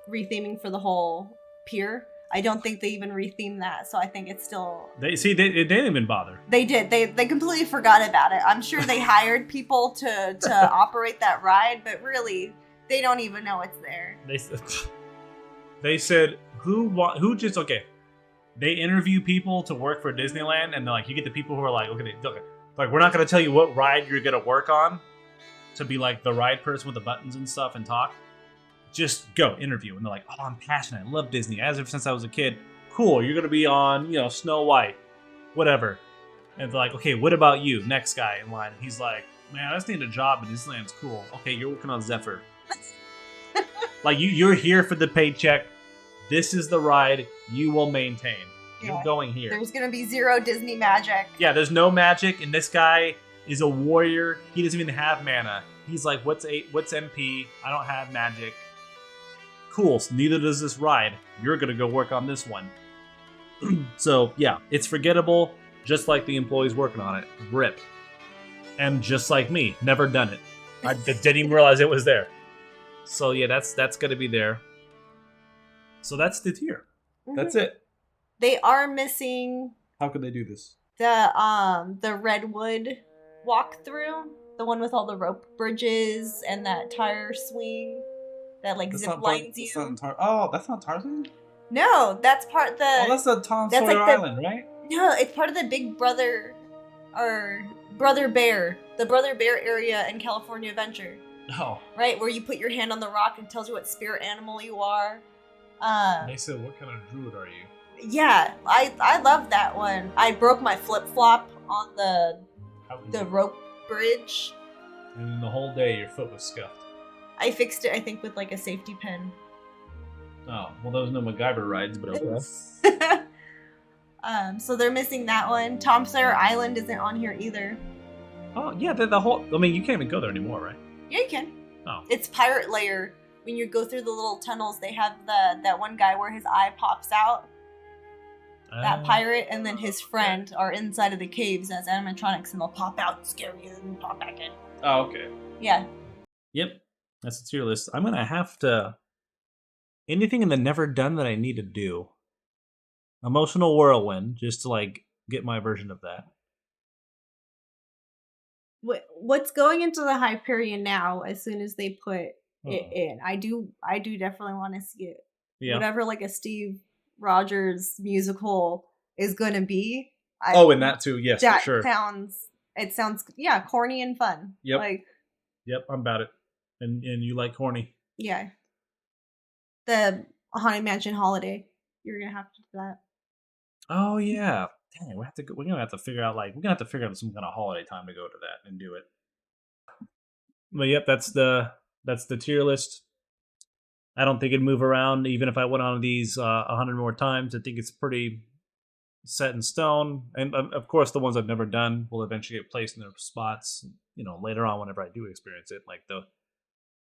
retheming for the whole pier. I don't think they even rethemed that, so I think it's still... They didn't even bother. They did. They completely forgot about it. I'm sure they hired people to operate that ride, but really, they don't even know it's there. They said, who just... Okay, they interview people to work for Disneyland, and they're like, you get the people who are like, okay, like, we're not going to tell you what ride you're going to work on to be like the ride person with the buttons and stuff and talk. just go interview. And they're like, oh, I'm passionate. I love Disney. Ever since I was a kid. Cool. You're going to be on, Snow White, whatever. And they're like, okay, what about you? Next guy in line. And he's like, man, I just need a job and Disneyland's cool. Okay, you're working on Zephyr. Like, you're here for the paycheck. This is the ride you will maintain. You're going here. There's going to be zero Disney magic. Yeah, there's no magic, and this guy is a warrior. He doesn't even have mana. He's like, what's MP? I don't have magic. Cool, so neither does this ride. You're going to go work on this one. So, yeah, it's forgettable, just like the employees working on it. Rip. And just like me, never done it. I didn't even realize it was there. So, yeah, that's going to be there. So that's the tier. Mm-hmm. That's it. They are missing. How could they do this? The Redwood walkthrough, the one with all the rope bridges and that tire swing that zip lines you. That's not Tarzan? No, that's part the. Oh, that's the Tom Sawyer Island, right? No, it's part of the Big Brother or Brother Bear, the Brother Bear area in California Adventure. Oh. Right, where you put your hand on the rock and tells you what spirit animal you are. They said, what kind of druid are you? Yeah, I love that one. I broke my flip-flop on the rope bridge. And the whole day your foot was scuffed. I fixed it, I think, with a safety pin. Oh, well, there was no MacGyver rides, but okay. So they're missing that one. Tom Sawyer Island isn't on here either. Oh, yeah, the whole... I mean, you can't even go there anymore, right? Yeah, you can. Oh. It's Pirate Lair. When you go through the little tunnels, they have that one guy where his eye pops out. That pirate and then his friend are inside of the caves as animatronics, and they'll pop out, scare you, and pop back in. Oh, okay. Yeah. Yep. That's the tier list. I'm going to have to... Anything in the never done that I need to do. Emotional Whirlwind, just to, get my version of that. What's going into the Hyperion now, as soon as they put it in? I do definitely want to see it. Yeah. Whatever, a Steve Rogers musical is going to be. And that too, yes, for sure. It sounds, corny and fun. Yep. Yep, I'm about it. And you like corny. Yeah. The Haunted Mansion Holiday. You're going to have to do that. Oh, yeah. Dang, we're gonna have to figure out some kind of holiday time to go to that and do it. But yep, that's the tier list. I don't think it'd move around even if I went on these 100 more times. I think it's pretty set in stone. And of course, the ones I've never done will eventually get placed in their spots. Later on whenever I do experience it, like the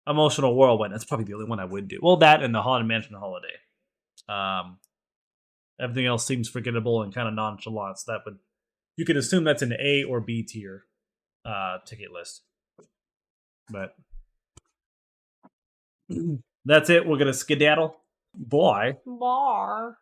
Emotional Whirlwind. That's probably the only one I would do. Well, that and the Haunted Mansion Holiday. Everything else seems forgettable and kind of nonchalant. So you could assume that's an A or B tier ticket list. But that's it. We're gonna skedaddle. Bye. Bar.